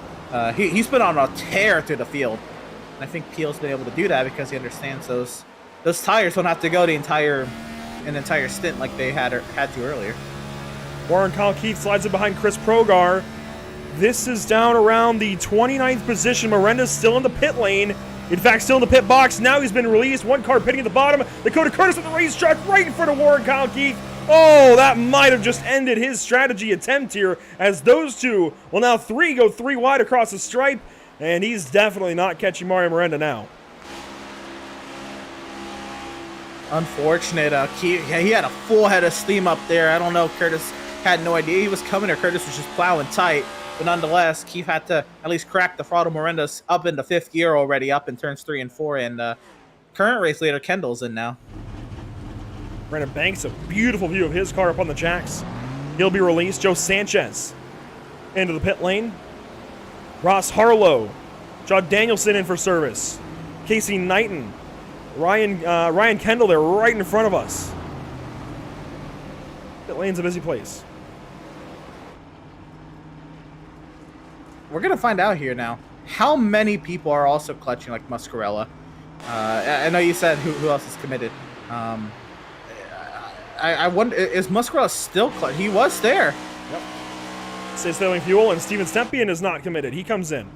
Speaker 2: He's been on a tear through the field. And I think Peel's been able to do that because he understands those tires don't have to go an entire stint like they had to earlier.
Speaker 1: Warren Kyle Keith slides it behind Chris Progar. This is down around the 29th position. Miranda's still in the pit lane. In fact, still in the pit box. Now he's been released. One car pitting at the bottom. Dakota Curtis with the racetrack right in front of Warren Kyle Keith. Oh, that might have just ended his strategy attempt here, as those two, well, now 3 go 3 wide across the stripe, and he's definitely not catching Mario Miranda now.
Speaker 2: Unfortunate. He had a full head of steam up there. I don't know. Curtis had no idea he was coming, or Curtis was just plowing tight. But nonetheless, Keith had to at least crack the throttle. Miranda's up into 5th gear already, up in turns 3 and 4, and current race leader Kendall's in now.
Speaker 1: Brandon Banks, a beautiful view of his car up on the jacks. He'll be released. Joe Sanchez into the pit lane. Ross Harlow. John Danielson in for service. Casey Knighton Ryan Kendall there right in front of us. Pit lane's a busy place.
Speaker 2: We're gonna find out here now. How many people are also clutching like Muscarella? I know you said who else is committed. I wonder, is Muscarella still clutch? He was there.
Speaker 1: Yep. Stays filling fuel, and Steven Stepien is not committed. He comes in.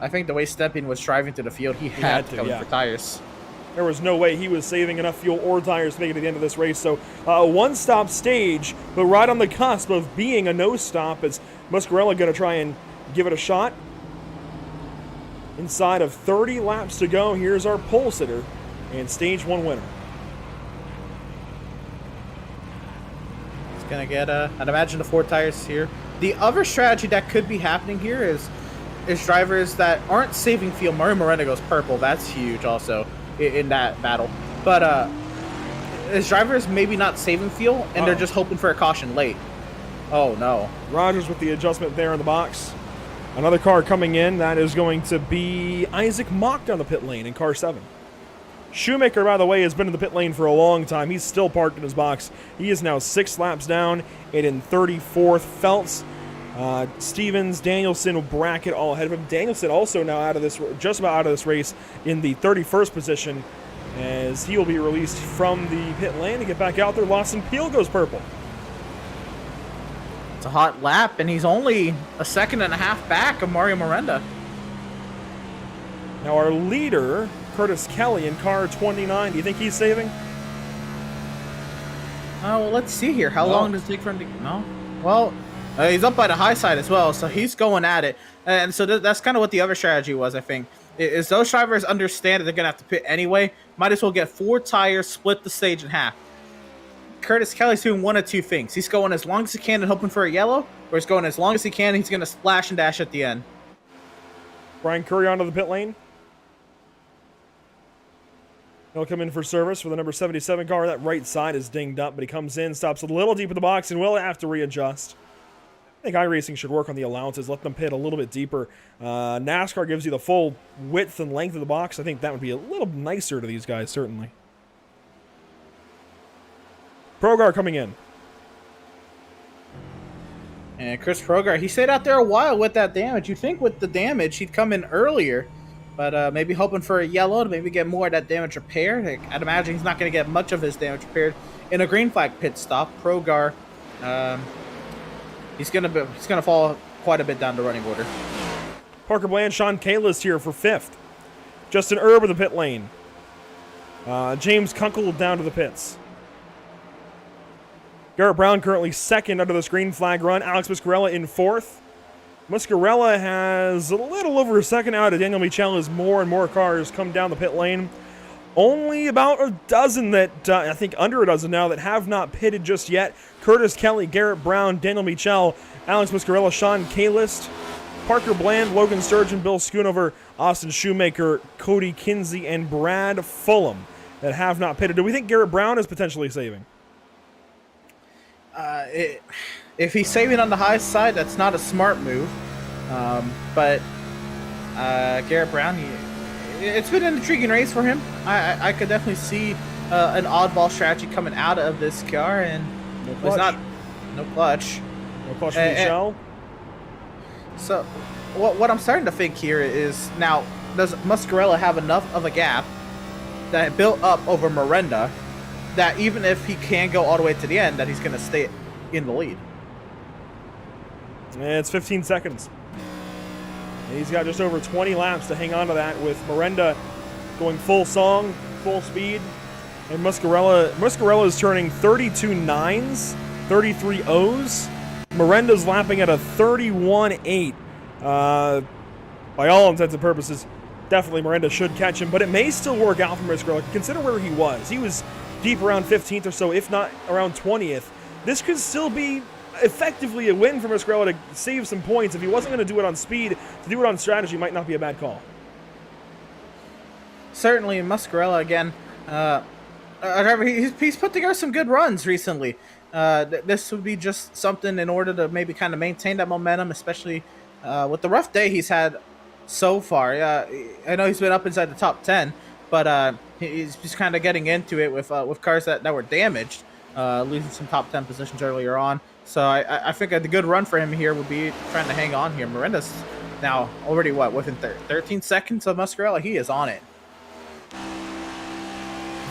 Speaker 2: I think the way Stepien was driving to the field, he had to come in for tires.
Speaker 1: There was no way he was saving enough fuel or tires to make it to the end of this race. So a one-stop stage, but right on the cusp of being a no-stop. Is Muscarella going to try and give it a shot? Inside of 30 laps to go, here's our pole sitter and stage 1 winner.
Speaker 2: He's going to get, I'd imagine, the 4 tires here. The other strategy that could be happening here is drivers that aren't saving fuel. Mario Miranda goes purple. That's huge also in that battle. But is drivers maybe not saving fuel and they're just hoping for a caution late. Oh, no.
Speaker 1: Rogers with the adjustment there in the box. Another car coming in. That is going to be Isaac Mock down the pit lane in car 7. Shoemaker, by the way, has been in the pit lane for a long time. He's still parked in his box. He is now 6 laps down and in 34th. Phelps, Stevens, Danielson, bracket all ahead of him. Danielson also now out of this, just about out of this race in the 31st position, as he will be released from the pit lane to get back out there. Lawson Peel goes purple.
Speaker 2: It's a hot lap, and he's only a second and a half back of Mario Miranda.
Speaker 1: Now our leader, Curtis Kelly, in car 29. Do you think he's saving?
Speaker 2: Well, let's see here. How long does it take for him to... No? Well, he's up by the high side as well, so he's going at it. And so that's kind of what the other strategy was, I think. Is those drivers understand that they're going to have to pit anyway, might as well get 4 tires, split the stage in half. Curtis Kelly's doing one of two things. He's going as long as he can and hoping for a yellow, or he's going as long as he can and he's going to splash and dash at the end.
Speaker 1: Brian Curry onto the pit lane. He'll come in for service for the number 77 car. That right side is dinged up, but he comes in, stops a little deep in the box, and will have to readjust. I think iRacing should work on the allowances, let them pit a little bit deeper. NASCAR gives you the full width and length of the box. I think that would be a little nicer to these guys, certainly. Progar coming in.
Speaker 2: And Chris Progar, he stayed out there a while with that damage. You'd think with the damage, he'd come in earlier. But maybe hoping for a yellow to maybe get more of that damage repaired. I'd imagine he's not going to get much of his damage repaired in a green flag pit stop. Progar, he's gonna fall quite a bit down the running order.
Speaker 1: Parker Bland, Sean Kalis here for 5th. Justin Erb in the pit lane. James Kunkel down to the pits. Garrett Brown currently 2nd under this green flag run. Alex Muscarella in 4th. Muscarella has a little over a second out of Daniel Michel as more and more cars come down the pit lane. Only about a dozen that, I think under a dozen now, that have not pitted just yet. Curtis Kelly, Garrett Brown, Daniel Michel, Alex Muscarella, Sean Kalist, Parker Bland, Logan Sturgeon, Bill Schoonover, Austin Shoemaker, Cody Kinsey, and Brad Fulham that have not pitted. Do we think Garrett Brown is potentially saving?
Speaker 2: If he's saving on the high side, that's not a smart move. But Garrett Brown, it's been an intriguing race for him. I could definitely see an oddball strategy coming out of this car, and
Speaker 1: No
Speaker 2: it's
Speaker 1: clutch.
Speaker 2: not no clutch.
Speaker 1: No clutch for Michel.
Speaker 2: So what I'm starting to think here is, now, does Muscarella have enough of a gap that built up over Miranda that even if he can go all the way to the end, that he's going to stay in the lead?
Speaker 1: And it's 15 seconds. And he's got just over 20 laps to hang on to that, with Miranda going full song, full speed. And Muscarella is turning 32 nines, 33 O's. Miranda's lapping at a 31.8. By all intents and purposes, definitely Miranda should catch him, but it may still work out for Muscarella. Consider where he was. He was deep around 15th or so, if not around 20th. This could still be effectively a win for Muscarella to save some points. If he wasn't going to do it on speed, to do it on strategy might not be a bad call.
Speaker 2: Certainly, Muscarella, again, he's put together some good runs recently. This would be just something in order to maybe kind of maintain that momentum, especially with the rough day he's had so far. I know he's been up inside the top 10, but he's just kind of getting into it with cars that were damaged, losing some top 10 positions earlier on. So I think a good run for him here would be trying to hang on here. Miranda's now already, within 13 seconds of Muscarella? He is on it.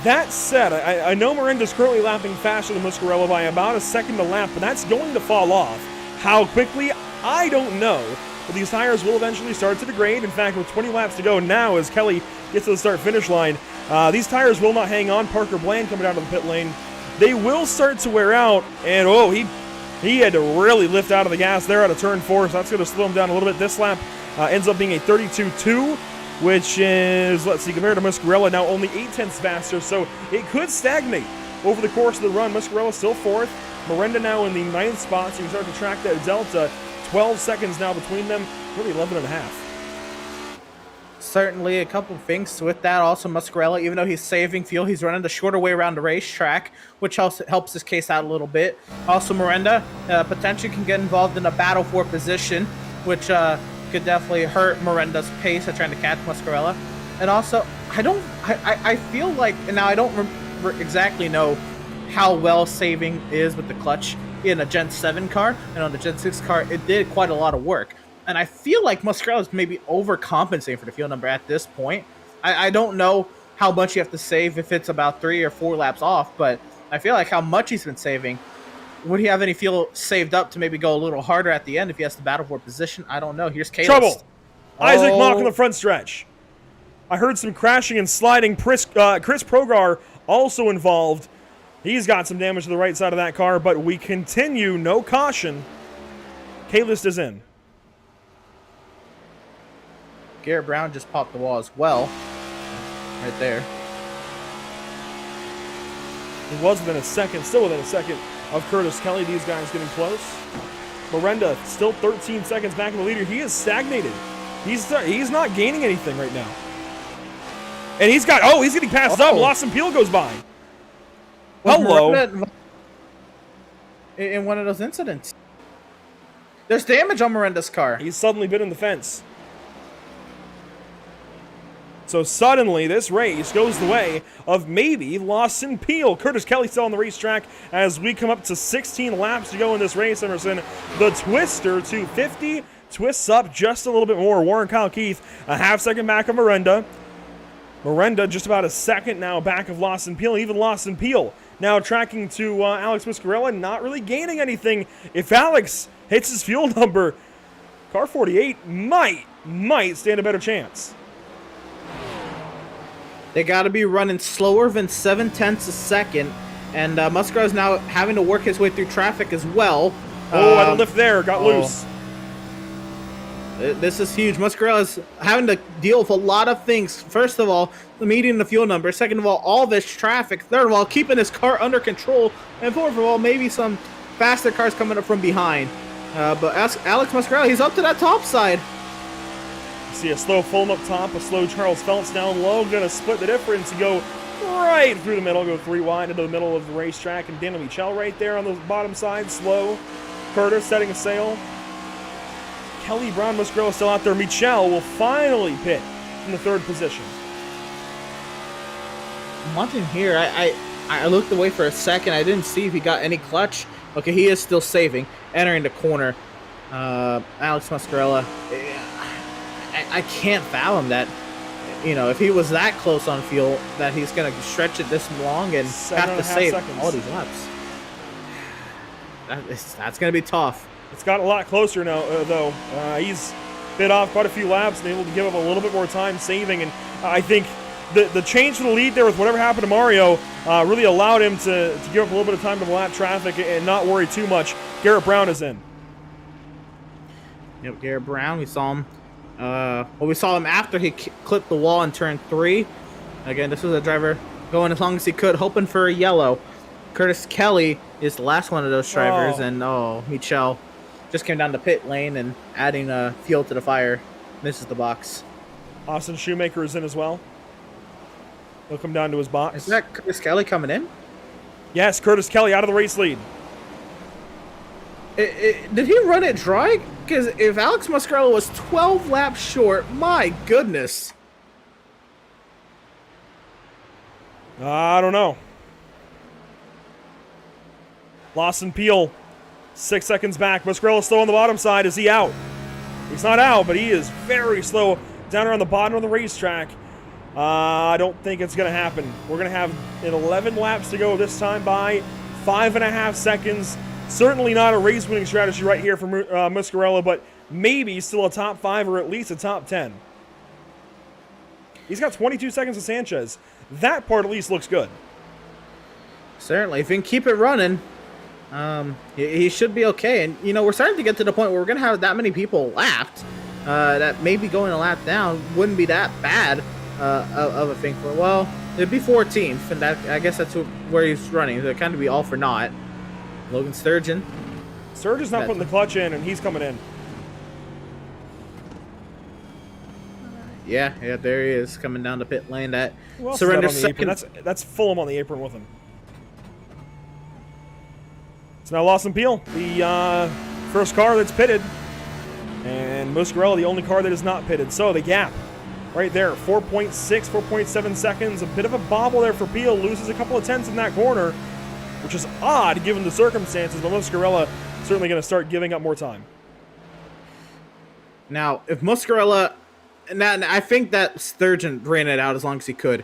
Speaker 1: That said, I know Miranda's currently lapping faster than Muscarella by about a second a lap, but that's going to fall off. How quickly, I don't know. But these tires will eventually start to degrade. In fact, with 20 laps to go now as Kelly gets to the start-finish line, these tires will not hang on. Parker Bland coming out of the pit lane. They will start to wear out, and he had to really lift out of the gas there out of turn 4, so that's going to slow him down a little bit. This lap ends up being a 32.2, which is, let's see, compared to Muscarella, now only 0.8 faster, so it could stagnate over the course of the run. Muscarella still 4th. Miranda now in the 9th spot, so you can start to track that delta. 12 seconds now between them, really 11.5.
Speaker 2: Certainly a couple of things with that. Also, Muscarella, even though he's saving fuel, he's running the shorter way around the racetrack, which helps his case out a little bit. Also, Miranda potentially can get involved in a battle for position, which could definitely hurt Miranda's pace of trying to catch Muscarella. And also, I feel like, and now I don't exactly know how well saving is with the clutch in a Gen 7 car, and on the Gen 6 car, it did quite a lot of work. And I feel like Muscarella is maybe overcompensating for the fuel number at this point. I don't know how much you have to save if it's about 3 or 4 laps off, but I feel like how much he's been saving. Would he have any fuel saved up to maybe go a little harder at the end if he has to battle for position? I don't know. Here's Kalis.
Speaker 1: Trouble! Isaac Mock in the front stretch. I heard some crashing and sliding. Chris Progar also involved. He's got some damage to the right side of that car, but we continue. No caution. K-List is in.
Speaker 2: Garrett Brown just popped the wall as well. Right there.
Speaker 1: He was within a second, still within a second of Curtis Kelly. These guys getting close. Miranda still 13 seconds back in the leader. He is stagnated. He's not gaining anything right now. And he's getting passed up. Lawson Peel goes by. Hello.
Speaker 2: In one of those incidents. There's damage on Miranda's car.
Speaker 1: He's suddenly been in the fence. So suddenly, this race goes the way of maybe Lawson Peel. Curtis Kelly still on the racetrack as we come up to 16 laps to go in this race, Emerson. The Twister 250 twists up just a little bit more. Warren Kyle Keith a half second back of Miranda. Miranda just about a second now back of Lawson Peel. Even Lawson Peel now tracking to Alex Muscarella, not really gaining anything. If Alex hits his fuel number, car 48 might stand a better chance.
Speaker 2: They got to be running slower than 0.7 a second, and Muscarella's now having to work his way through traffic as well.
Speaker 1: At a lift there, got loose.
Speaker 2: This is huge. Muscarella's having to deal with a lot of things. First of all, meeting the fuel number. Second of all this traffic. Third of all, keeping his car under control. And fourth of all, maybe some faster cars coming up from behind. But Alex Muscarella, he's up to that top side.
Speaker 1: See a slow Fulham up top, a slow Charles Phelps down low. Going to split the difference and go right through the middle, go 3 wide into the middle of the racetrack. And Daniel Michel right there on the bottom side, slow. Curtis setting a sail. Kelly Brown Muscarella still out there. Michel will finally pit in the 3rd position.
Speaker 2: One thing here, I looked away for a second. I didn't see if he got any clutch. Okay, he is still saving, entering the corner. Alex Muscarella, I can't fathom that. You know, if he was that close on fuel, that he's going to stretch it this long and have to save all these laps. That's going to be tough.
Speaker 1: It's got a lot closer now, though. He's bit off quite a few laps and able to give up a little bit more time saving. And I think the change for the lead there with whatever happened to Mario really allowed him to give up a little bit of time to the lap traffic and not worry too much. Garrett Brown is in.
Speaker 2: Yep, Garrett Brown. We saw him. We saw him after he clipped the wall in turn 3. Again, this was a driver going as long as he could, hoping for a yellow. Curtis Kelly is the last one of those drivers, and Michel just came down the pit lane and adding fuel to the fire. Misses the box.
Speaker 1: Austin Shoemaker is in as well. He'll come down to his box.
Speaker 2: Is that Curtis Kelly coming in?
Speaker 1: Yes, Curtis Kelly out of the race lead.
Speaker 2: Did he run it dry? Because if Alex Muscarello was 12 laps short, my goodness.
Speaker 1: I don't know. Lawson Peel, 6 seconds back. Muscarello slow on the bottom side. Is he out? He's not out, but he is very slow down around the bottom of the racetrack. I don't think it's going to happen. We're going to have 11 laps to go this time by 5.5 seconds. Certainly not a race-winning strategy right here for Muscarello, but maybe still a top 5 or at least a top 10. He's got 22 seconds to Sanchez. That part at least looks good.
Speaker 2: Certainly. If he can keep it running, he should be okay. And, you know, we're starting to get to the point where we're going to have that many people lapped that maybe going a lap down wouldn't be that bad of a thing for, well, it'd be 14th, and that, I guess that's where he's running. It'd kind of be all for naught. Logan Sturgeon.
Speaker 1: Sturgeon's not putting the clutch in, and he's coming in.
Speaker 2: Yeah, there he is, coming down the pit lane. That
Speaker 1: surrender second. That's Fulham on the apron with him. So now Lawson Peel, the first car that's pitted, and Muscarello, the only car that is not pitted. So the gap right there, 4.6, 4.7 seconds. A bit of a bobble there for Peel. Loses a couple of tenths in that corner, which is odd given the circumstances, but Muscarello certainly going to start giving up more time.
Speaker 2: Now, if Muscarello, and I think that Sturgeon ran it out as long as he could.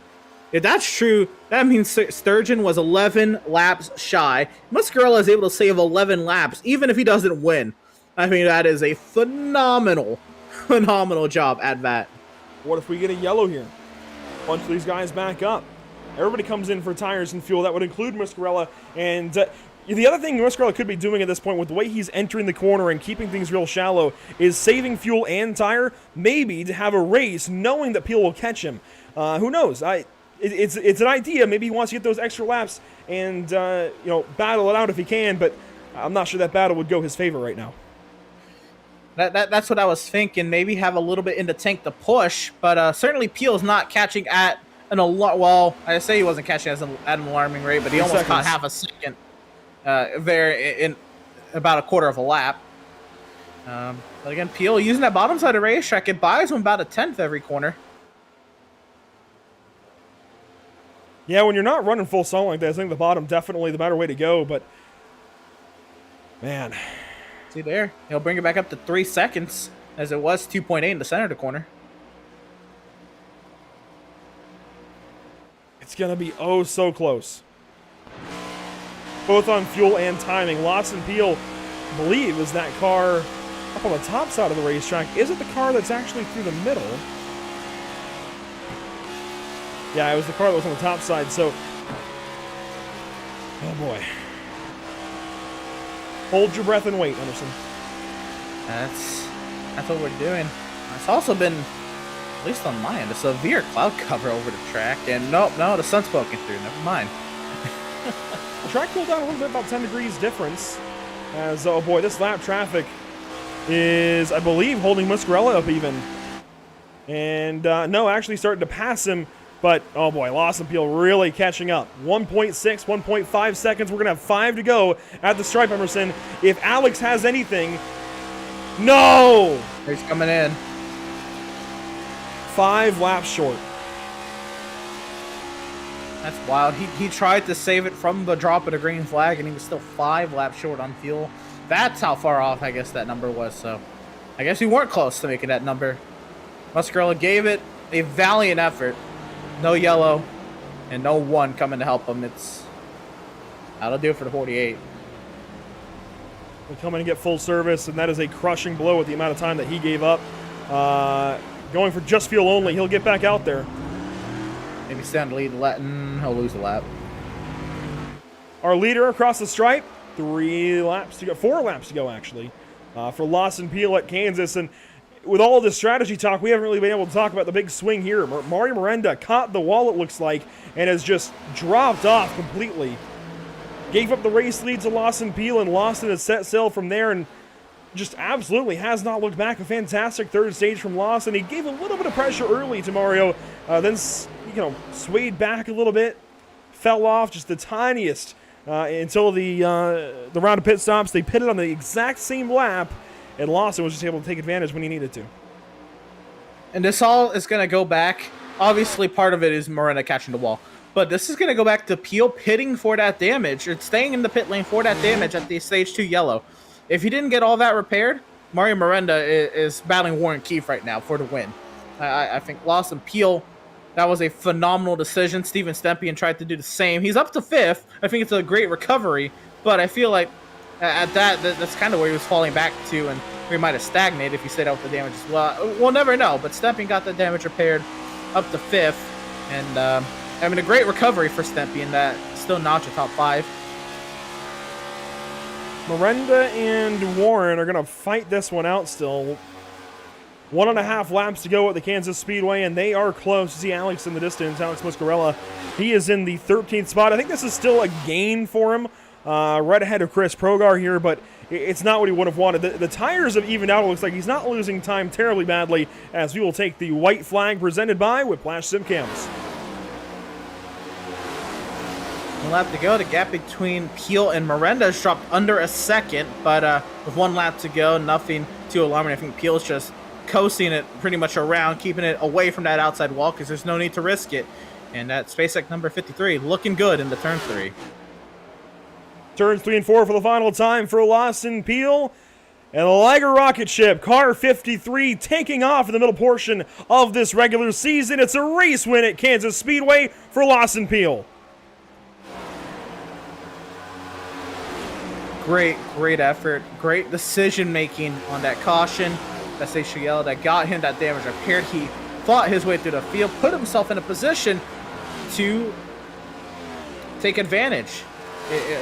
Speaker 2: If that's true, that means Sturgeon was 11 laps shy. Muscarello is able to save 11 laps, even if he doesn't win. I mean, that is a phenomenal job at that.
Speaker 1: What if we get a yellow here? Bunch of these guys back up. Everybody comes in for tires and fuel. That would include Muscarello. And the other thing Muscarello could be doing at this point with the way he's entering the corner and keeping things real shallow is saving fuel and tire, maybe to have a race knowing that Peel will catch him. Who knows? It's an idea. Maybe he wants to get those extra laps and battle it out if he can, but I'm not sure that battle would go his favor right now.
Speaker 2: That's what I was thinking. Maybe have a little bit in the tank to push, but certainly Peel's not catching at an alarm. Well, I say he wasn't catching at an alarming rate, but he almost caught half a second there in about a quarter of a lap. But again, Peel using that bottom side of the racetrack, it buys him about a tenth every corner.
Speaker 1: Yeah, when you're not running full song like that, I think the bottom definitely the better way to go, but man.
Speaker 2: See there, he'll bring it back up to 3 seconds, as it was 2.8 in the center of the corner.
Speaker 1: It's going to be oh so close. Both on fuel and timing. Lawson Peel, I believe, is that car up on the top side of the racetrack. Is it the car that's actually through the middle? Yeah, it was the car that was on the top side, so... Oh, boy. Hold your breath and wait, Emerson.
Speaker 2: That's what we're doing. It's also been, at least on my end, a severe cloud cover over the track, and no, the sun's poking through. Never mind.
Speaker 1: The track cooled down a little bit, about 10 degrees difference. As, oh boy, this lap traffic is, I believe, holding Muscarello up even. And, no, actually starting to pass him. But, oh boy, Lawson Peel really catching up. 1.6, 1.5 seconds. We're going to have 5 to go at the stripe, Emerson. If Alex has anything... No!
Speaker 2: He's coming in.
Speaker 1: 5 laps short.
Speaker 2: That's wild. He tried to save it from the drop of the green flag, and he was still 5 laps short on fuel. That's how far off, I guess, that number was. So, I guess we weren't close to making that number. Muscarello gave it a valiant effort. No yellow, and no 1 coming to help him. That'll do it for the 48.
Speaker 1: We come in and get full service, and that is a crushing blow with the amount of time that he gave up. Going for just fuel only, he'll get back out there.
Speaker 2: Maybe stand to lead the lap. He'll lose the lap.
Speaker 1: Our leader across the stripe, 3 laps to go, 4 laps to go actually, for Lawson Peel at Kansas. And with all this strategy talk, we haven't really been able to talk about the big swing here. Mario Miranda caught the wall, it looks like, and has just dropped off completely. Gave up the race lead to Lawson Peel, and Lawson has set sail from there and just absolutely has not looked back. A fantastic third stage from Lawson. He gave a little bit of pressure early to Mario, then swayed back a little bit, fell off just the tiniest until the round of pit stops. They pitted on the exact same lap, and Lawson was just able to take advantage when he needed to.
Speaker 2: And this all is going to go back. Obviously, part of it is Miranda catching the wall. But this is going to go back to Peel pitting for that damage, or staying in the pit lane for that damage at the stage 2 yellow. If he didn't get all that repaired, Mario Miranda is battling Warren Keefe right now for the win. I think Lawson Peel, that was a phenomenal decision. Steven Stempian tried to do the same. He's up to 5th. I think it's a great recovery, but I feel like at that's kind of where he was falling back to, and we might have stagnated if he stayed out with the damage as well. We'll never know, but Stempian got the damage repaired up to 5th, and I mean, a great recovery for Stempian that still notch a top 5.
Speaker 1: Miranda and Warren are going to fight this one out still. 1.5 laps to go at the Kansas Speedway, and they are close. You see Alex in the distance, Alex Muscarella. He is in the 13th spot. I think this is still a gain for him, right ahead of Chris Progar here, but it's not what he would have wanted. The tires have evened out. It looks like he's not losing time terribly badly, as we will take the white flag presented by Whiplash Simcams.
Speaker 2: 1 lap to go. The gap between Peel and Miranda has dropped under a second, but with 1 lap to go, nothing too alarming. I think Peel's just coasting it pretty much around, keeping it away from that outside wall because there's no need to risk it. And that SpaceX number 53 looking good in the turn 3.
Speaker 1: Turns 3 and 4 for the final time for Lawson Peel. And the Liger rocket ship, car 53, taking off in the middle portion of this regular season. It's a race win at Kansas Speedway for Lawson Peel.
Speaker 2: Great effort. Great decision-making on that caution. That's Yellow that got him that damage repaired. He fought his way through the field, put himself in a position to take advantage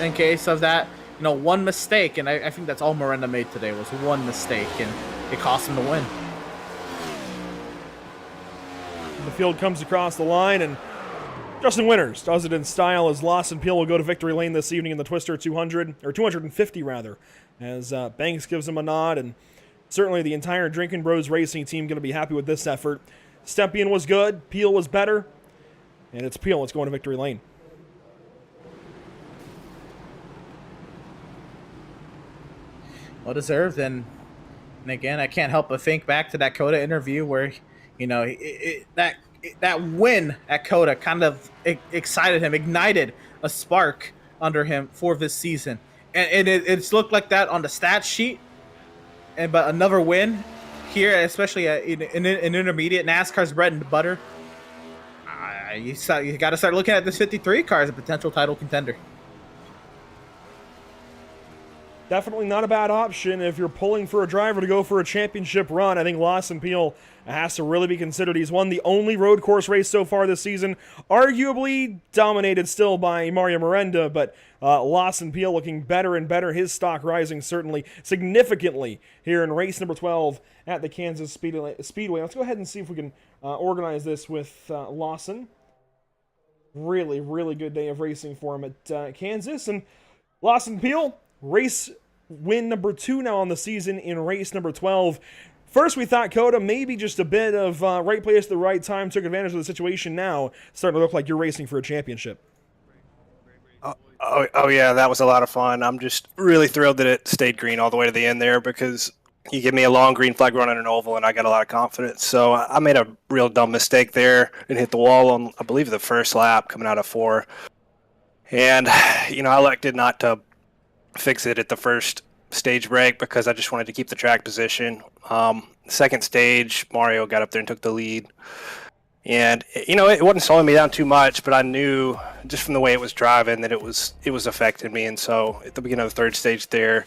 Speaker 2: in case of that, one mistake. And I think that's all Miranda made today was one mistake, and it cost him the win.
Speaker 1: The field comes across the line, and Justin Winters does it in style as Lawson Peel will go to victory lane this evening in the Twister 200, or 250 rather, as Banks gives him a nod, and certainly the entire Drinking Bros Racing team going to be happy with this effort. Stempian was good, Peel was better, and it's Peel that's going to victory lane.
Speaker 2: Well deserved, and again, I can't help but think back to that Coda interview where, that win at Coda kind of excited him, ignited a spark under him for this season. And it's looked like that on the stat sheet. But another win here, especially in intermediate, NASCAR's bread and butter. You got to start looking at this 53 car as a potential title contender.
Speaker 1: Definitely not a bad option if you're pulling for a driver to go for a championship run. I think Lawson Peel has to really be considered. He's won the only road course race so far this season, arguably dominated still by Mario Miranda, but Lawson Peel looking better and better. His stock rising certainly significantly here in race number 12 at the Kansas Speedway. Let's go ahead and see if we can organize this with Lawson. Really, really good day of racing for him at Kansas. And Lawson Peel, race win number 2 now on the season in race number 12. First, we thought Coda maybe just a bit of right place at the right time, took advantage of the situation. Now, starting to look like you're racing for a championship.
Speaker 9: Oh yeah, that was a lot of fun. I'm just really thrilled that it stayed green all the way to the end there, because you give me a long green flag run in an oval and I got a lot of confidence. So I made a real dumb mistake there and hit the wall on, I believe, the first lap coming out of 4. And, I elected not to fix it at the first stage break because I just wanted to keep the track position. Second stage, Mario got up there and took the lead. And, it wasn't slowing me down too much, but I knew just from the way it was driving that it was affecting me. And so at the beginning of the third stage there,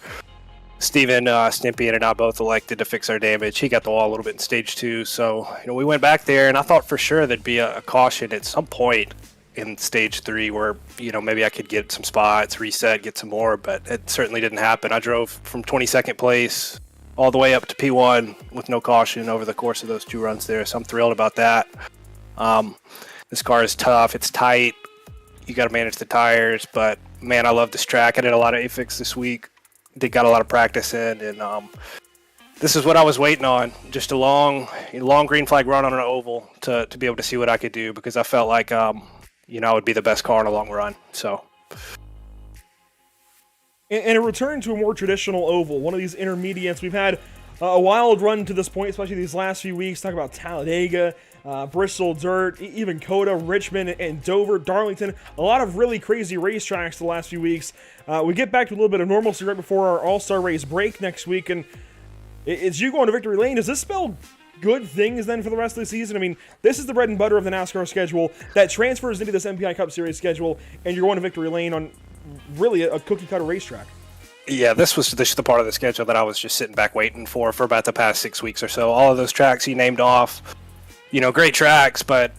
Speaker 9: Steven Stempian and I both elected to fix our damage. He got the wall a little bit in stage 2. So, we went back there, and I thought for sure there'd be a caution at some point in stage 3 where, maybe I could get some spots, reset, get some more, but it certainly didn't happen. I drove from 22nd place all the way up to P1 with no caution over the course of those 2 runs there, so I'm thrilled about that. This car is tough, it's tight, you got to manage the tires, but man, I love this track. I did a lot of AFIX this week, got a lot of practice in, and this is what I was waiting on, just a long green flag run on an oval to be able to see what I could do, because I felt like I would be the best car in a long run. So
Speaker 1: And a return to a more traditional oval, one of these intermediates. We've had a wild run to this point, especially these last few weeks. Talk about Talladega, Bristol Dirt, even Coda, Richmond, and Dover, Darlington. A lot of really crazy racetracks the last few weeks. We get back to a little bit of normalcy right before our All-Star race break next week, and it's you going to victory lane. Does this spell good things then for the rest of the season? I mean, this is the bread and butter of the NASCAR schedule that transfers into this MPI Cup Series schedule, and you're going to victory lane on really a cookie-cutter racetrack.
Speaker 9: Yeah, this was the part of the schedule that I was just sitting back waiting for about the past 6 weeks or so. All of those tracks he named off, great tracks, but,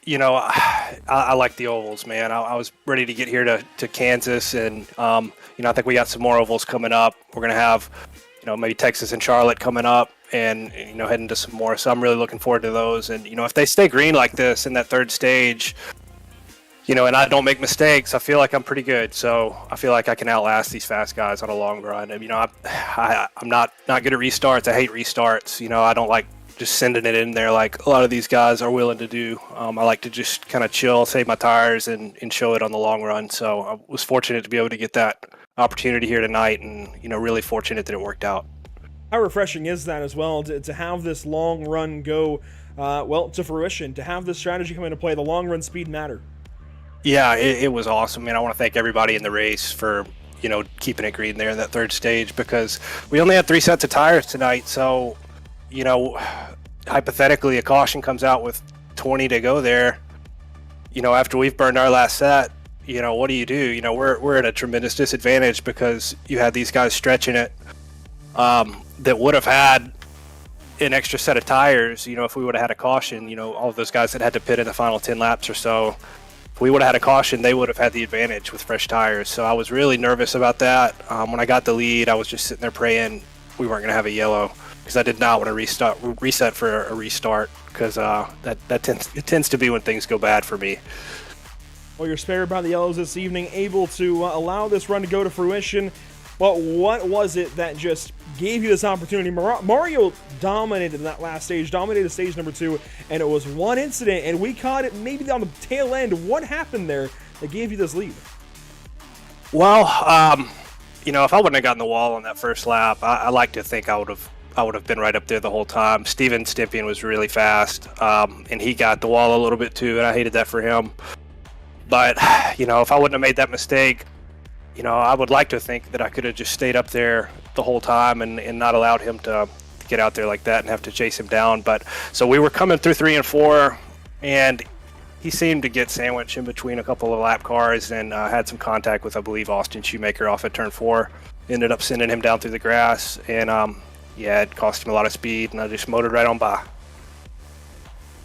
Speaker 9: I like the ovals, man. I was ready to get here to Kansas, and, I think we got some more ovals coming up. We're going to have, maybe Texas and Charlotte coming up, and, heading to some more. So I'm really looking forward to those. And, if they stay green like this in that third stage, and I don't make mistakes, I feel like I'm pretty good. So I feel like I can outlast these fast guys on a long run. And, I'm not good at restarts. I hate restarts. I don't like just sending it in there like a lot of these guys are willing to do. I like to just kind of chill, save my tires, and show it on the long run. So I was fortunate to be able to get that opportunity here tonight, and, really fortunate that it worked out.
Speaker 1: How refreshing is that as well, to have this long run go, to fruition, to have this strategy come into play, the long run speed matter?
Speaker 9: Yeah, it was awesome, man. I want to thank everybody in the race for, keeping it green there in that third stage, because we only had 3 sets of tires tonight. So, hypothetically, a caution comes out with 20 to go there. After we've burned our last set, what do? We're at a tremendous disadvantage because you had these guys stretching it that would have had an extra set of tires, if we would have had a caution. All of those guys that had to pit in the final 10 laps or so, if we would have had a caution, they would have had the advantage with fresh tires. So I was really nervous about that. When I got the lead, I was just sitting there praying we weren't going to have a yellow, because I did not want to reset for a restart, because it tends to be when things go bad for me.
Speaker 1: Well, you're spared by the yellows this evening, able to allow this run to go to fruition. But what was it that just gave you this opportunity? Mario dominated that last stage, dominated stage number 2, and it was one incident, and we caught it maybe on the tail end. What happened there that gave you this lead?
Speaker 9: Well, if I wouldn't have gotten the wall on that first lap, I like to think I would have been right up there the whole time. Steven Stympian was really fast, and he got the wall a little bit too, and I hated that for him. But, if I wouldn't have made that mistake, I would like to think that I could have just stayed up there the whole time and not allowed him to get out there like that and have to chase him down. But so we were coming through 3 and 4, and he seemed to get sandwiched in between a couple of lap cars, and had some contact with, I believe, Austin Shoemaker off at turn 4. Ended up sending him down through the grass, and it cost him a lot of speed, and I just motored right on by.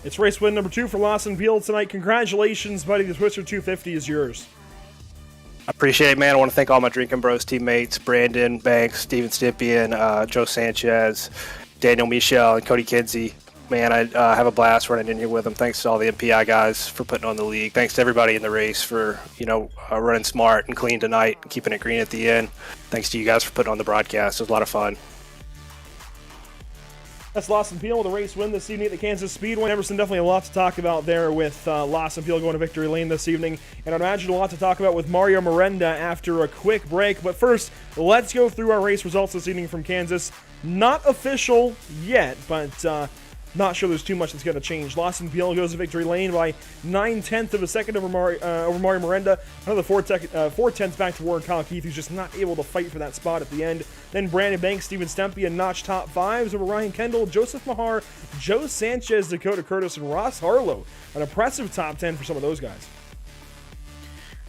Speaker 1: It's race win number 2 for Lawson Field tonight. Congratulations, buddy. The Twister 250 is yours.
Speaker 9: I appreciate it, man. I want to thank all my Drinking Bros teammates, Brandon Banks, Steven Stympian, Joe Sanchez, Daniel Michel, and Cody Kinsey. Man, I have a blast running in here with them. Thanks to all the MPI guys for putting on the league. Thanks to everybody in the race for, running smart and clean tonight and keeping it green at the end. Thanks to you guys for putting on the broadcast. It was a lot of fun.
Speaker 1: That's Lawson Field with a race win this evening at the Kansas Speedway. Emerson, definitely a lot to talk about there with Lawson Field going to victory lane this evening. And I imagine a lot to talk about with Mario Miranda after a quick break. But first, let's go through our race results this evening from Kansas. Not official yet, but not sure there's too much that's going to change. Lawson Field goes to victory lane by 9/10 of a second over Mario Miranda. Another 4/10 back toward Kyle Keith, who's just not able to fight for that spot at the end. Then Brandon Banks, Steven Stympian notch top 5s over Ryan Kendall, Joseph Mahar, Joe Sanchez, Dakota Curtis, and Ross Harlow. An impressive top 10 for some of those guys.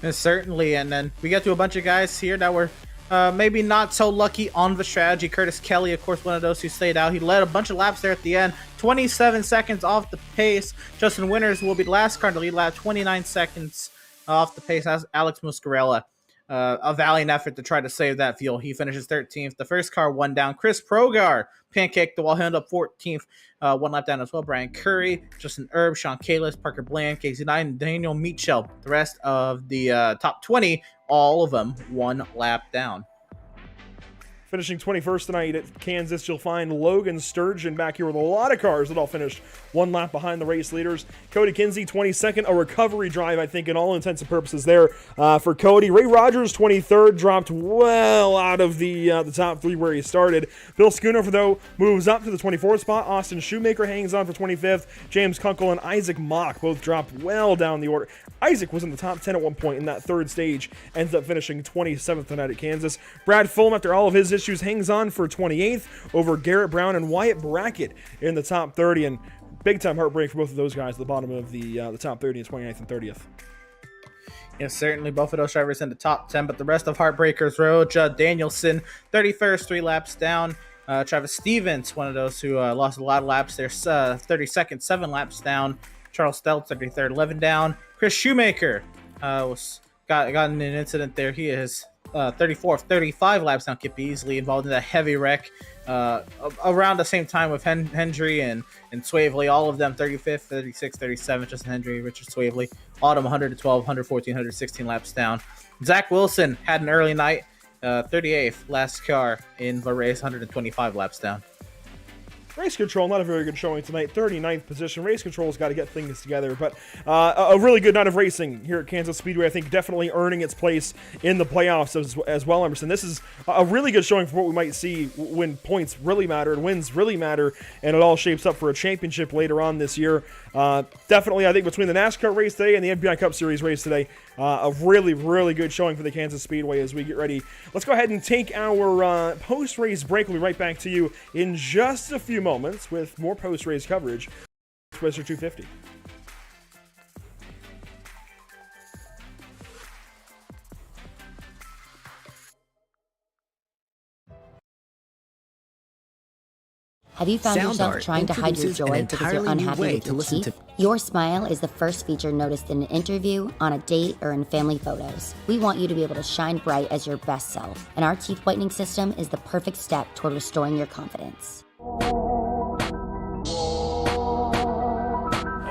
Speaker 2: And certainly, and then we got to a bunch of guys here that were maybe not so lucky on the strategy. Curtis Kelly, of course, one of those who stayed out. He led a bunch of laps there at the end, 27 seconds off the pace. Justin Winters will be the last car to lead lap, 29 seconds off the pace. That's Alex Muscarella. A valiant effort to try to save that fuel. He finishes 13th. The first car one down. Chris Progar pancaked the wall, he'll end up 14th. One lap down as well. Brian Curry, Justin Erb, Sean Kalis, Parker Bland, Casey Knight, and Daniel Mitchell. The rest of the top 20, all of them one lap down.
Speaker 1: Finishing 21st tonight at Kansas, you'll find Logan Sturgeon back here with a lot of cars that all finished one lap behind the race leaders. Cody Kinsey, 22nd, a recovery drive, I think, in all intents and purposes there for Cody. Ray Rogers, 23rd, dropped well out of the top three where he started. Bill Schoonover, though, moves up to the 24th spot. Austin Shoemaker hangs on for 25th. James Kunkel and Isaac Mock both dropped well down the order. Isaac was in the top 10 at one point in that third stage, ends up finishing 27th tonight at Kansas. Brad Fulham, after all of his issues, hangs on for 28th over Garrett Brown and Wyatt Brackett in the top 30, and big-time heartbreak for both of those guys at the bottom of the top 30 and 29th and 30th.
Speaker 2: Yes, certainly both of those drivers in the top 10, but the rest of Heartbreakers Road, Judd Danielson, 31st, 3 laps down. Travis Stevens, one of those who lost a lot of laps there, 32nd, 7 laps down. Charles Stelz, 33rd, 11 down. Chris Shoemaker got in an incident there. He is 34th, 35 laps down. Kip Beasley involved in that heavy wreck around the same time with Hendry and Swavely. All of them 35th, 36th, 37th. Justin Hendry, Richard Swavely. Autumn 112, 114, 116 laps down. Zach Wilson had an early night. 38th, last car in the race, 125 laps down.
Speaker 1: Race Control, not a very good showing tonight. 39th position. Race Control's got to get things together, but a really good night of racing here at Kansas Speedway. I think definitely earning its place in the playoffs as well, Emerson. This is a really good showing for what we might see when points really matter and wins really matter, and it all shapes up for a championship later on this year. Definitely, I think between the NASCAR race today and the MPI Cup Series race today, a really, really good showing for the Kansas Speedway as we get ready. Let's go ahead and take our post-race break. We'll be right back to you in just a few moments with more post-race coverage. Twister 250.
Speaker 10: Have you found
Speaker 11: Sound
Speaker 10: yourself
Speaker 11: Art
Speaker 10: trying to hide your
Speaker 11: introduces
Speaker 10: joy
Speaker 11: an
Speaker 10: because you're
Speaker 11: entirely new
Speaker 10: unhappy
Speaker 11: way
Speaker 10: with
Speaker 11: to
Speaker 10: your
Speaker 11: listen
Speaker 10: teeth? Your smile is the first feature noticed in an interview, on a date, or in family photos. We want you to be able to shine bright as your best self, and our teeth whitening system is the perfect step toward restoring your confidence.
Speaker 7: What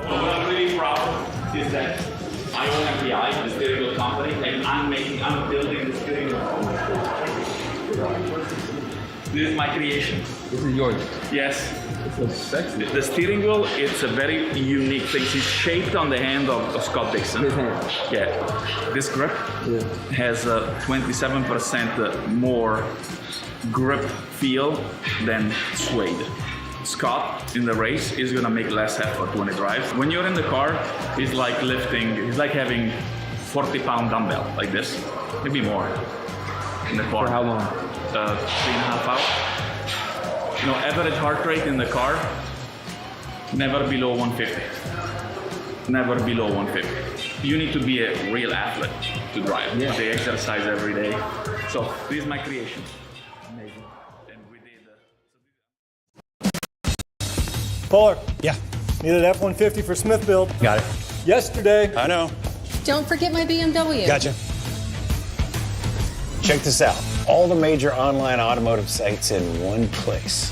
Speaker 7: I'm really proud is that I own MPI, the steering wheel company, and I'm building the steering wheel. This is my creation.
Speaker 12: This is yours.
Speaker 7: Yes.
Speaker 12: It's so sexy.
Speaker 7: The steering wheel, it's a very unique thing. It's shaped on the hand of Scott Dixon.
Speaker 12: His hand.
Speaker 7: Yeah. This grip has 27% more grip feel than suede. Scott in the race is gonna make less effort when he drives. When you're in the car, it's like lifting, it's like having 40-pound dumbbell like this, maybe more in the car.
Speaker 12: For how long?
Speaker 7: 3.5 hours. You know, average heart rate in the car, never below 150. Never below 150. You need to be a real athlete to drive.
Speaker 12: Yeah.
Speaker 7: They exercise every day. So this is my creation.
Speaker 12: Amazing.
Speaker 7: And we did.
Speaker 4: Fuller,
Speaker 5: Yeah,
Speaker 4: need an F-150 for Smith build.
Speaker 5: got it.
Speaker 4: Yesterday.
Speaker 5: I know.
Speaker 6: Don't forget my BMW.
Speaker 5: Gotcha. Check this out. All the major online automotive sites in one place.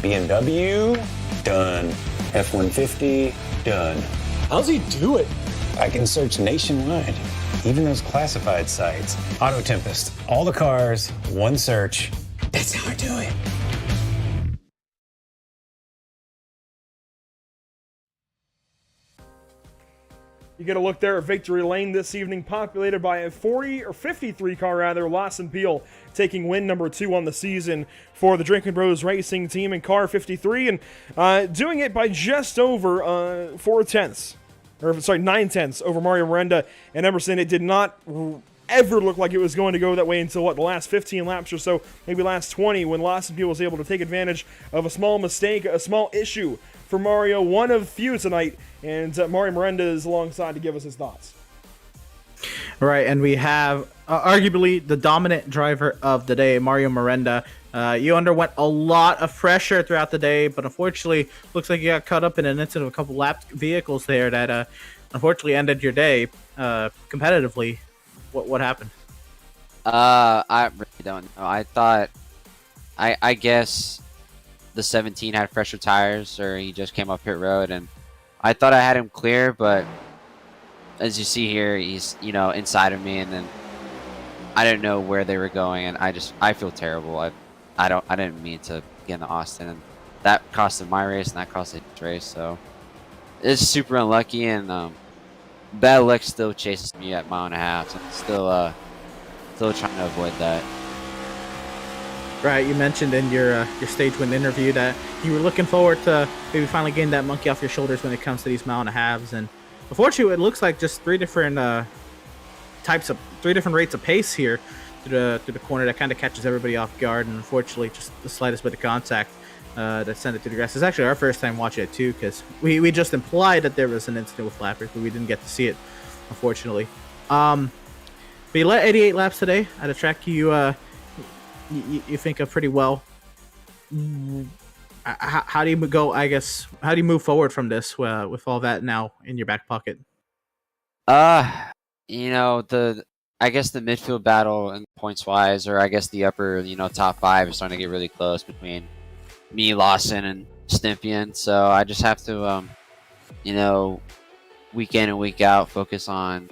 Speaker 5: BMW, done. F-150, done.
Speaker 4: How's he do it?
Speaker 5: I can search nationwide, even those classified sites. Auto Tempest, all the cars, one search. That's how I do it.
Speaker 1: You get a look there at Victory Lane this evening, populated by a 53 car Lawson Peel taking win number 2 on the season for the Drinking Bros Racing team in car 53, and doing it by just over 9 tenths over Mario Miranda and Emerson. It did not ever look like it was going to go that way until the last 15 laps or so, maybe last 20, when Lawson Peel was able to take advantage of a small mistake, a small issue for Mario, one of few tonight, and Mario Miranda is alongside to give us his thoughts.
Speaker 2: Right, and we have arguably the dominant driver of the day, Mario Miranda. You underwent a lot of pressure throughout the day, but unfortunately, looks like you got caught up in an incident of a couple lapped vehicles there that unfortunately ended your day competitively. What happened?
Speaker 8: I really don't know. I thought, I guess the 17 had fresher tires, or he just came up pit road, and I thought I had him clear, but as you see here, he's, inside of me, and then I didn't know where they were going, and I feel terrible. I didn't mean to get into Austin, and that costed my race, and that costed his race. So it's super unlucky, and bad luck still chases me at mile and a half. So I'm still trying to avoid that.
Speaker 2: Right, you mentioned in your stage win interview that you were looking forward to maybe finally getting that monkey off your shoulders when it comes to these mile and a halves, and unfortunately, it looks like just three different rates of pace here through the corner that kind of catches everybody off guard, and unfortunately, just the slightest bit of contact that sent it to the grass. It's actually our first time watching it too, because we just implied that there was an incident with flappers, but we didn't get to see it, unfortunately. But you led 88 laps today at a track you think of pretty well. How do you go? I guess how do you move forward from this with all that now in your back pocket?
Speaker 8: I guess the midfield battle and points wise, or I guess the upper top 5 is starting to get really close between me, Lawson, and Stympian. So I just have to week in and week out focus on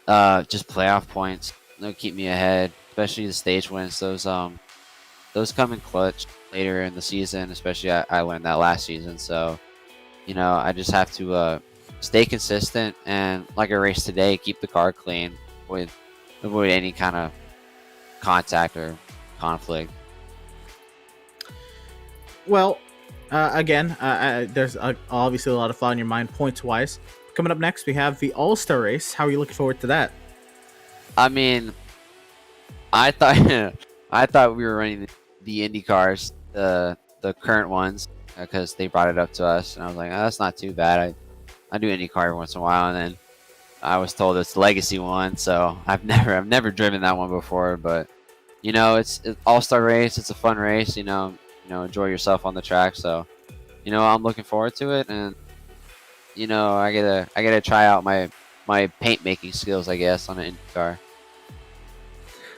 Speaker 8: just playoff points. They'll keep me ahead, especially the stage wins. Those come in clutch later in the season, especially I learned that last season. So I just have to stay consistent, and like a race today, keep the car clean with avoid any kind of contact or conflict.
Speaker 2: Well, again, there's obviously a lot of thought in your mind points wise. Coming up next, we have the All-Star race. How are you looking forward to that?
Speaker 8: I mean, I thought we were running the Indy cars, the current ones, because they brought it up to us, and I was like, oh, that's not too bad. I do IndyCar every once in a while, and then I was told it's the legacy one, so I've never driven that one before. But it's an all-star race. It's a fun race. Enjoy yourself on the track. So I'm looking forward to it, and I gotta try out my paint making skills, I guess, on an Indy car.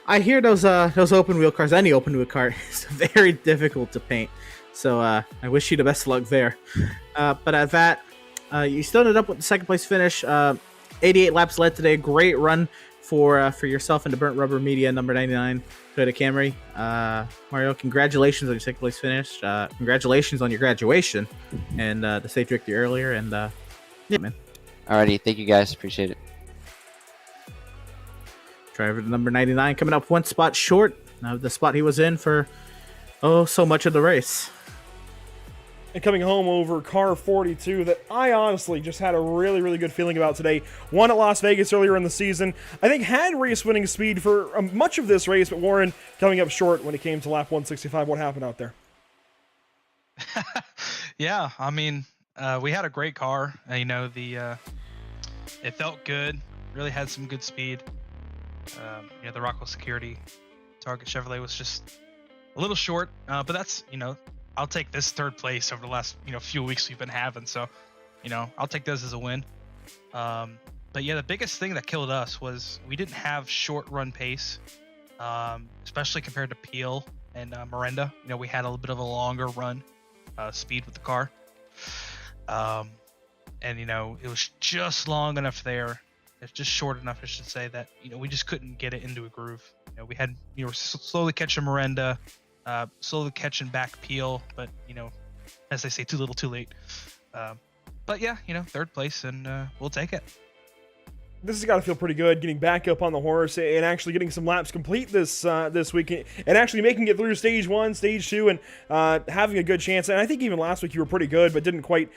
Speaker 2: I hear those open wheel cars, any open wheel car, is very difficult to paint. So I wish you the best of luck there. But at that, you still ended up with the second place finish. 88 laps led today. Great run for yourself and the Burnt Rubber Media number 99 Toyota Camry. Mario, congratulations on your second place finish. Congratulations on your graduation and the safe victory earlier. And yeah, man.
Speaker 8: Alrighty, thank you guys. Appreciate it.
Speaker 2: Driver number 99 coming up one spot short of the spot he was in for so much of the race.
Speaker 1: And coming home over car 42 that I honestly just had a really, really good feeling about today. Won at Las Vegas earlier in the season. I think had race-winning speed for much of this race, but Warren coming up short when it came to lap 165. What happened out there?
Speaker 11: Yeah, I mean, we had a great car. It felt good. Really had some good speed. The Rockwell Security Target Chevrolet was just a little short, but that's I'll take this third place over the last few weeks we've been having, so I'll take this as a win. But yeah, the biggest thing that killed us was we didn't have short run pace, especially compared to Peel and Miranda. We had a little bit of a longer run speed with the car, and it was just long enough there. It's just short enough, I should say, that we just couldn't get it into a groove. We were slowly catching Miranda, slowly catching back Peel, but as they say, too little, too late. But yeah, third place, and we'll take it.
Speaker 1: This has got to feel pretty good, getting back up on the horse and actually getting some laps complete this week, and actually making it through stage 1, stage 2, and having a good chance. And I think even last week you were pretty good, but didn't quite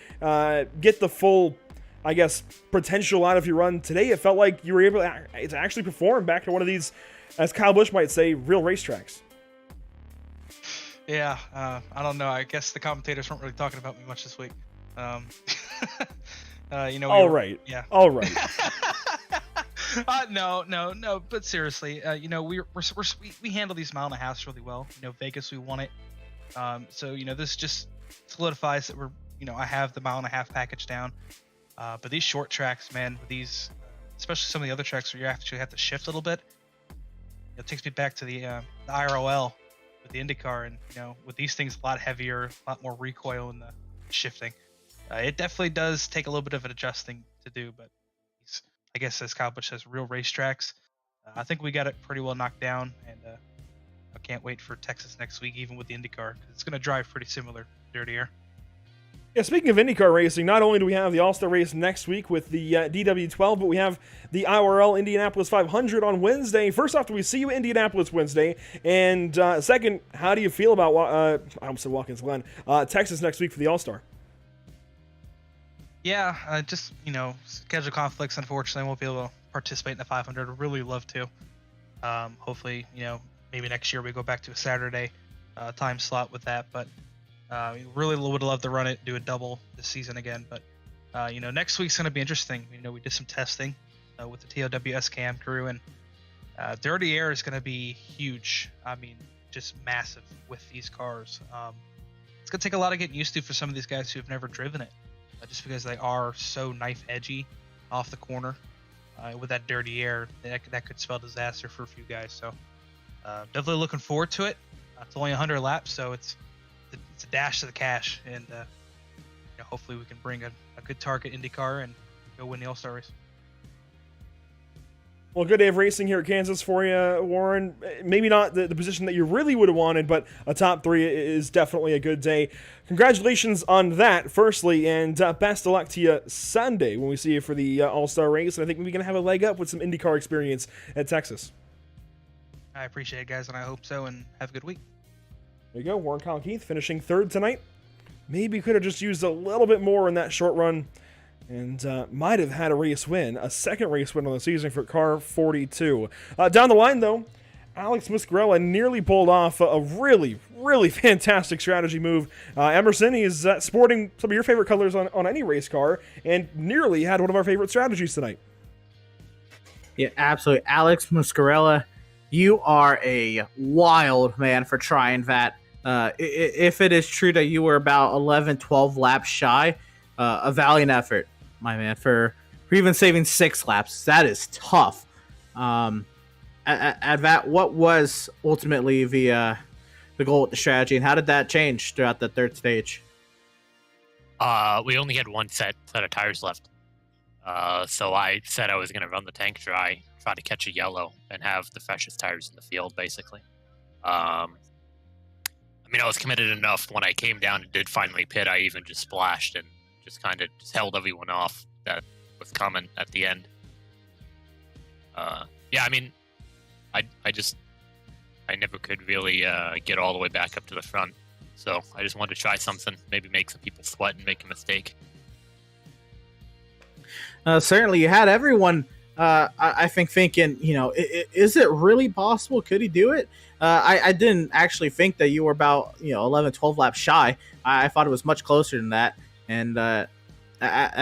Speaker 1: get the full, I guess, potential out of your run. Today it felt like you were able to actually perform back to one of these, as Kyle Busch might say, real racetracks.
Speaker 11: Yeah, I don't know. I guess the commentators weren't really talking about me much this week.
Speaker 1: All right.
Speaker 11: Yeah.
Speaker 1: All right.
Speaker 11: No. But seriously, we handle these mile and a halves really well. Vegas, we won it. So this just solidifies that I have the mile and a half package down. But these short tracks, man, these, especially some of the other tracks where you actually have to shift a little bit, it takes me back to the IROL with the IndyCar, and with these things a lot heavier, a lot more recoil in the shifting. It definitely does take a little bit of an adjusting to do, but I guess as Kyle Busch says, real racetracks. I think we got it pretty well knocked down, and I can't wait for Texas next week, even with the IndyCar, 'cause it's going to drive pretty similar, Dirty Air.
Speaker 1: Yeah, speaking of IndyCar racing, not only do we have the All-Star race next week with the DW12, but we have the IRL Indianapolis 500 on Wednesday. First off, do we see you in Indianapolis Wednesday? And second, how do you feel about, I almost said Watkins Glen, Texas next week for the All-Star?
Speaker 11: Yeah, just, schedule conflicts, unfortunately, won't be able to participate in the 500. I'd really love to. Hopefully, maybe next year we go back to a Saturday time slot with that, but really would love to run it, do a double this season again. But next week's going to be interesting. We did some testing with the TOWS cam crew, and Dirty Air is going to be huge. I mean, just massive with these cars. It's going to take a lot of getting used to for some of these guys who have never driven it, just because they are so knife edgy off the corner. With that Dirty Air, that could spell disaster for a few guys. So definitely looking forward to it. It's only 100 laps, so it's a dash to the cash, and hopefully we can bring a good target IndyCar and go win the All-Star race.
Speaker 1: Well, good day of racing here at Kansas for you, Warren. Maybe not the position that you really would have wanted, but a top 3 is definitely a good day. Congratulations on that, firstly, and best of luck to you Sunday when we see you for the All-Star race. And I think we're going to have a leg up with some IndyCar experience at Texas.
Speaker 11: I appreciate it, guys, and I hope so, and have a good week.
Speaker 1: There you go, Warren Kyle Keith finishing 3rd tonight. Maybe could have just used a little bit more in that short run, and might have had a race win, a second race win on the season for car 42. Down the line, though, Alex Muscarella nearly pulled off a really, really fantastic strategy move. Emerson, he's sporting some of your favorite colors on any race car, and nearly had one of our favorite strategies tonight.
Speaker 2: Yeah, absolutely. Alex Muscarella, you are a wild man for trying that. If it is true that you were about 11, 12 laps shy, a valiant effort, my man, for even saving 6 laps. That is tough. At that, what was ultimately the goal with the strategy, and how did that change throughout the 3rd stage?
Speaker 13: We only had one set of tires left. So I said I was going to run the tank dry, try to catch a yellow, and have the freshest tires in the field, basically. I was committed enough when I came down and did finally pit. I even just splashed and just kind of held everyone off that was coming at the end. I never could really get all the way back up to the front. So I just wanted to try something, maybe make some people sweat and make a mistake.
Speaker 2: Certainly, you had everyone, I think, thinking, is it really possible? Could he do it? I didn't actually think that you were about 11, 12 laps shy. I thought it was much closer than that. And at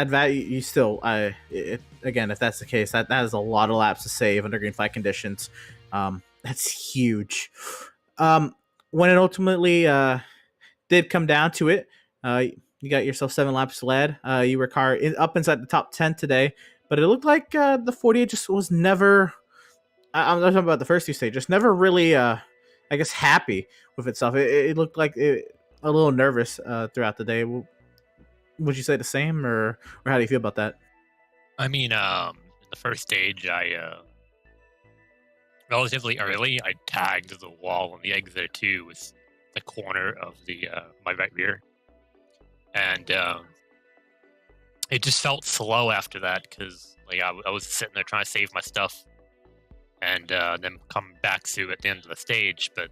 Speaker 2: that, you still, again, if that's the case, that is a lot of laps to save under green flag conditions. That's huge. When it ultimately did come down to it, you got yourself 7 laps led. You were up inside the top 10 today, but it looked like the 48 just was never. I'm not talking about the first 2 stages. Just never really, happy with itself. It looked like a little nervous throughout the day. Would you say the same, or how do you feel about that?
Speaker 13: In the first stage, relatively early, I tagged the wall on the exit 2 with the corner of my right rear. And it just felt slow after that because I was sitting there trying to save my stuff and then come back through at the end of the stage. But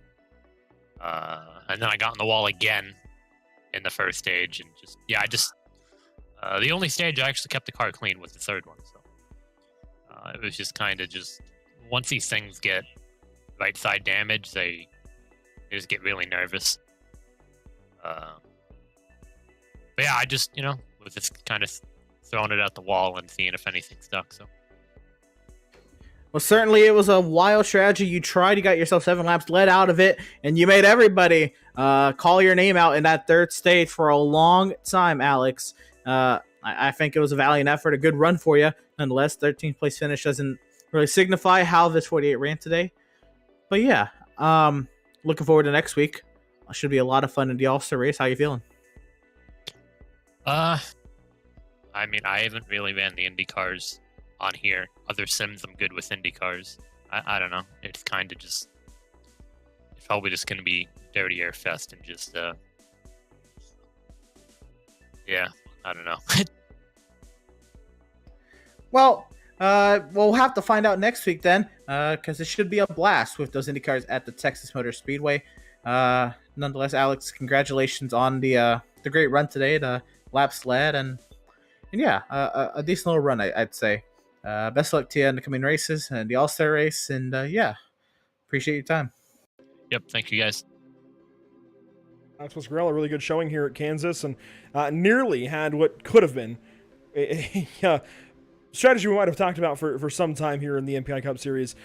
Speaker 13: and then I got on the wall again in the first stage, and the only stage I actually kept the car clean was the 3rd one. So it was just kind of once these things get right side damage, they just get really nervous. But yeah, I just, was just kind of throwing it at the wall and seeing if anything stuck. So.
Speaker 2: Well, certainly it was a wild strategy. You tried, you got yourself 7 laps, led out of it, and you made everybody call your name out in that 3rd stage for a long time, Alex. I think it was a valiant effort, a good run for you. Nonetheless, 13th place finish doesn't really signify how this 48 ran today. But yeah, looking forward to next week. Should be a lot of fun in the All-Star race. How you feeling?
Speaker 13: I haven't really ran the Indy cars on here. Other sims, I'm good with Indy cars. I don't know. It's kind of just, it's probably just going to be Dirty Air Fest and just, yeah, I don't know.
Speaker 2: Well, we'll have to find out next week then, because it should be a blast with those IndyCars at the Texas Motor Speedway. Nonetheless, Alex, congratulations on the great run today, the laps led, and yeah, a decent little run, I'd say. Best of luck to you in the coming races and the All-Star race, and yeah, appreciate your time.
Speaker 13: Yep, thank you guys.
Speaker 1: Alex Pasquarello, a really good showing here at Kansas, and nearly had what could have been a strategy we might have talked about for some time here in the MPI Cup Series.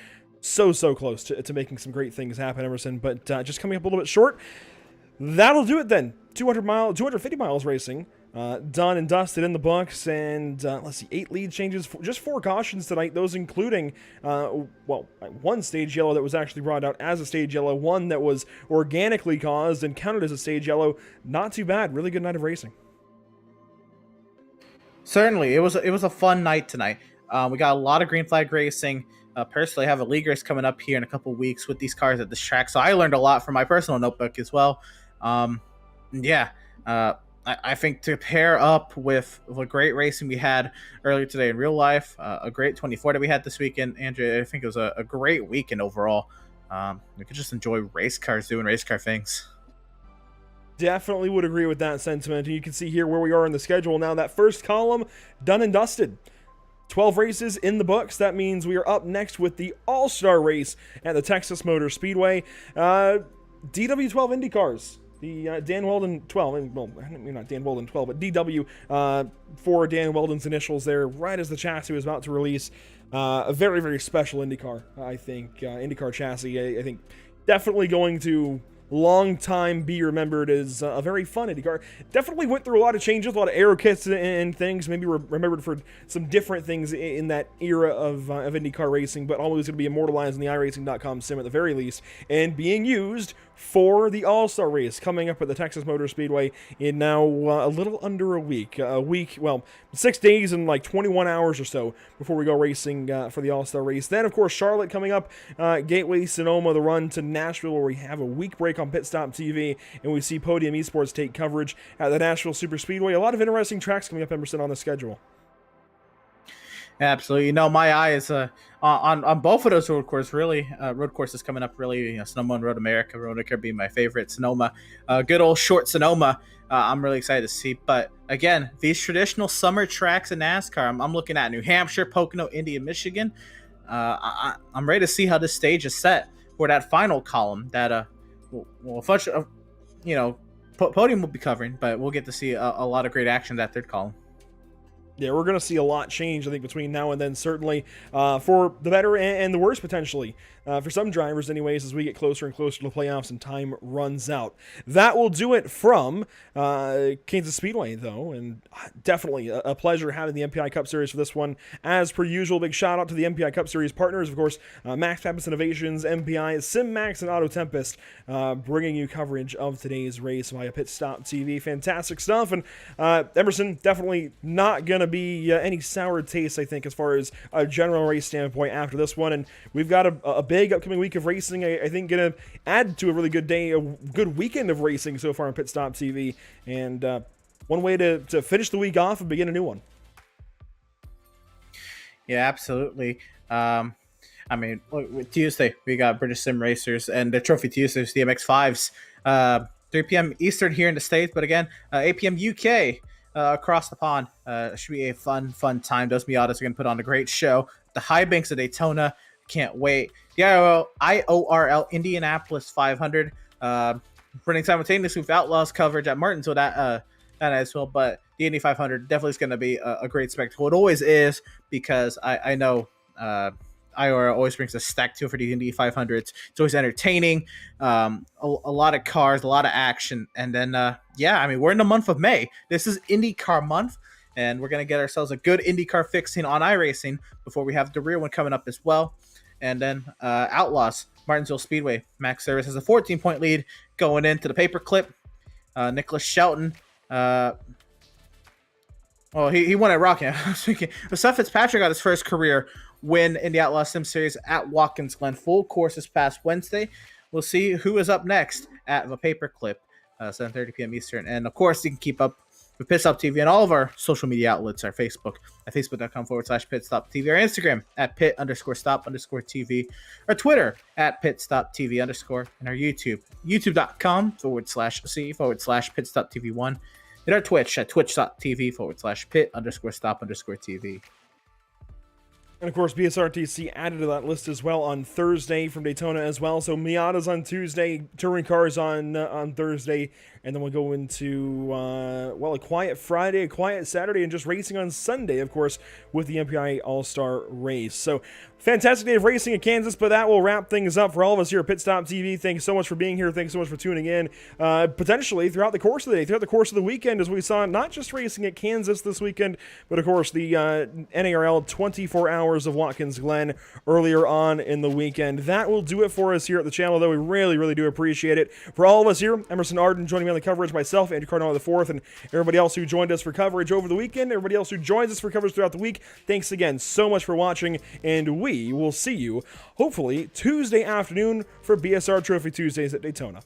Speaker 1: So close to making some great things happen, Emerson, but just coming up a little bit short. That'll do it then. 250 miles racing. Done and dusted in the books, and let's see, 8 lead changes, just 4 cautions tonight, those including, one stage yellow that was actually brought out as a stage yellow, one that was organically caused and counted as a stage yellow. Not too bad. Really good night of racing.
Speaker 2: Certainly, it was a fun night tonight. We got a lot of green flag racing. Personally, I have a league race coming up here in a couple weeks with these cars at this track, so I learned a lot from my personal notebook as well. I think to pair up with the great racing we had earlier today in real life, a great 24 that we had this weekend, Andrew, I think it was a great weekend overall. We could just enjoy race cars doing race car things.
Speaker 1: Definitely would agree with that sentiment. And you can see here where we are in the schedule now. That first column, done and dusted. 12 races in the books. That means we are up next with the All-Star race at the Texas Motor Speedway. DW12 IndyCars. The Dan Weldon 12, well, maybe not Dan Weldon 12, but DW for Dan Weldon's initials there, right as the chassis was about to release. A very, very special IndyCar, I think. IndyCar chassis, I think, definitely going to long time be remembered as a very fun IndyCar. Definitely went through a lot of changes, a lot of aero kits and things. Maybe remembered for some different things in that era of IndyCar racing, but always going to be immortalized in the iRacing.com sim at the very least, and being used for the All-Star race coming up at the Texas Motor Speedway in now a little under a week. 6 days and like 21 hours or so before we go racing for the All-Star race. Then, of course, Charlotte coming up, Gateway, Sonoma, the run to Nashville, where we have a week break on PitStop TV, and we see Podium Esports take coverage at the Nashville Super Speedway. A lot of interesting tracks coming up, Emerson, on the schedule.
Speaker 2: Absolutely. You know, my eye is on both of those road courses, really. Road courses coming up, really. Sonoma and Road America. Road America being my favorite. Sonoma, good old short Sonoma. I'm really excited to see. But again, these traditional summer tracks in NASCAR, I'm looking at New Hampshire, Pocono, Indy, and Michigan. I'm ready to see how this stage is set for that final column that, Podium will be covering, but we'll get to see a lot of great action that third column.
Speaker 1: Yeah, we're going to see a lot change, I think, between now and then, certainly for the better and the worse, potentially. For some drivers, anyways, as we get closer and closer to the playoffs and time runs out. That will do it from Kansas Speedway, though, and definitely a pleasure having the MPI Cup Series for this one. As per usual, big shout out to the MPI Cup Series partners, of course, Max Pappas Innovations, MPI, SimMax, and Auto Tempest, bringing you coverage of today's race via PitStop TV. Fantastic stuff, and Emerson, definitely not going to be any sour taste, I think, as far as a general race standpoint after this one, and we've got a big upcoming week of racing. I think going to add to a really good day, a good weekend of racing so far on PitStop TV, and one way to finish the week off and begin a new one.
Speaker 2: Yeah, absolutely. With Tuesday, we got British Sim Racers and the Trophy Tuesdays, the MX5s, 3 p.m. Eastern here in the States, but again, 8 p.m. UK across the pond. Should be a fun time. Those Miatas are going to put on a great show. The High Banks of Daytona, can't wait. The IORL Indianapolis 500 running simultaneously with Outlaws coverage at Martinsville that as well, but the Indy 500 definitely is going to be a great spectacle. It always is, because I know IORL always brings a stack to it for the Indy 500s. It's always entertaining, a lot of cars, a lot of action, and then we're in the month of May. This is IndyCar month, and we're going to get ourselves a good IndyCar fixing on iRacing before we have the rear one coming up as well. And then Outlaws, Martinsville Speedway. Max Service has a 14-point lead going into the paperclip. Nicholas Shelton. He won at Rocky. I was thinking, Seth Fitzpatrick got his first career win in the Outlaw Sim Series at Watkins Glen. Full course this past Wednesday. We'll see who is up next at the Paperclip, 7:30 p.m. Eastern. And of course, you can keep up with PitStop TV and all of our social media outlets, our Facebook at facebook.com/PitStop TV, our Instagram at Pit_Stop_TV, our Twitter at PitStop TV_, and our YouTube, youtube.com/C/PitStop TV1, and our Twitch at twitch.tv/Pit_Stop_TV.
Speaker 1: And of course, BSRTC added to that list as well on Thursday from Daytona as well. So Miata's on Tuesday, touring cars on Thursday, and then we'll go into a quiet Friday, a quiet Saturday, and just racing on Sunday, of course, with the MPI All-Star Race. So fantastic day of racing in Kansas, but that will wrap things up for all of us here at PitStop TV. Thanks so much for being here. Thanks so much for tuning in. Potentially throughout the course of the day, throughout the course of the weekend, as we saw, not just racing at Kansas this weekend, but of course the NARL 24 hours of Watkins Glen earlier on in the weekend. That will do it for us here at the channel, though. We really, really do appreciate it. For all of us here, Emerson Arden joining me on the coverage, myself, Andrew Cardinale IV, and everybody else who joined us for coverage over the weekend, everybody else who joins us for coverage throughout the week, thanks again so much for watching, and we will see you, hopefully, Tuesday afternoon for BSR Trophy Tuesdays at Daytona.